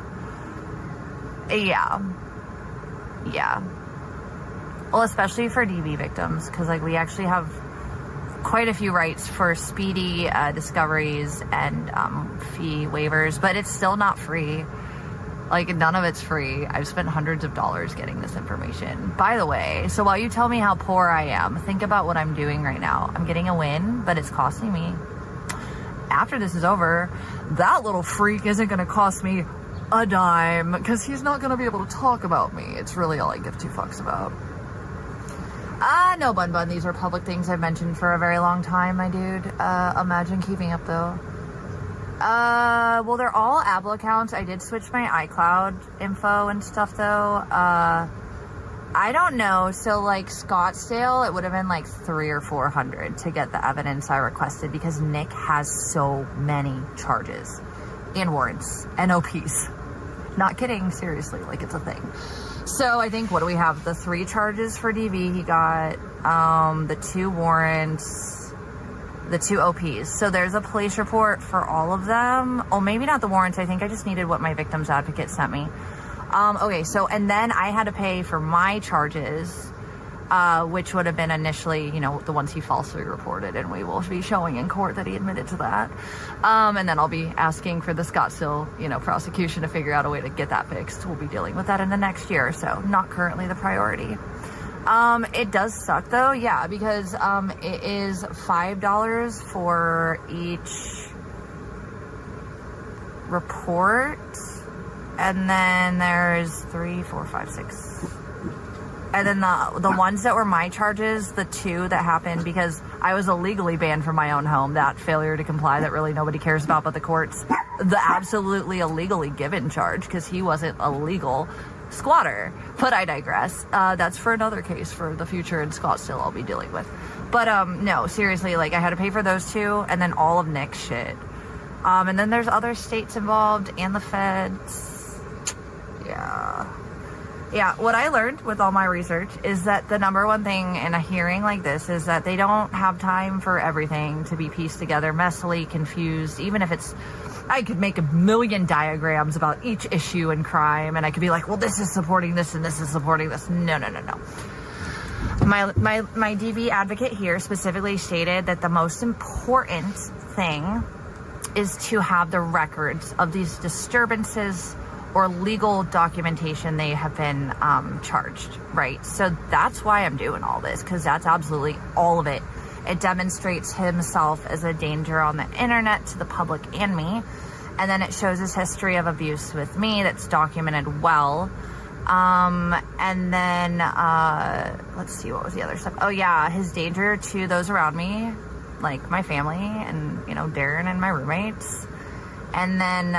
Yeah. Well, especially for DV victims, because we actually have quite a few rights for speedy discoveries and fee waivers, but it's still not free. None of it's free. I've spent hundreds of dollars getting this information. By the way, so while you tell me how poor I am, think about what I'm doing right now. I'm getting a win, but it's costing me. After this is over, that little freak isn't going to cost me a dime, because he's not going to be able to talk about me. It's really all I give 2 fucks about. No, Bun. These are public things I've mentioned for a very long time, my dude. Imagine keeping up, though. Well, they're all Apple accounts. I did switch my iCloud info and stuff, though. I don't know. So, Scottsdale, it would have been 300 or 400 to get the evidence I requested, because Nick has so many charges and warrants and OPs. Not kidding, seriously, it's a thing. So I think, what do we have? The 3 charges for DV he got, the 2 warrants, the 2 OPs. So there's a police report for all of them. Oh, maybe not the warrants. I think I just needed what my victim's advocate sent me. Okay, so, and then I had to pay for my charges, which would have been initially, the ones he falsely reported, and we will be showing in court that he admitted to that. And then I'll be asking for the Scottsdale, prosecution to figure out a way to get that fixed. We'll be dealing with that in the next year or so. Not currently the priority. It does suck, though, yeah, because it is $5 for each report, and then there's 3, 4, 5, 6... And then the ones that were my charges, the 2 that happened because I was illegally banned from my own home, that failure to comply that really nobody cares about but the courts, the absolutely illegally given charge, because he wasn't a legal squatter. But I digress. That's for another case for the future in Scottsdale I'll be dealing with. But no, seriously, I had to pay for those 2 and then all of Nick's shit. And then there's other states involved and the feds. Yeah, what I learned with all my research is that the number one thing in a hearing like this is that they don't have time for everything to be pieced together, messily, confused, even if it's, I could make a million diagrams about each issue and crime, and I could be like, well, this is supporting this and this is supporting this. No. My DV advocate here specifically stated that the most important thing is to have the records of these disturbances or legal documentation they have been charged, right? So that's why I'm doing all this, because that's absolutely all of it. It demonstrates himself as a danger on the internet to the public and me. And then it shows his history of abuse with me that's documented well. And then, let's see, what was the other stuff? Oh yeah, his danger to those around me, like my family and, you know, Darren and my roommates. And then,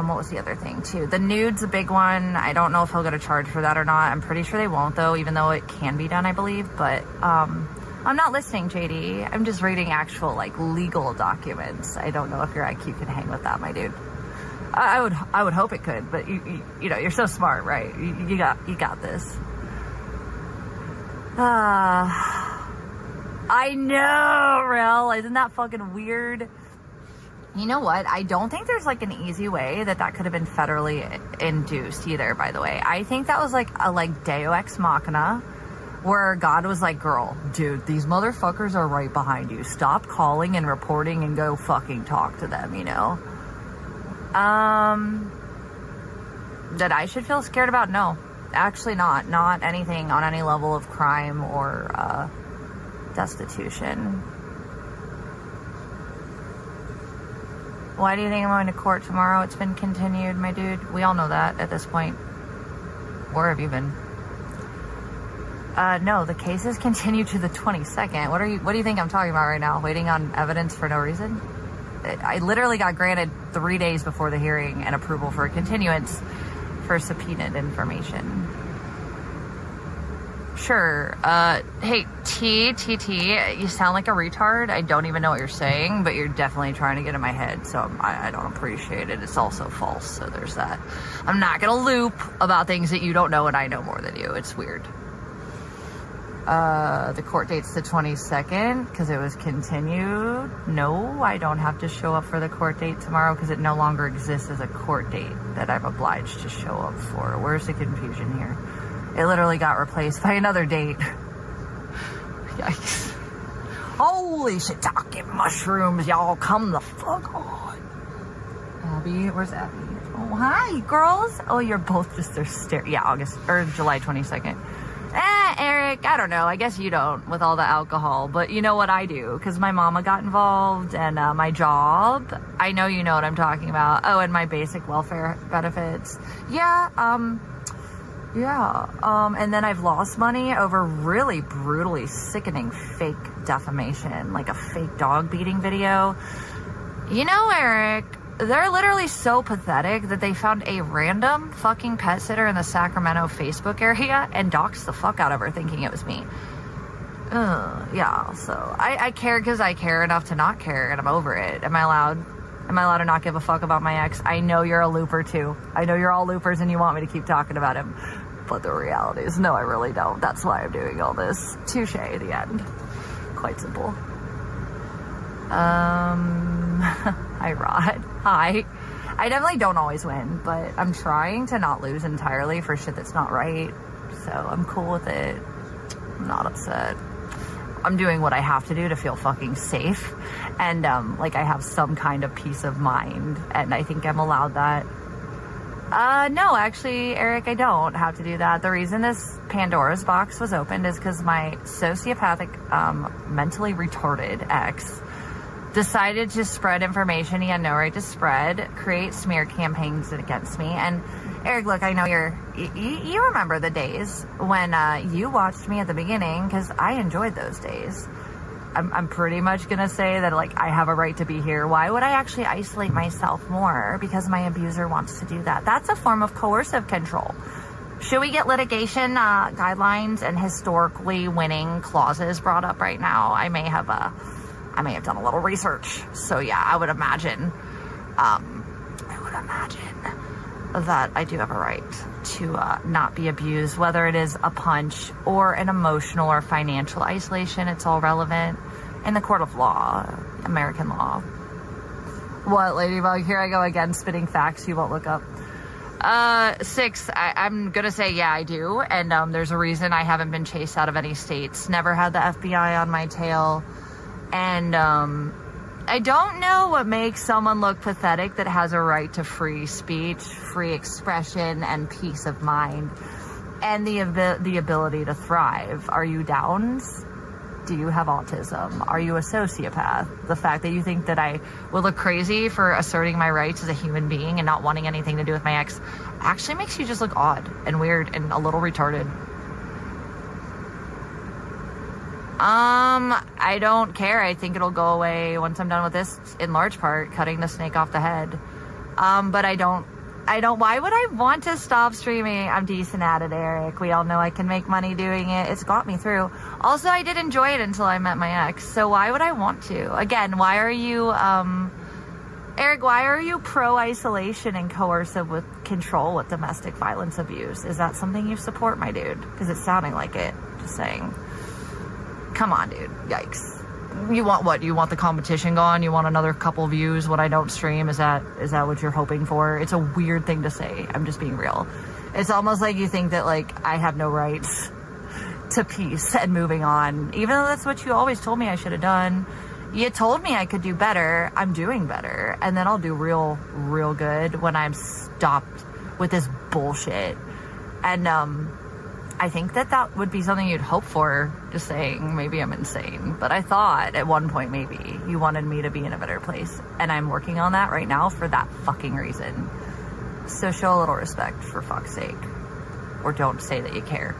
what was the other thing too? The nude's a big one. I don't know if he'll get a charge for that or not. I'm pretty sure they won't though, even though it can be done, I believe. But, I'm not listening, JD. I'm just reading actual, like, legal documents. I don't know if your IQ can hang with that, my dude. I would hope it could, but you know, you're so smart, right? You got this. I know, Rel. Isn't that fucking weird? You know what? I don't think there's like an easy way that could have been federally induced either, by the way. I think that was like a Deo Ex Machina, where God was like, girl, dude, these motherfuckers are right behind you. Stop calling and reporting and go fucking talk to them, you know? That I should feel scared about? No, actually not. Not anything on any level of crime or, destitution. Why do you think I'm going to court tomorrow? It's been continued, my dude. We all know that at this point. Where have you been? No, the case is continued to the 22nd. What do you think I'm talking about right now? Waiting on evidence for no reason? I literally got granted 3 days before the hearing and approval for a continuance for subpoenaed information. Sure. Hey, TTT, you sound like a retard. I don't even know what you're saying, but you're definitely trying to get in my head, so I don't appreciate it. It's also false, so there's that. I'm not gonna loop about things that you don't know and I know more than you. It's weird. The court date's the 22nd because it was continued. No, I don't have to show up for the court date tomorrow because it no longer exists as a court date that I'm obliged to show up for. Where's the confusion here? It literally got replaced by another date. Yikes. Holy shiitake mushrooms, y'all, come the fuck on. Abby, where's Abby? Oh, hi, girls. Oh, you're both just there. Yeah, July 22nd. Eric, I don't know. I guess you don't with all the alcohol, but you know what I do because my mama got involved and my job. I know you know what I'm talking about. Oh, and my basic welfare benefits. Yeah, and then I've lost money over really brutally sickening fake defamation, like a fake dog beating video. You know, Eric, they're literally so pathetic that they found a random fucking pet sitter in the Sacramento Facebook area and doxed the fuck out of her thinking it was me. Yeah, so I care because I care enough to not care and I'm over it. Am I allowed to not give a fuck about my ex? I know you're a looper too. I know you're all loopers and you want me to keep talking about him. But the reality is, no, I really don't. That's why I'm doing all this. Touche at the end. Quite simple. Hi, Rod. Hi. I definitely don't always win, but I'm trying to not lose entirely for shit that's not right. So I'm cool with it. I'm not upset. I'm doing what I have to do to feel fucking safe. And, like, I have some kind of peace of mind. And I think I'm allowed that. No, actually, Eric, I don't have to do that. The reason this Pandora's box was opened is because my sociopathic, mentally retarded ex decided to spread information he had no right to spread, create smear campaigns against me. And Eric, look, I know you remember the days when you watched me at the beginning because I enjoyed those days. I'm pretty much going to say that, like, I have a right to be here. Why would I actually isolate myself more? Because my abuser wants to do that. That's a form of coercive control. Should we get litigation guidelines and historically winning clauses brought up right now? I may have done a little research. So yeah, I would imagine that I do have a right to not be abused, whether it is a punch or an emotional or financial isolation. It's all relevant in the court of law, American law. What, Ladybug? Here I go again, spitting facts you won't look up. 6, I'm gonna say, yeah, I do. And there's a reason I haven't been chased out of any states. Never had the FBI on my tail. And I don't know what makes someone look pathetic that has a right to free speech, free expression, and peace of mind, and the ability to thrive. Are you Downs? Do you have autism? Are you a sociopath? The fact that you think that I will look crazy for asserting my rights as a human being and not wanting anything to do with my ex actually makes you just look odd and weird and a little retarded. I don't care. I think it'll go away once I'm done with this, in large part, cutting the snake off the head. But I don't, why would I want to stop streaming? I'm decent at it, Eric. We all know I can make money doing it. It's got me through. Also, I did enjoy it until I met my ex. So why would I want to? Again, why are you, Eric, why are you pro-isolation and coercive with control with domestic violence abuse? Is that something you support, my dude? Because it's sounding like it. Just saying. Come on, dude. Yikes. You want what? You want the competition gone? You want another couple views when I don't stream? Is that what you're hoping for? It's a weird thing to say. I'm just being real. It's almost like you think that, like, I have no rights to peace and moving on. Even though that's what you always told me I should have done. You told me I could do better. I'm doing better. And then I'll do real good when I'm stopped with this bullshit. And, I think that would be something you'd hope for, just saying. Maybe I'm insane. But I thought at one point maybe you wanted me to be in a better place. And I'm working on that right now for that fucking reason. So show a little respect, for fuck's sake. Or don't say that you care.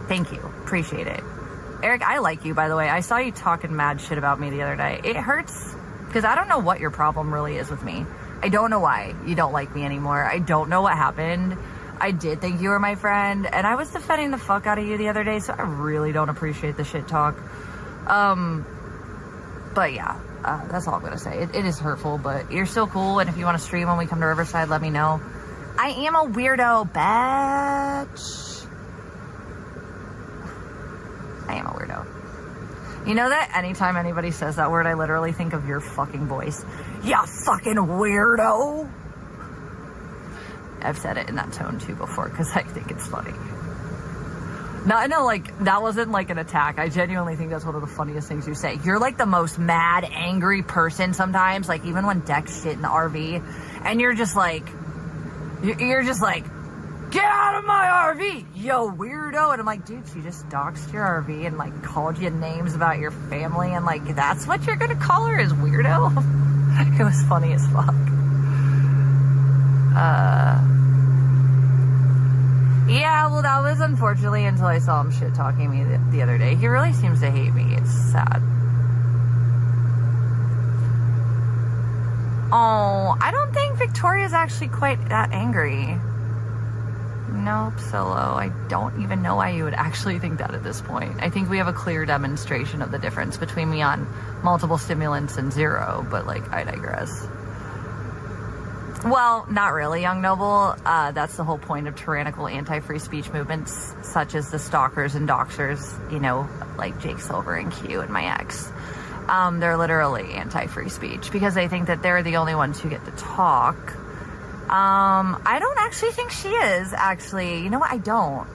Thank you. Appreciate it. Eric, I like you, by the way. I saw you talking mad shit about me the other day. It hurts because I don't know what your problem really is with me. I don't know why you don't like me anymore. I don't know what happened. I did think you were my friend, and I was defending the fuck out of you the other day, so I really don't appreciate the shit talk. But yeah, that's all I'm gonna say. It is hurtful, but you're still cool, and if you want to stream when we come to Riverside, let me know. I am a weirdo, bitch. I am a weirdo. You know that anytime anybody says that word, I literally think of your fucking voice. Ya fucking weirdo. I've said it in that tone too before because I think it's funny. Not in a, like, that wasn't like an attack. I genuinely think that's one of the funniest things you say. You're like the most mad, angry person sometimes. Like even when Dex shit in the RV, and you're just like, get out of my RV, yo weirdo. And I'm like, dude, she just doxed your RV and like called you names about your family, and like that's what you're gonna call her, is weirdo? It was funny as fuck. Yeah, well, that was unfortunately until I saw him shit talking me the other day. He really seems to hate me. It's sad. Oh, I don't think Victoria's actually quite that angry. Nope, Solo. I don't even know why you would actually think that at this point. I think we have a clear demonstration of the difference between me on multiple stimulants and zero, but like, I digress. Well, not really, Young Noble. That's the whole point of tyrannical anti-free speech movements, such as the stalkers and doxers, you know, like Jake Silver and Q and my ex. They're literally anti-free speech because they think that they're the only ones who get to talk. I don't actually think she is, actually. You know what? I don't.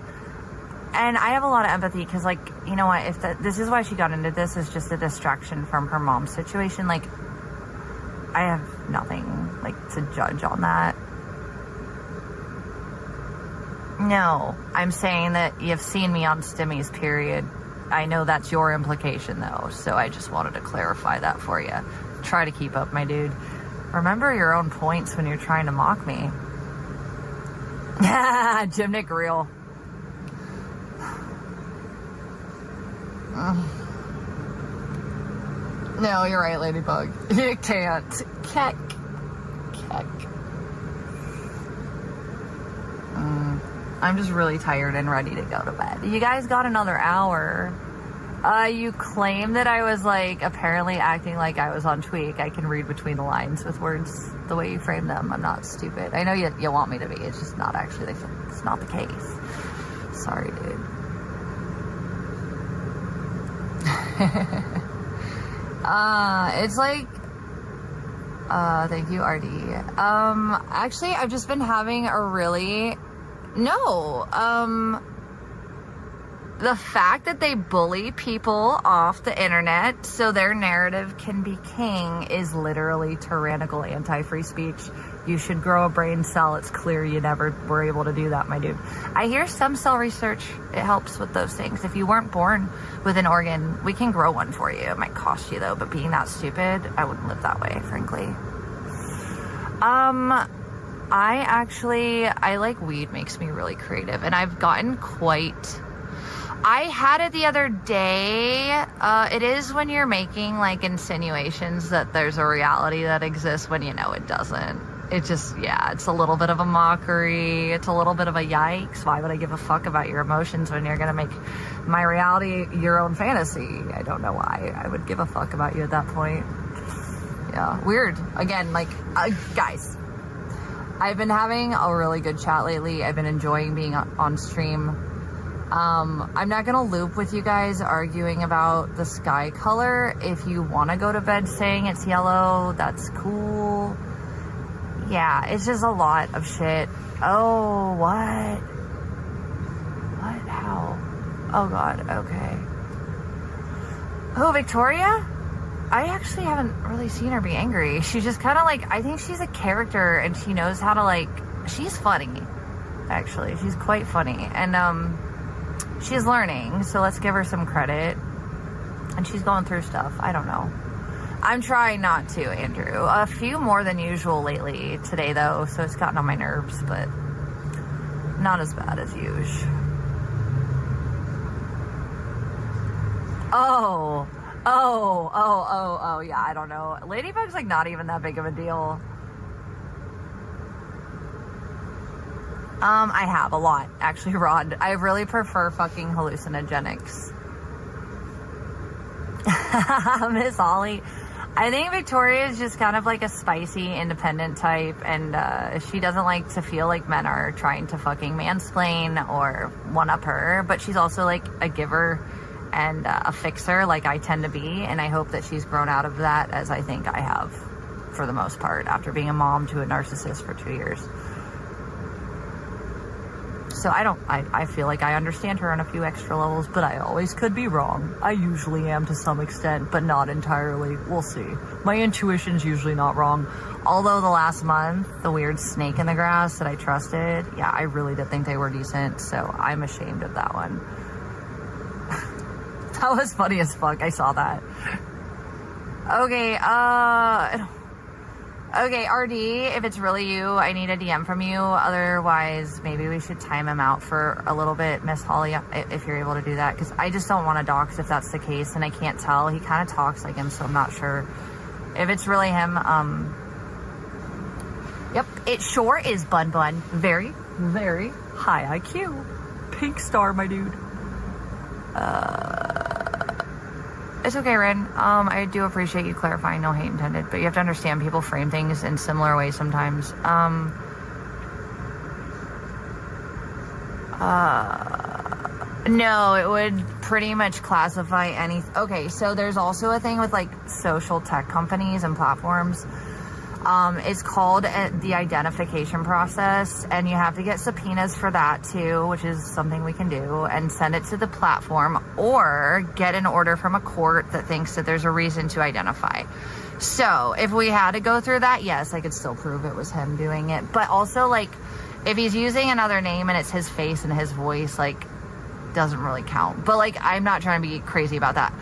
And I have a lot of empathy because, like, you know what? If this is why she got into this, is just a distraction from her mom's situation. Like, I have nothing, like, to judge on that. No, I'm saying that you've seen me on Stimmies, period. I know that's your implication, though, so I just wanted to clarify that for you. Try to keep up, my dude. Remember your own points when you're trying to mock me. Jim Nick real. No, you're right, Ladybug. You can't. Keck. I'm just really tired and ready to go to bed. You guys got another hour. You claim that I was, like, apparently acting like I was on tweak. I can read between the lines with words the way you frame them. I'm not stupid. I know you want me to be. It's just not actually, it's not the case. Sorry, dude. It's like, thank you, RD. Actually, I've just been having a really, the fact that they bully people off the internet so their narrative can be king is literally tyrannical anti-free speech. You should grow a brain cell. It's clear you never were able to do that, my dude. I hear stem cell research, it helps with those things. If you weren't born with an organ, we can grow one for you. It might cost you though, but being that stupid, I wouldn't live that way, frankly. I like weed, makes me really creative, and I've gotten quite... I had it the other day. It is when you're making like insinuations that there's a reality that exists when you know it doesn't. It just, yeah, it's a little bit of a mockery. It's a little bit of a yikes. Why would I give a fuck about your emotions when you're going to make my reality your own fantasy? I don't know why I would give a fuck about you at that point. Yeah, weird. Again, like, guys, I've been having a really good chat lately. I've been enjoying being on stream. I'm not gonna loop with you guys arguing about the sky color. If you want to go to bed saying it's yellow, that's cool. Yeah, it's just a lot of shit. Oh, what? What? How? Oh god, okay. Who, Victoria? I actually haven't really seen her be angry. She's just kind of like, I think she's a character and she knows how to like, she's funny. Actually, she's quite funny. And, she's learning, so let's give her some credit. And she's going through stuff. I don't know. I'm trying not to, Andrew. A few more than usual lately today, though, so it's gotten on my nerves, but not as bad as usual. Oh, yeah, I don't know. Ladybug's, like, not even that big of a deal. I have a lot, actually, Rod. I really prefer fucking hallucinogenics. Miss Ollie. I think Victoria is just kind of like a spicy, independent type, and she doesn't like to feel like men are trying to fucking mansplain or one-up her, but she's also like a giver and a fixer like I tend to be, and I hope that she's grown out of that, as I think I have for the most part, after being a mom to a narcissist for 2 years. So I feel like I understand her on a few extra levels, but I always could be wrong. I usually am to some extent, but not entirely. We'll see. My intuition's usually not wrong. Although the last month, the weird snake in the grass that I trusted, yeah, I really did think they were decent, so I'm ashamed of that one. That was funny as fuck. I saw that. Okay, RD, if it's really you, I need a DM from you. Otherwise, maybe we should time him out for a little bit, Miss Holly, if you're able to do that. Because I just don't want to dox if that's the case, and I can't tell. He kind of talks like him, so I'm not sure. If it's really him, yep, it sure is Bun Bun. Very, very high IQ. Pink star, my dude. It's okay, Ren. I do appreciate you clarifying, no hate intended, but you have to understand people frame things in similar ways sometimes. No, it would pretty much classify any... Okay, so there's also a thing with, like, social tech companies and platforms. It's called the identification process, and you have to get subpoenas for that too, which is something we can do, and send it to the platform, or get an order from a court that thinks that there's a reason to identify. So if we had to go through that, yes, I could still prove it was him doing it. But also, like, if he's using another name and it's his face and his voice, like, doesn't really count. But, like, I'm not trying to be crazy about that.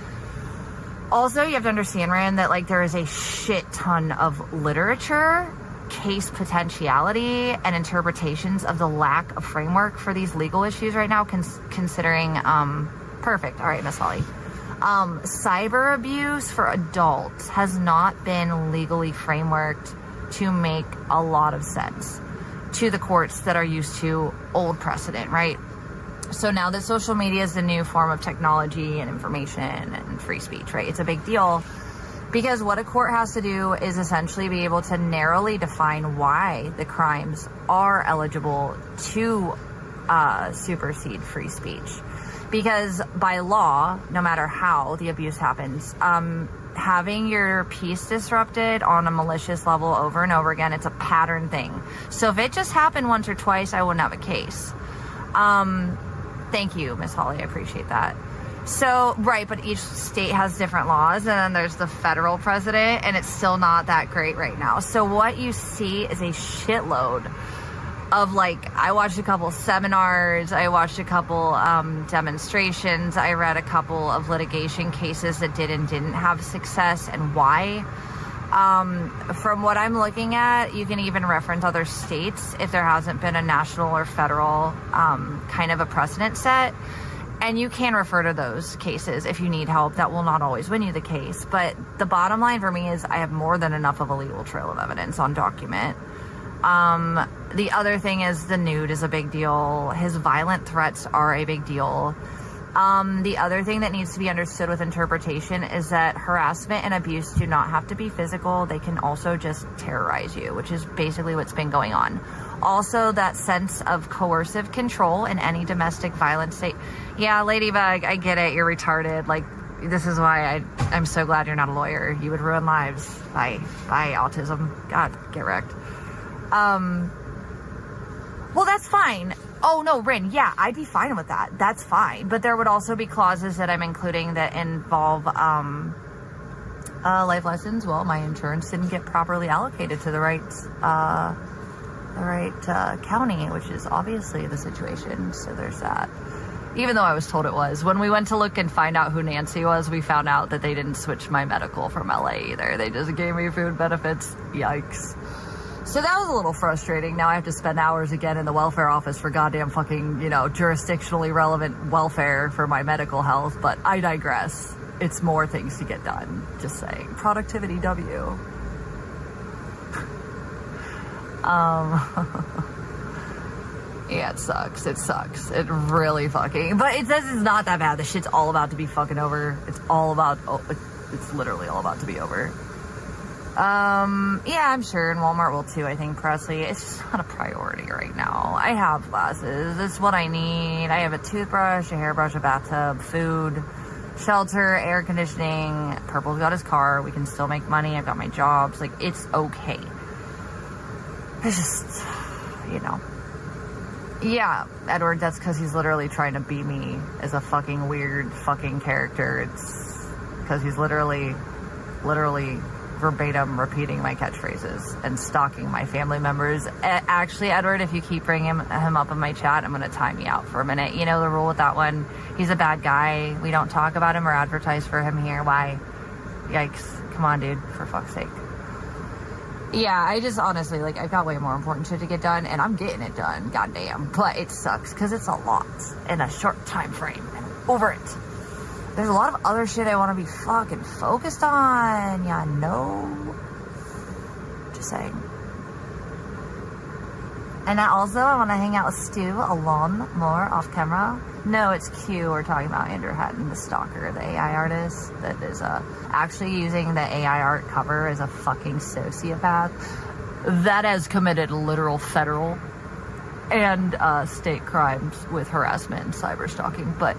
Also, you have to understand, Rand, that, like, there is a shit ton of literature, case potentiality, and interpretations of the lack of framework for these legal issues right now, considering, perfect. All right, Miss Holly. Cyber abuse for adults has not been legally frameworked to make a lot of sense to the courts that are used to old precedent, right? So now that social media is the new form of technology and information and free speech, right? It's a big deal because what a court has to do is essentially be able to narrowly define why the crimes are eligible to supersede free speech. Because by law, no matter how the abuse happens, having your peace disrupted on a malicious level over and over again, it's a pattern thing. So if it just happened once or twice, I wouldn't have a case. Thank you, Miss Holly. I appreciate that. So, right, but each state has different laws, and then there's the federal president, and it's still not that great right now. So what you see is a shitload of, like, I watched a couple seminars, I watched a couple demonstrations, I read a couple of litigation cases that did and didn't have success, and why. From what I'm looking at, you can even reference other states if there hasn't been a national or federal kind of a precedent set. And you can refer to those cases if you need help. That will not always win you the case. But the bottom line for me is I have more than enough of a legal trail of evidence on document. The other thing is the nude is a big deal. His violent threats are a big deal. The other thing that needs to be understood with interpretation is that harassment and abuse do not have to be physical. They can also just terrorize you, which is basically what's been going on. Also, that sense of coercive control in any domestic violence state. Yeah, Ladybug, I get it. You're retarded. Like, this is why I'm so glad you're not a lawyer. You would ruin lives by autism. God, get wrecked. Well, that's fine. Oh, no, Rin, yeah, I'd be fine with that. That's fine. But there would also be clauses that I'm including that involve life lessons. Well, my insurance didn't get properly allocated to the right county, which is obviously the situation. So there's that. Even though I was told it was. When we went to look and find out who Nancy was, we found out that they didn't switch my medical from LA either. They just gave me food benefits. Yikes. So that was a little frustrating. Now I have to spend hours again in the welfare office for goddamn fucking, jurisdictionally relevant welfare for my medical health. But I digress. It's more things to get done. Just saying. Productivity W. Yeah, it sucks. It sucks. It really fucking... But it says it's not that bad. The shit's all about to be fucking over. It's literally all about to be over. Yeah, I'm sure, and Walmart will too, I think, Presley. It's just not a priority right now. I have glasses. It's what I need. I have a toothbrush, a hairbrush, a bathtub, food, shelter, air conditioning. Purple's got his car. We can still make money. I've got my jobs. Like, it's okay. It's just, Yeah, Edward, that's because he's literally trying to be me as a fucking weird fucking character. It's because he's literally verbatim repeating my catchphrases and stalking my family members. Actually, Edward, if you keep bringing him up in my chat, I'm going to time you out for a minute. You know the rule with that one. He's a bad guy. We don't talk about him or advertise for him here. Why? Yikes. Come on, dude. For fuck's sake. Yeah, I just honestly, I've got way more important shit to get done, and I'm getting it done, goddamn. But it sucks, because it's a lot in a short time frame, and I'm over it. There's a lot of other shit I want to be fucking focused on. Yeah, no. Just saying. And I want to hang out with Stu alone more off camera. No, it's Q. We're talking about Andrew Hatton, the stalker, the AI artist that is actually using the AI art cover as a fucking sociopath that has committed literal federal and state crimes with harassment and cyber stalking. But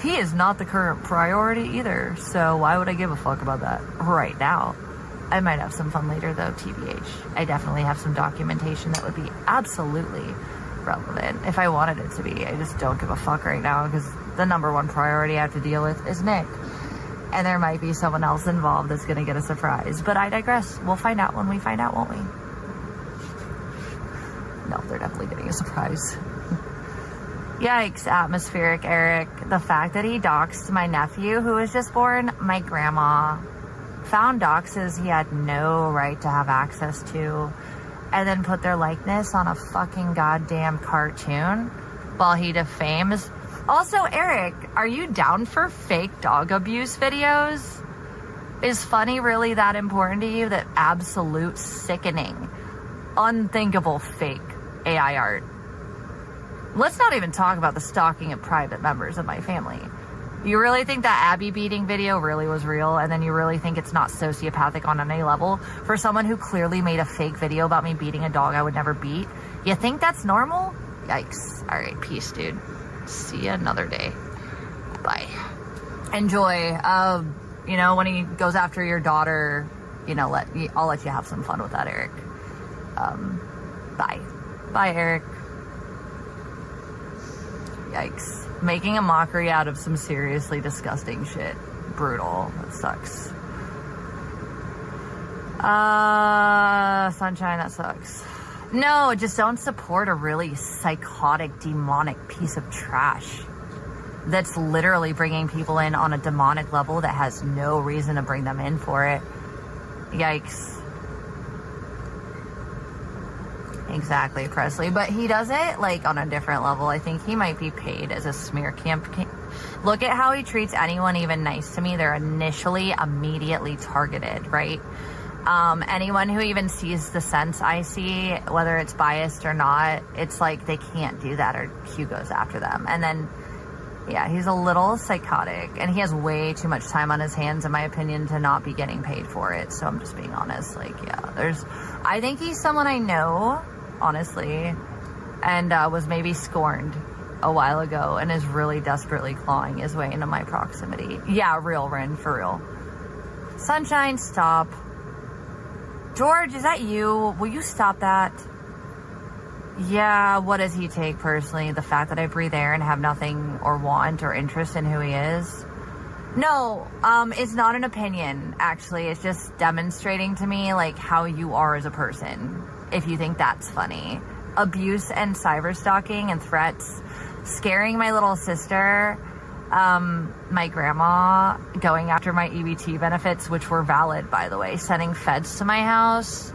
he is not the current priority either. So why would I give a fuck about that right now? I might have some fun later though, TBH. I definitely have some documentation that would be absolutely relevant if I wanted it to be. I just don't give a fuck right now because the number one priority I have to deal with is Nick. And there might be someone else involved that's going to get a surprise. But I digress. We'll find out when we find out, won't we? No, they're definitely getting a surprise. Yikes, atmospheric Eric. The fact that he doxed my nephew who was just born, my grandma, found doxes he had no right to have access to, and then put their likeness on a fucking goddamn cartoon while he defames. Also, Eric, are you down for fake dog abuse videos? Is funny really that important to you? That absolute sickening, unthinkable fake AI art. Let's not even talk about the stalking of private members of my family. You really think that Abby beating video really was real, and then you really think it's not sociopathic on any level for someone who clearly made a fake video about me beating a dog I would never beat? You think that's normal? Yikes. All right, peace, dude. See you another day. Bye. Enjoy. When he goes after your daughter, I'll let you have some fun with that, Eric. Bye. Bye, Eric. Yikes. Making a mockery out of some seriously disgusting shit. Brutal. That sucks. Sunshine, that sucks. No, just don't support a really psychotic, demonic piece of trash that's literally bringing people in on a demonic level that has no reason to bring them in for it. Yikes. Exactly, Presley. But he does it, like, on a different level. I think he might be paid as a smear campaign. Look at how he treats anyone even nice to me. They're immediately targeted, right? Anyone who even sees the sense I see, whether it's biased or not, it's like they can't do that or Q goes after them. And then, yeah, he's a little psychotic and he has way too much time on his hands, in my opinion, to not be getting paid for it. So I'm just being honest. Like, yeah, I think he's someone I know, honestly, and was maybe scorned a while ago and is really desperately clawing his way into my proximity. Yeah, real, Rin, for real. Sunshine, stop. George, is that you? Will you stop that? Yeah, what does he take personally? The fact that I breathe air and have nothing or want or interest in who he is? No, it's not an opinion, actually. It's just demonstrating to me, like, how you are as a person, if you think that's funny. Abuse and cyberstalking and threats, scaring my little sister, my grandma, going after my EBT benefits, which were valid, by the way, sending feds to my house.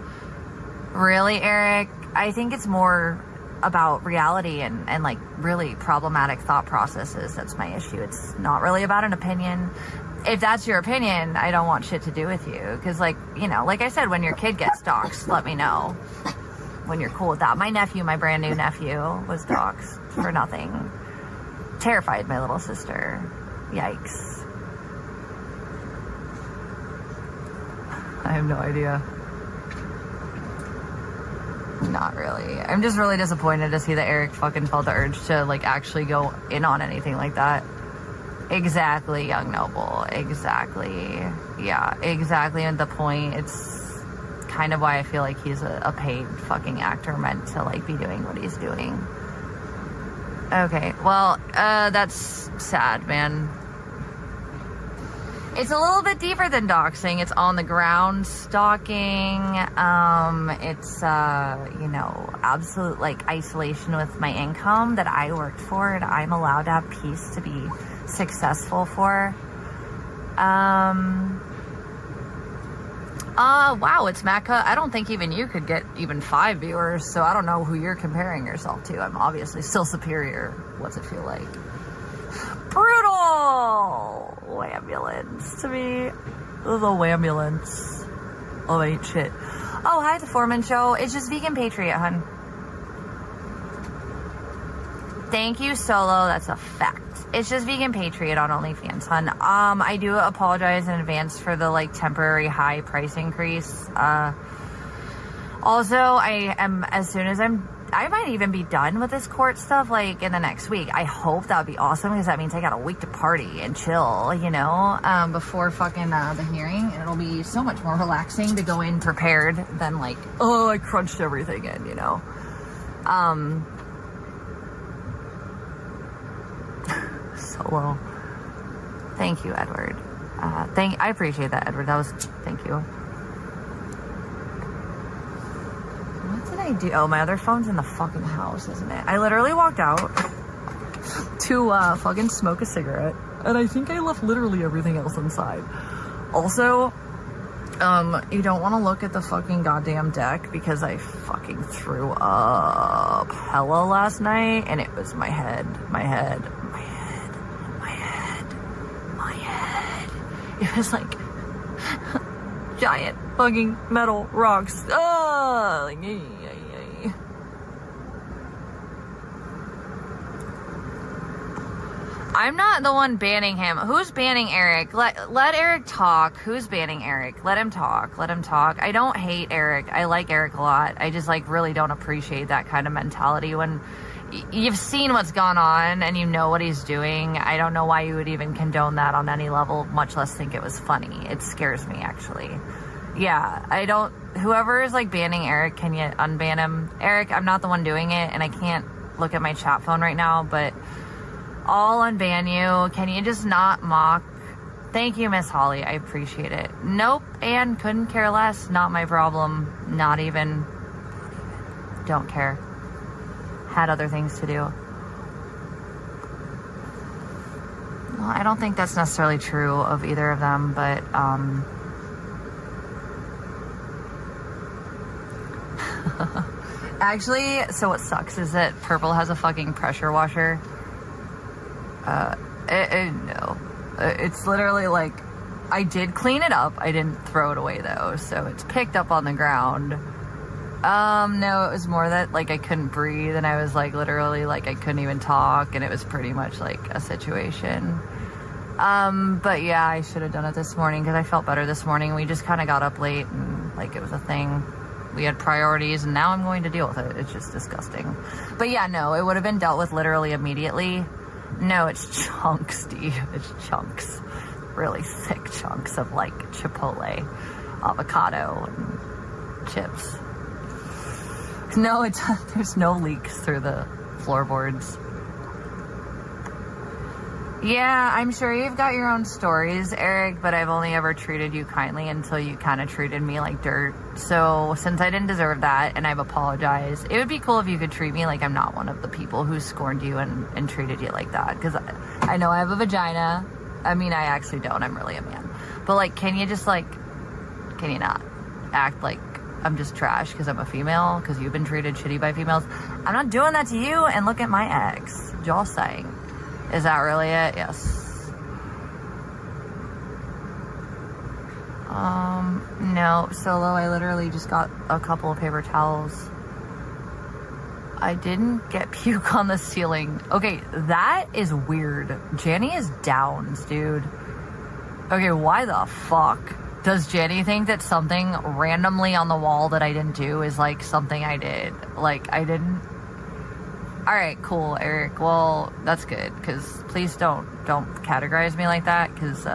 Really, Eric? I think it's more about reality and like really problematic thought processes. That's my issue. It's not really about an opinion. If that's your opinion, I don't want shit to do with you. Because, like, you know, like I said, when your kid gets doxxed, let me know when you're cool with that. My nephew, my brand new nephew, was doxxed for nothing. Terrified my little sister. Yikes. I have no idea. Not really. I'm just really disappointed to see that Eric fucking felt the urge to, like, actually go in on anything like that. Exactly, Young Noble. Exactly. Yeah, exactly. And the point, it's kind of why I feel like he's a paid fucking actor meant to, like, be doing what he's doing. Okay, well, that's sad, man. It's a little bit deeper than doxing. It's on the ground stalking. It's, you know, absolute, like, isolation with my income that I worked for and I'm allowed to have peace to be successful for. Wow, it's Macca. I don't think even you could get even 5 viewers, so I don't know who you're comparing yourself to. I'm obviously still superior. What's it feel like? Brutal! Wambulance to me. The wambulance. Oh, ain't shit. Oh, hi, the Foreman Show. It's just Vegan Patriot, hun. Thank you, Solo. That's a fact. It's just Vegan Patriot on OnlyFans, hun. I do apologize in advance for the, like, temporary high price increase. Also, I am, as soon as I might even be done with this court stuff, like, in the next week. I hope that would be awesome, because that means I got a week to party and chill, you know, before fucking, the hearing. And it'll be so much more relaxing to go in prepared than, like, oh, I crunched everything in, you know. Solo. Thank you, Edward. I appreciate that, Edward. Thank you. What did I do? Oh, my other phone's in the fucking house, isn't it? I literally walked out to fucking smoke a cigarette, and I think I left literally everything else inside. Also, you don't want to look at the fucking goddamn deck, because I fucking threw up hella last night, and it was my head. It was like giant fucking metal rocks. Oh, like, I'm not the one banning him. Who's banning Eric? Let Eric talk. Who's banning Eric? Let him talk. I don't hate Eric. I like Eric a lot. I just, like, really don't appreciate that kind of mentality when you've seen what's gone on and you know what he's doing. I don't know why you would even condone that on any level, much less think it was funny. It scares me, actually. Yeah, whoever is, like, banning Eric, can you unban him? Eric, I'm not the one doing it, and I can't look at my chat phone right now, but I'll unban you. Can you just not mock? Thank you, Miss Holly. I appreciate it. Nope, and couldn't care less. Not my problem. Not even. Don't care. Had other things to do. Well, I don't think that's necessarily true of either of them, but actually, so what sucks is that Purple has a fucking pressure washer. No. It's literally like, I did clean it up. I didn't throw it away though, so it's picked up on the ground. No, it was more that like I couldn't breathe and I was like literally like I couldn't even talk, and it was pretty much like a situation. But yeah, I should have done it this morning because I felt better this morning. We just kind of got up late and like it was a thing. We had priorities and now I'm going to deal with it. It's just disgusting. But yeah, no, it would have been dealt with literally immediately. No, it's chunks, Steve. It's chunks. Really thick chunks of like Chipotle, avocado, and chips. No, there's no leaks through the floorboards. Yeah, I'm sure you've got your own stories, Eric, but I've only ever treated you kindly until you kind of treated me like dirt. So since I didn't deserve that and I've apologized, it would be cool if you could treat me like I'm not one of the people who scorned you and treated you like that. Because I know I have a vagina. I mean, I actually don't. I'm really a man. But like, can you not act like I'm just trash because I'm a female? Because you've been treated shitty by females. I'm not doing that to you. And look at my ex. Jaw saying. Is that really it? Yes. No, Solo, I literally just got a couple of paper towels. I didn't get puke on the ceiling. Okay, that is weird. Janny is downs, dude. Okay, why the fuck does Janny think that something randomly on the wall that I didn't do is like something I did? Like, I didn't. All right, cool, Eric. Well, that's good, because please don't categorize me like that, because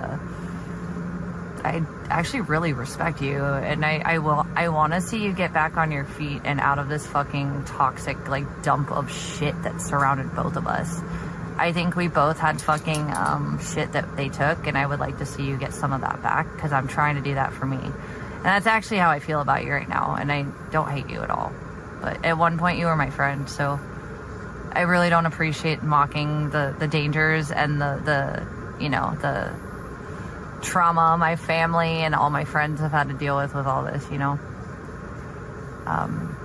I actually really respect you, and I want to see you get back on your feet and out of this fucking toxic like dump of shit that surrounded both of us. I think we both had fucking shit that they took, and I would like to see you get some of that back, because I'm trying to do that for me. And that's actually how I feel about you right now, and I don't hate you at all. But at one point you were my friend, so I really don't appreciate mocking the dangers and the trauma my family and all my friends have had to deal with all this, you know.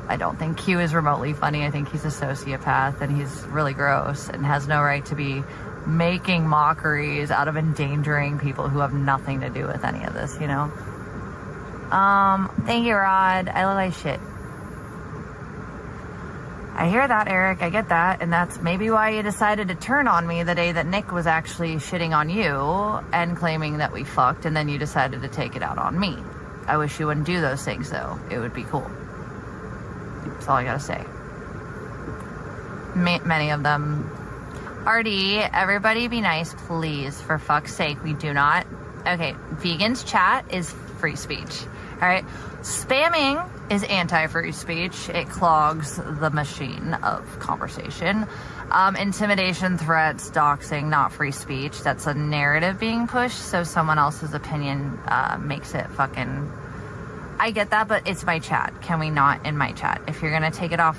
I don't think Q is remotely funny. I think he's a sociopath and he's really gross and has no right to be making mockeries out of endangering people who have nothing to do with any of this, you know. Thank you, Rod. I look like shit. I hear that, Eric. I get that. And that's maybe why you decided to turn on me the day that Nick was actually shitting on you and claiming that we fucked, and then you decided to take it out on me. I wish you wouldn't do those things, though. It would be cool. That's all I gotta say. Many of them. Artie, everybody be nice, please. For fuck's sake, we do not. Okay, vegans chat is free speech. All right, spamming is anti-free speech. It clogs the machine of conversation. Intimidation, threats, doxing, not free speech. That's a narrative being pushed, so someone else's opinion makes it fucking... I get that, but it's my chat. Can we not in my chat? If you're gonna take it off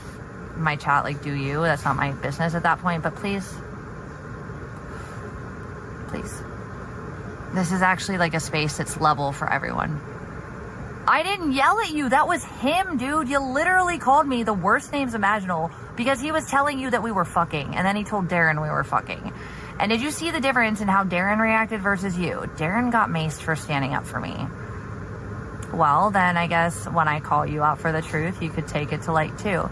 my chat, like, do you? That's not my business at that point, but please. Please. This is actually like a space that's level for everyone. I didn't yell at you. That was him, dude. You literally called me the worst names imaginable because he was telling you that we were fucking. And then he told Darren we were fucking. And did you see the difference in how Darren reacted versus you? Darren got maced for standing up for me. Well, then I guess when I call you out for the truth, you could take it to light too.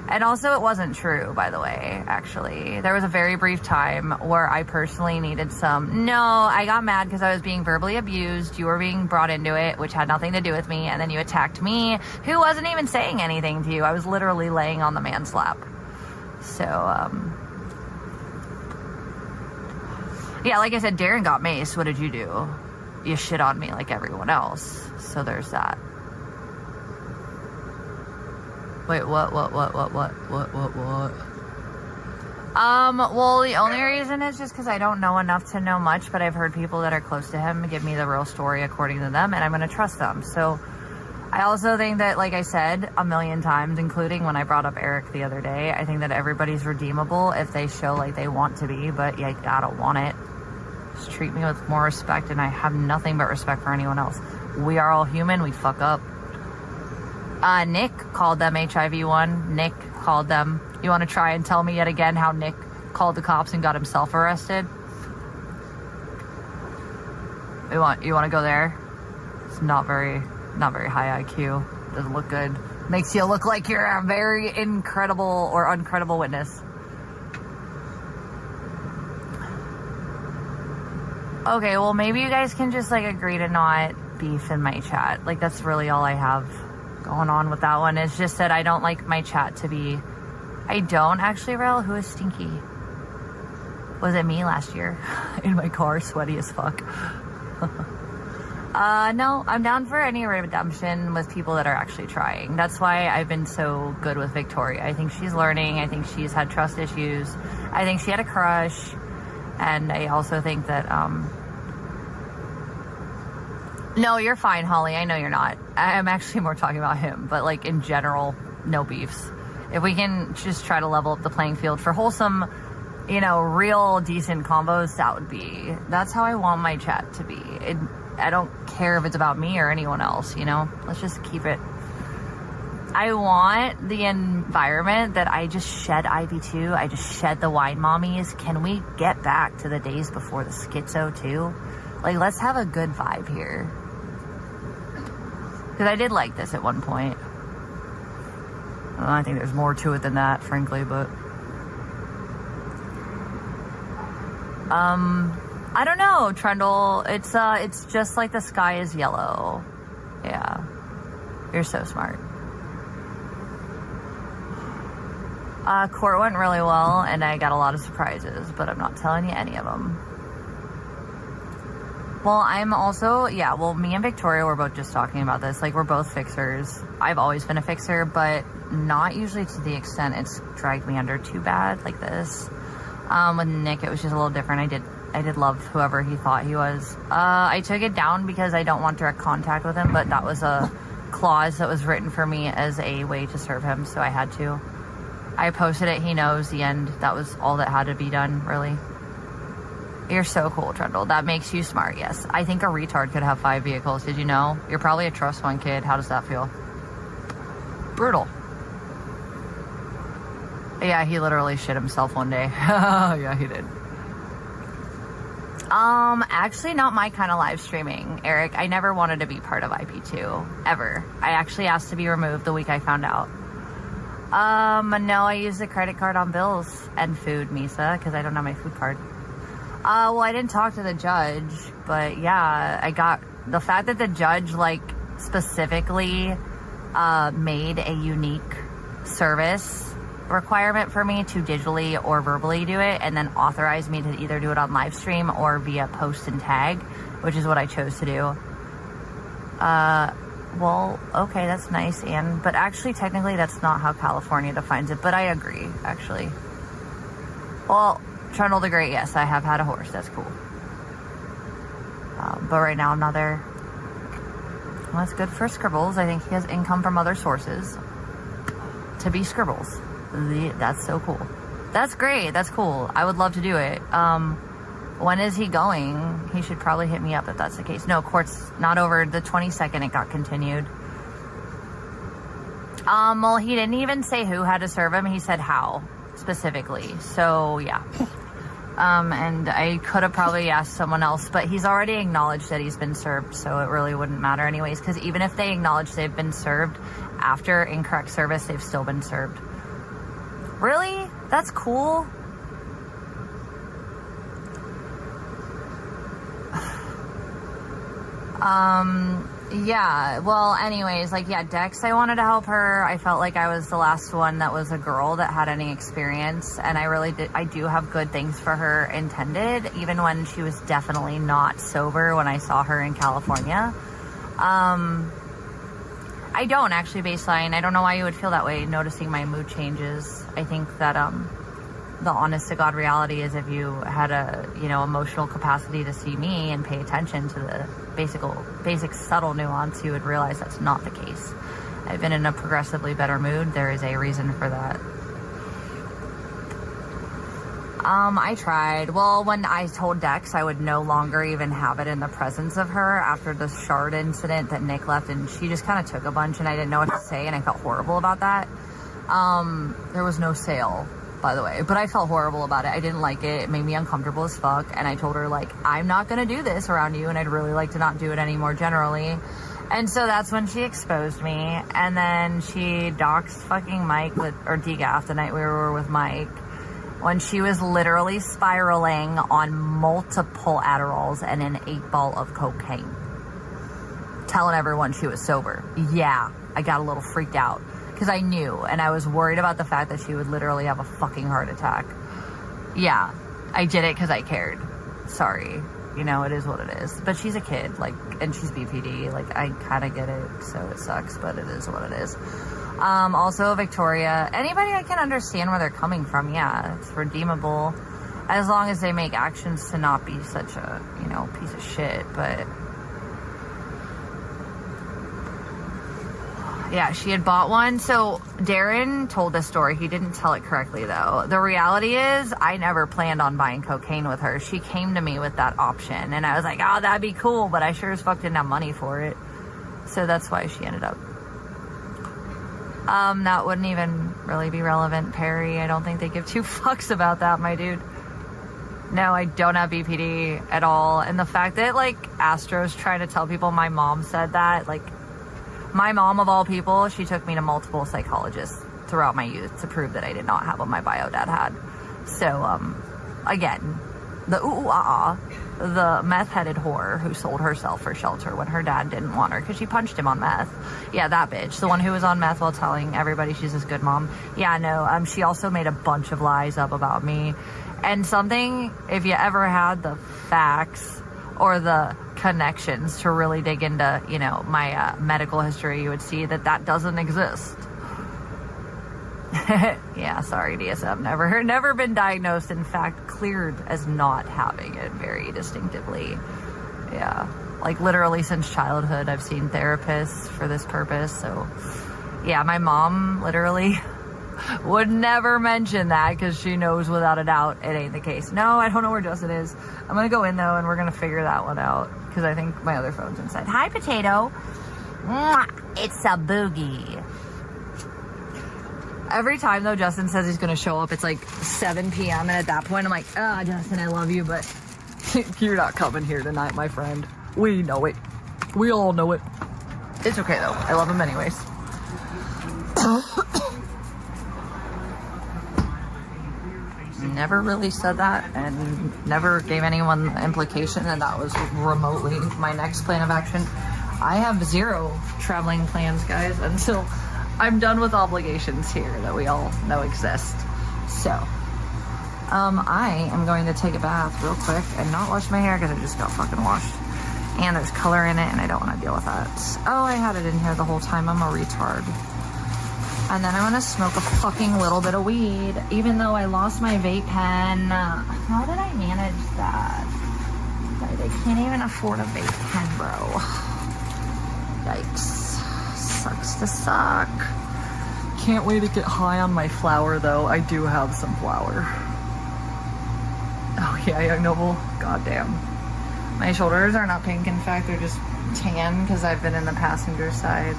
And also, it wasn't true, by the way, actually. There was a very brief time where I personally needed some... No, I got mad because I was being verbally abused. You were being brought into it, which had nothing to do with me. And then you attacked me, who wasn't even saying anything to you. I was literally laying on the man's lap. So, yeah, like I said, Darren got maced. What did you do? You shit on me like everyone else. So there's that. Wait, what? Well, the only reason is just because I don't know enough to know much, but I've heard people that are close to him give me the real story according to them, and I'm going to trust them. So I also think that, like I said a million times, including when I brought up Eric the other day, I think that everybody's redeemable if they show like they want to be, but yeah, I don't want it. Just treat me with more respect, and I have nothing but respect for anyone else. We are all human. We fuck up. Nick called them HIV-1. Nick called them. You want to try and tell me yet again how Nick called the cops and got himself arrested? You want to go there? It's not very high IQ. Doesn't look good. Makes you look like you're a very incredible or uncredible witness. Okay, well maybe you guys can just like agree to not beef in my chat. Like that's really all I have going on with that one. It's just that I don't like my chat to be... I don't actually, Rel. Who is stinky? Was it me last year? In my car, sweaty as fuck. No, I'm down for any redemption with people that are actually trying. That's why I've been so good with Victoria. I think she's learning. I think she's had trust issues. I think she had a crush. And I also think that, no, you're fine, Holly. I know you're not. I'm actually more talking about him. But, like, in general, no beefs. If we can just try to level up the playing field for wholesome, you know, real decent combos, that's how I want my chat to be. I don't care if it's about me or anyone else, you know? Let's just keep it. I want the environment that I just shed IB2. I just shed the wine mommies. Can we get back to the days before the schizo too? Like, let's have a good vibe here. Because I did like this at one point. I think there's more to it than that, frankly, but... I don't know, Trundle. It's just like the sky is yellow. Yeah. You're so smart. Court went really well, and I got a lot of surprises, but I'm not telling you any of them. Well, I'm also, yeah, well, me and Victoria were both just talking about this. Like, we're both fixers. I've always been a fixer, but not usually to the extent it's dragged me under too bad, like this. With Nick, it was just a little different. I did love whoever he thought he was. I took it down because I don't want direct contact with him, but that was a clause that was written for me as a way to serve him, so I had to. I posted it, he knows, the end. That was all that had to be done, really. You're so cool, Trundle. That makes you smart, yes. I think a retard could have 5 vehicles. Did you know? You're probably a trust fund kid. How does that feel? Brutal. Yeah, he literally shit himself one day. Yeah, he did. Actually not my kind of live streaming, Eric. I never wanted to be part of IP2, ever. I actually asked to be removed the week I found out. No, I used the credit card on bills and food, Misa, because I don't have my food card. Well, I didn't talk to the judge, but yeah, I got the fact that the judge, like, specifically, made a unique service requirement for me to digitally or verbally do it, and then authorized me to either do it on live stream or via post and tag, which is what I chose to do. Well, okay, that's nice, Anne, but actually, technically, that's not how California defines it, but I agree, actually. Well, Trundle the Great, yes, I have had a horse, that's cool. But right now, I'm not there. Well, that's good for Scribbles. I think he has income from other sources to be Scribbles. That's so cool. That's great. That's cool. I would love to do it. When is he going? He should probably hit me up if that's the case. No, court's not over. The 22nd it got continued. Well, he didn't even say who had to serve him. He said how, specifically. So, yeah. And I could have probably asked someone else, but he's already acknowledged that he's been served, so it really wouldn't matter anyways, because even if they acknowledge they've been served after incorrect service, they've still been served. Really? That's cool. Yeah, well, anyways, like, yeah, Dex, I wanted to help her. I felt like I was the last one that was a girl that had any experience, and I do have good things for her intended, even when she was definitely not sober when I saw her in California. I don't actually, baseline. I don't know why you would feel that way, noticing my mood changes. I think that, the honest to God reality is if you had a, you know, emotional capacity to see me and pay attention to the basic subtle nuance, you would realize that's not the case. I've been in a progressively better mood. There is a reason for that. I tried. Well, when I told Dex I would no longer even have it in the presence of her after the shard incident that Nick left, and she just kind of took a bunch and I didn't know what to say and I felt horrible about that. There was no sale, by the way, but I felt horrible about it. I didn't like it. It made me uncomfortable as fuck, and I told her, like, I'm not gonna do this around you, and I'd really like to not do it anymore generally. And so that's when she exposed me, and then she doxed fucking Mike or degaffed the night we were with Mike, when she was literally spiraling on multiple Adderalls and an 8-ball of cocaine, telling everyone she was sober. Yeah, I got a little freaked out because I knew, and I was worried about the fact that she would literally have a fucking heart attack. Yeah, I did it because I cared. Sorry, you know, it is what it is. But she's a kid, like, and she's BPD. Like, I kind of get it, so it sucks, but it is what it is. Also, Victoria, anybody I can understand where they're coming from, yeah, it's redeemable, as long as they make actions to not be such a, you know, piece of shit. But yeah, she had bought one. So Darren told this story. He didn't tell it correctly, though. The reality is I never planned on buying cocaine with her. She came to me with that option, and I was like, oh, that'd be cool, but I sure as fuck didn't have money for it. So that's why she ended up. That wouldn't even really be relevant, Perry. I don't think they give two fucks about that, my dude. No, I don't have BPD at all. And the fact that, like, Astro's trying to tell people my mom said that, like, my mom, of all people, she took me to multiple psychologists throughout my youth to prove that I did not have what my bio dad had. So, again, the the meth-headed whore who sold herself for shelter when her dad didn't want her because she punched him on meth. Yeah, that bitch. The one who was on meth while telling everybody she's this good mom. Yeah, no, she also made a bunch of lies up about me. And something, if you ever had the facts or the connections to really dig into, you know, my medical history, you would see that that doesn't exist. Yeah, sorry, DSM. Never been diagnosed. In fact, cleared as not having it very distinctively. Yeah, like literally since childhood, I've seen therapists for this purpose. So, yeah, my mom literally would never mention that because she knows without a doubt it ain't the case. No, I don't know where Justin is. I'm gonna go in though, and we're gonna figure that one out because I think my other phone's inside. Hi, Potato. It's a boogie. Every time, though, Justin says he's going to show up, it's like 7 p.m. And at that point, I'm like, Justin, I love you, but you're not coming here tonight, my friend. We know it. We all know it. It's okay, though. I love him anyways. Never really said that and never gave anyone the implication that that was remotely my next plan of action. I have 0 traveling plans, guys, until I'm done with obligations here that we all know exist. So, I am going to take a bath real quick and not wash my hair because I just got fucking washed. And there's color in it and I don't want to deal with that. Oh, I had it in here the whole time. I'm a retard. And then I'm going to smoke a fucking little bit of weed, even though I lost my vape pen. How did I manage that? I can't even afford a vape pen, bro. Yikes. Sucks to suck. Can't wait to get high on my flour, though. I do have some flour. Oh, yeah, Young Noble. Goddamn. My shoulders are not pink. In fact, they're just tan because I've been in the passenger side.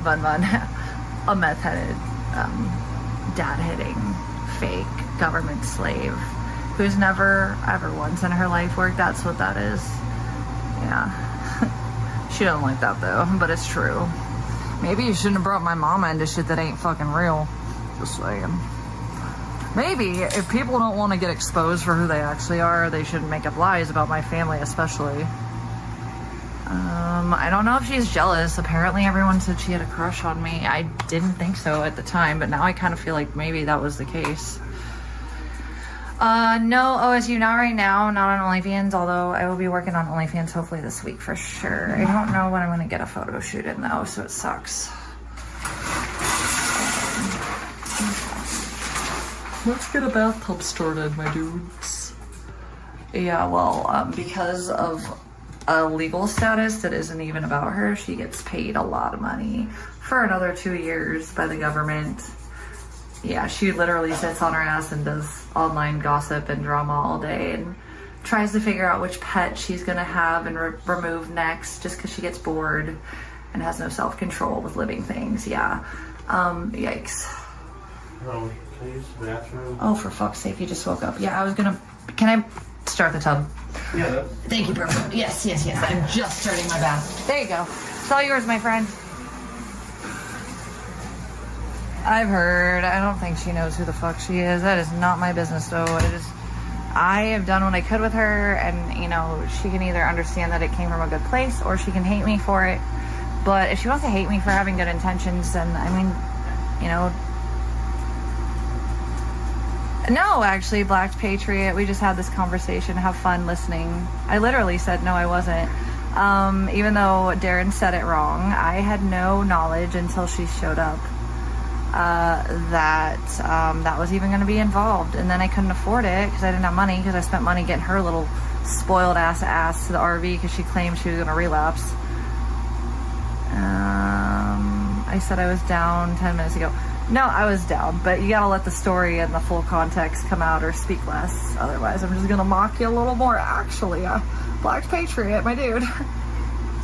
Bun. A meth-headed, dad-hitting, fake government slave who's never, ever once in her life worked. That's what that is. Yeah. She don't like that, though, but it's true. Maybe you shouldn't have brought my mama into shit that ain't fucking real. Just saying. Maybe if people don't want to get exposed for who they actually are, they shouldn't make up lies about my family, especially. I don't know if she's jealous. Apparently everyone said she had a crush on me. I didn't think so at the time, but now I kind of feel like maybe that was the case. No, OSU, not right now, not on OnlyFans, although I will be working on OnlyFans hopefully this week for sure. I don't know when I'm going to get a photo shoot in, though, so it sucks. Let's get a bathtub started, my dudes. Yeah, well, because of a legal status that isn't even about her, she gets paid a lot of money for another 2 years by the government. Yeah, she literally sits on her ass and does online gossip and drama all day and tries to figure out which pet she's gonna have and remove next just because she gets bored and has no self-control with living things. Yeah. Yikes. Oh, can I use the bathroom? Oh, for fuck's sake, you just woke up. Yeah, I was gonna... Can I start the tub? Yeah. Thank you, perfect. Yes. I'm just starting my bath. There you go. It's all yours, my friend. I've heard. I don't think she knows who the fuck she is. That is not my business, though. I have done what I could with her, and, you know, she can either understand that it came from a good place, or she can hate me for it. But if she wants to hate me for having good intentions, then, I mean, you know... No, actually, Black Patriot, we just had this conversation. Have fun listening. I literally said no, I wasn't. Even though Darren said it wrong, I had no knowledge until she showed up that was even going to be involved. And then I couldn't afford it because I didn't have money, because I spent money getting her little spoiled ass to the RV because she claimed she was going to relapse. I said I was down 10 minutes ago. No, I was down, but you gotta let the story and the full context come out or speak less. Otherwise, I'm just gonna mock you a little more. Actually, Black Patriot, my dude.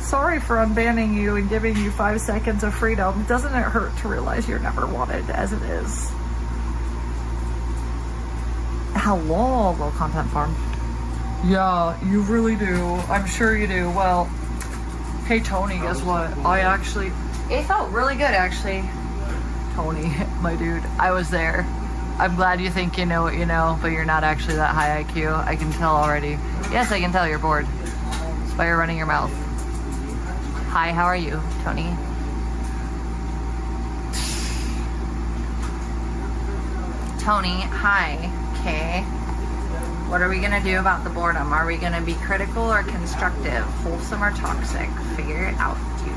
Sorry for unbanning you and giving you 5 seconds of freedom. Doesn't it hurt to realize you're never wanted as it is? Hello, low content farm. Yeah, you really do. I'm sure you do. Well, hey Tony, guess what? It felt really good, actually. Tony, my dude, I was there. I'm glad you think you know what you know, but you're not actually that high IQ. I can tell already. Yes, I can tell you're bored. That's why you're running your mouth. Hi, how are you, Tony? Tony, hi. Okay. What are we gonna do about the boredom? Are we gonna be critical or constructive? Wholesome or toxic? Figure it out, dude.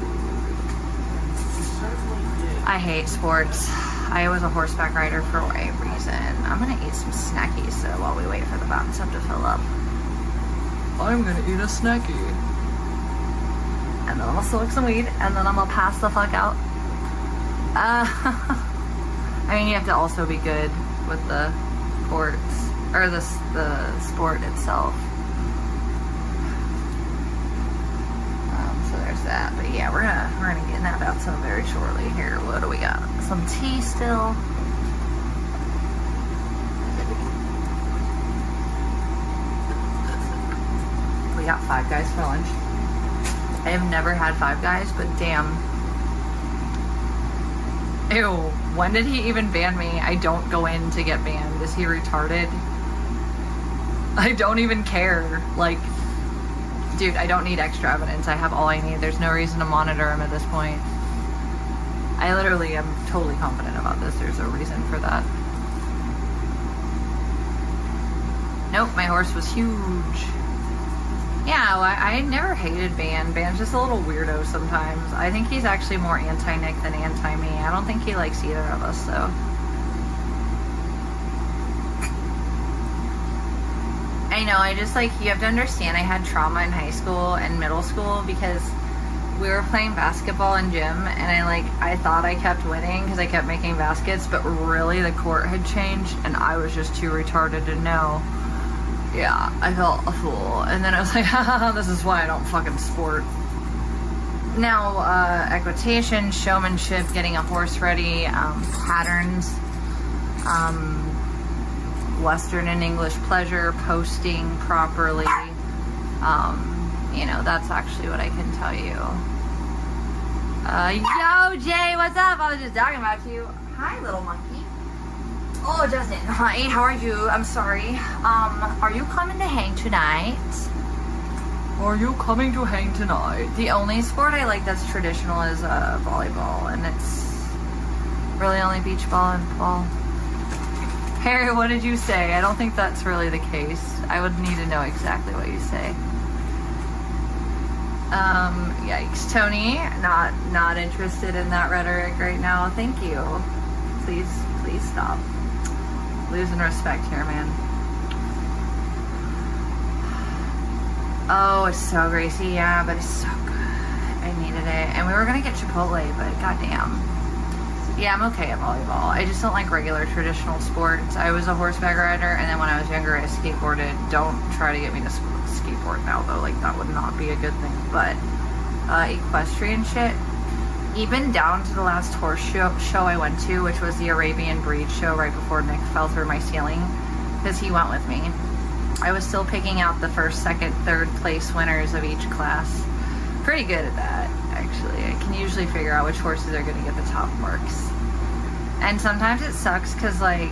I hate sports. I was a horseback rider for a reason. I'm gonna eat some snackies though while we wait for the bathtub to fill up. I'm gonna eat a snacky. And then I'm gonna smoke some weed, and then I'm gonna pass the fuck out. I mean, you have to also be good with the sports, or the sport itself. So there's that. But yeah, we're gonna get in that bathtub very shortly. Here, what do we got? Some tea still. We got Five Guys for lunch. I have never had Five Guys, but damn. Ew, when did he even ban me? I don't go in to get banned. Is he retarded? I don't even care. Like, dude, I don't need extra evidence. I have all I need. There's no reason to monitor him at this point. I literally am totally confident about this. There's a reason for that. Nope, my horse was huge. Yeah, well, I never hated Ban. Ban's just a little weirdo sometimes. I think he's actually more anti-Nick than anti-me. I don't think he likes either of us, though. I know, I just, like, you have to understand, I had trauma in high school and middle school because we were playing basketball in gym, and I thought I kept winning because I kept making baskets, but really the court had changed, and I was just too retarded to know. Yeah, I felt a fool. And then I was like, haha, this is why I don't fucking sport. Now, equitation, showmanship, getting a horse ready, patterns, Western and English pleasure, posting properly. You know, that's actually what I can tell you. Yo, Jay, what's up? I was just talking about you. Hi, little monkey. Oh, Justin. Hi, how are you? I'm sorry. Are you coming to hang tonight? Are you coming to hang tonight? The only sport I like that's traditional is volleyball, and it's really only beach ball and ball. Harry, what did you say? I don't think that's really the case. I would need to know exactly what you say. Yikes. Tony, not interested in that rhetoric right now. Thank you. Please stop. Losing respect here, man. Oh, it's so greasy, yeah, but it's so good. I needed it. And we were gonna get Chipotle, but goddamn. Yeah, I'm okay at volleyball. I just don't like regular traditional sports. I was a horseback rider, and then when I was younger, I skateboarded. Don't try to get me to skateboard now, though. Like, that would not be a good thing. But equestrian shit, even down to the last horse show I went to, which was the Arabian Breed show right before Nick fell through my ceiling, because he went with me. I was still picking out the first, second, third place winners of each class. Pretty good at that, actually. I can usually figure out which horses are going to get the top marks. And sometimes it sucks because, like,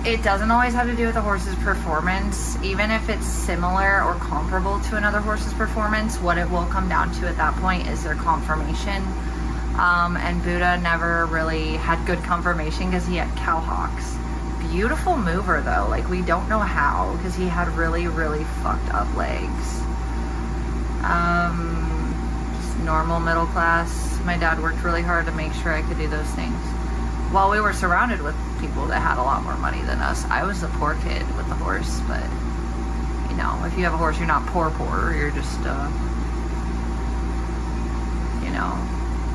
it doesn't always have to do with the horse's performance. Even if it's similar or comparable to another horse's performance, what it will come down to at that point is their conformation. And Buddha never really had good conformation because he had cowhawks. Beautiful mover, though. Like, we don't know how, because he had really, really fucked up legs. Just normal middle class. My dad worked really hard to make sure I could do those things. While we were surrounded with people that had a lot more money than us, I was the poor kid with the horse. But, you know, if you have a horse, you're not poor. You're just, you know.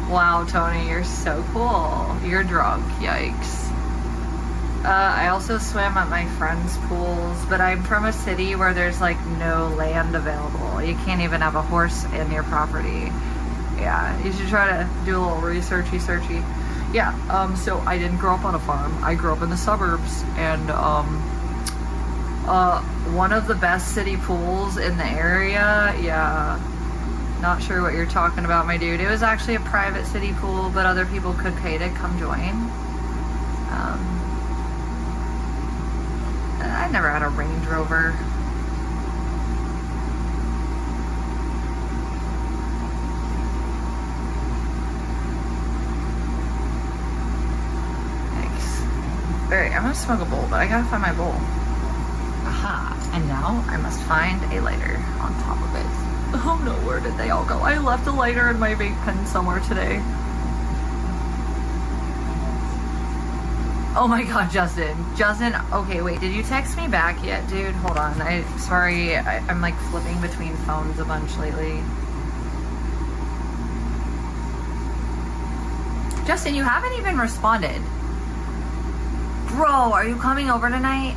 Wow, Tony, you're so cool. You're drunk. Yikes. I also swim at my friends' pools, but I'm from a city where there's like no land available. You can't even have a horse in your property. Yeah, you should try to do a little researchy. Yeah, so I didn't grow up on a farm. I grew up in the suburbs, and one of the best city pools in the area, yeah, not sure what you're talking about, my dude. It was actually a private city pool, but other people could pay to come join. I never had a Range Rover. Thanks. Alright, I'm gonna smoke a bowl, but I gotta find my bowl. Aha, and now I must find a lighter on top of it. Oh no, where did they all go? I left a lighter in my vape pen somewhere today. Oh my god, Justin, okay, wait, did you text me back yet, dude? Hold on, I'm like flipping between phones a bunch lately. Justin, you haven't even responded. Bro, are you coming over tonight?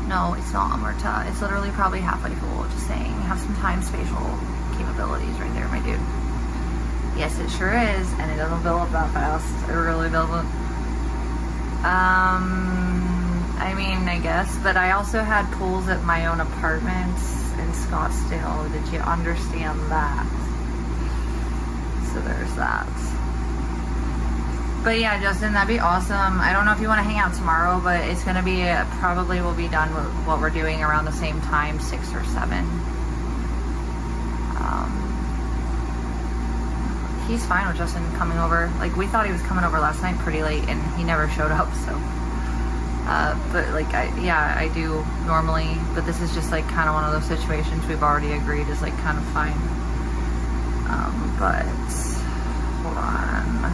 No, it's not Amarta. It's literally probably halfway full. Just saying, have some time spatial capabilities right there, my dude. Yes, it sure is, and it doesn't fill up that fast. It really doesn't. I mean, I guess, but I also had pools at my own apartments in Scottsdale. Did you understand that? So there's that. But yeah, Justin, that'd be awesome. I don't know if you want to hang out tomorrow, but it's going to be, probably will be done with what we're doing around the same time, 6 or 7. He's fine with Justin coming over. Like, we thought he was coming over last night pretty late, and he never showed up, so. But, like, I do normally, but this is just, like, kind of one of those situations we've already agreed is, like, kind of fine. But, hold on.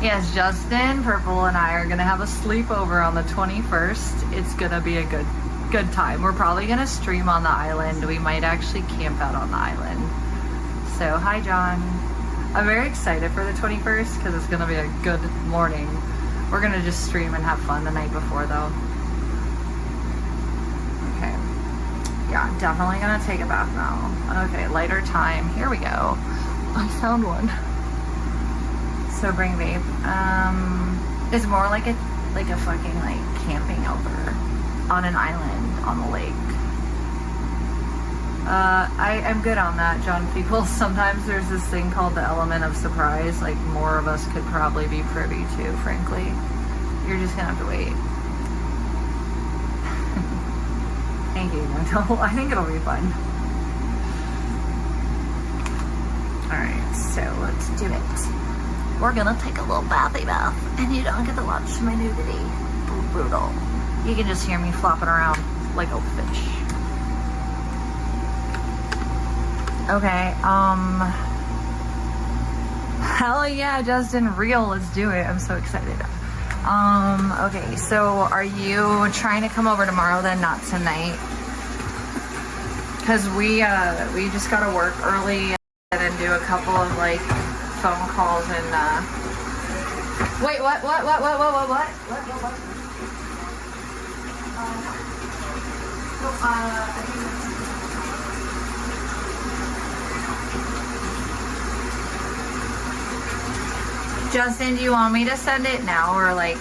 Yes, Justin, Purple, and I are going to have a sleepover on the 21st. It's going to be a good time. We're probably going to stream on the island. We might actually camp out on the island. So, hi, John. I'm very excited for the 21st because it's going to be a good morning. We're going to just stream and have fun the night before, though. Okay. Yeah, definitely going to take a bath now. Okay, lighter time. Here we go. I found one. So bring vape. It's more like a fucking like camping out there on an island on the lake. I'm good on that, John People. Sometimes there's this thing called the element of surprise. Like, more of us could probably be privy to, frankly. You're just gonna have to wait. Thank you, Mental. I think it'll be fun. Alright, so let's do it. We're gonna take a little bathy bath, and you don't get to watch my nudity. Brutal. You can just hear me flopping around like a fish. Okay, Hell yeah, Justin, real, let's do it. I'm so excited. Okay, so are you trying to come over tomorrow then, not tonight? Because we just gotta work early and then do a couple of like phone calls and wait, what? I think Justin, do you want me to send it now or like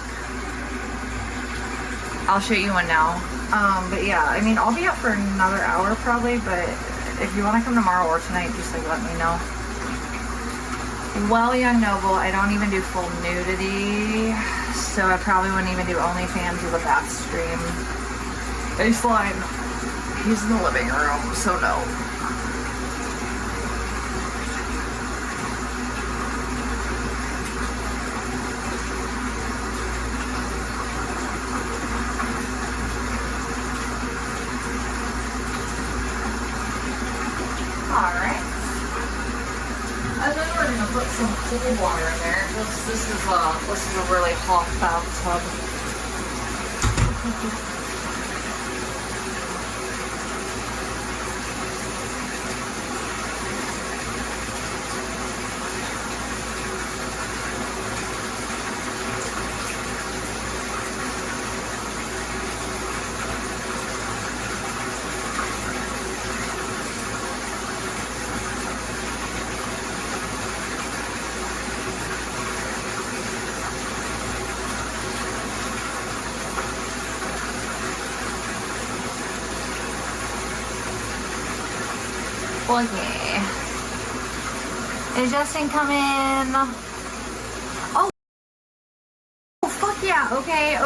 I'll shoot you one now. But yeah, I mean I'll be up for another hour probably, but if you want to come tomorrow or tonight, just like let me know. Well, young noble, I don't even do full nudity, so I probably wouldn't even do OnlyFans with a bath stream. Baseline, he's in the living room, so no. Alright. And then we're gonna put some cold water in there. This is a really hot bathtub. Well, yeah. Is Justin coming? Oh, fuck yeah. Okay.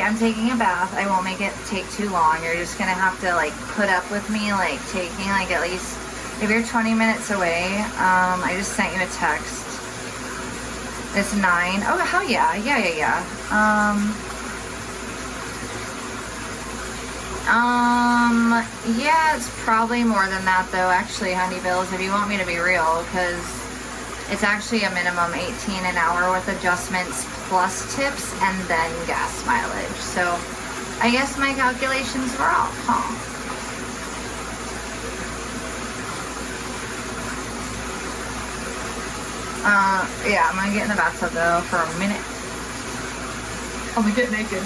I'm taking a bath. I won't make it take too long. You're just gonna have to like put up with me like taking like at least, if you're 20 minutes away, I just sent you a text. It's 9. Oh, hell yeah. Yeah. Yeah, it's probably more than that though, actually, honey bills, if you want me to be real, because it's actually a minimum 18 an hour with adjustments plus tips and then gas mileage. So I guess my calculations were off, huh? Yeah, I'm gonna get in the bathtub though for a minute. I'm gonna get naked.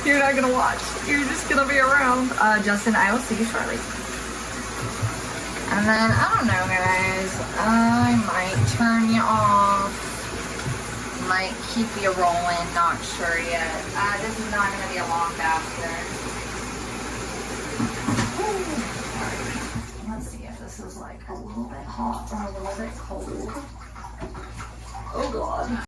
You're not gonna watch. You're just gonna be around. Justin, I will see you shortly. And then, I don't know, guys. I might turn you off. Might keep you rolling. Not sure yet. This is not gonna be a long after. Let's see if this is like a little bit hot or a little bit cold. Oh God.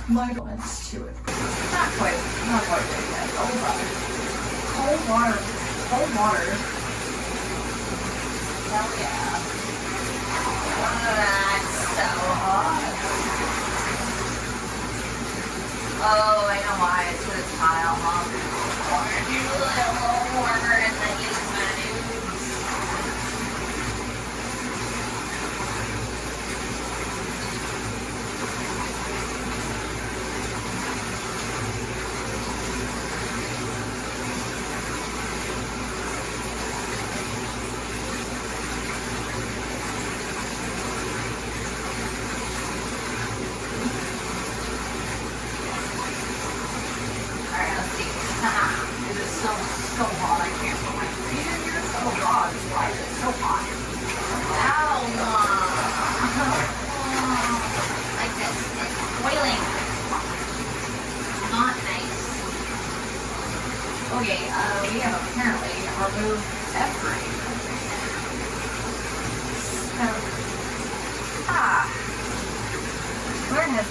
My goodness, to it. Not quite there yet. Cold water. Cold water. Hell yeah. That's so hot. Oh, I know why. It's because it's hot out, huh? Or do a little warmer and then use my nudes. So hot, I can't put my feet in here. Oh God, why is it so hot? Ow! Like this, it's boiling. Not nice. Okay, we have apparently removed everything. So, where has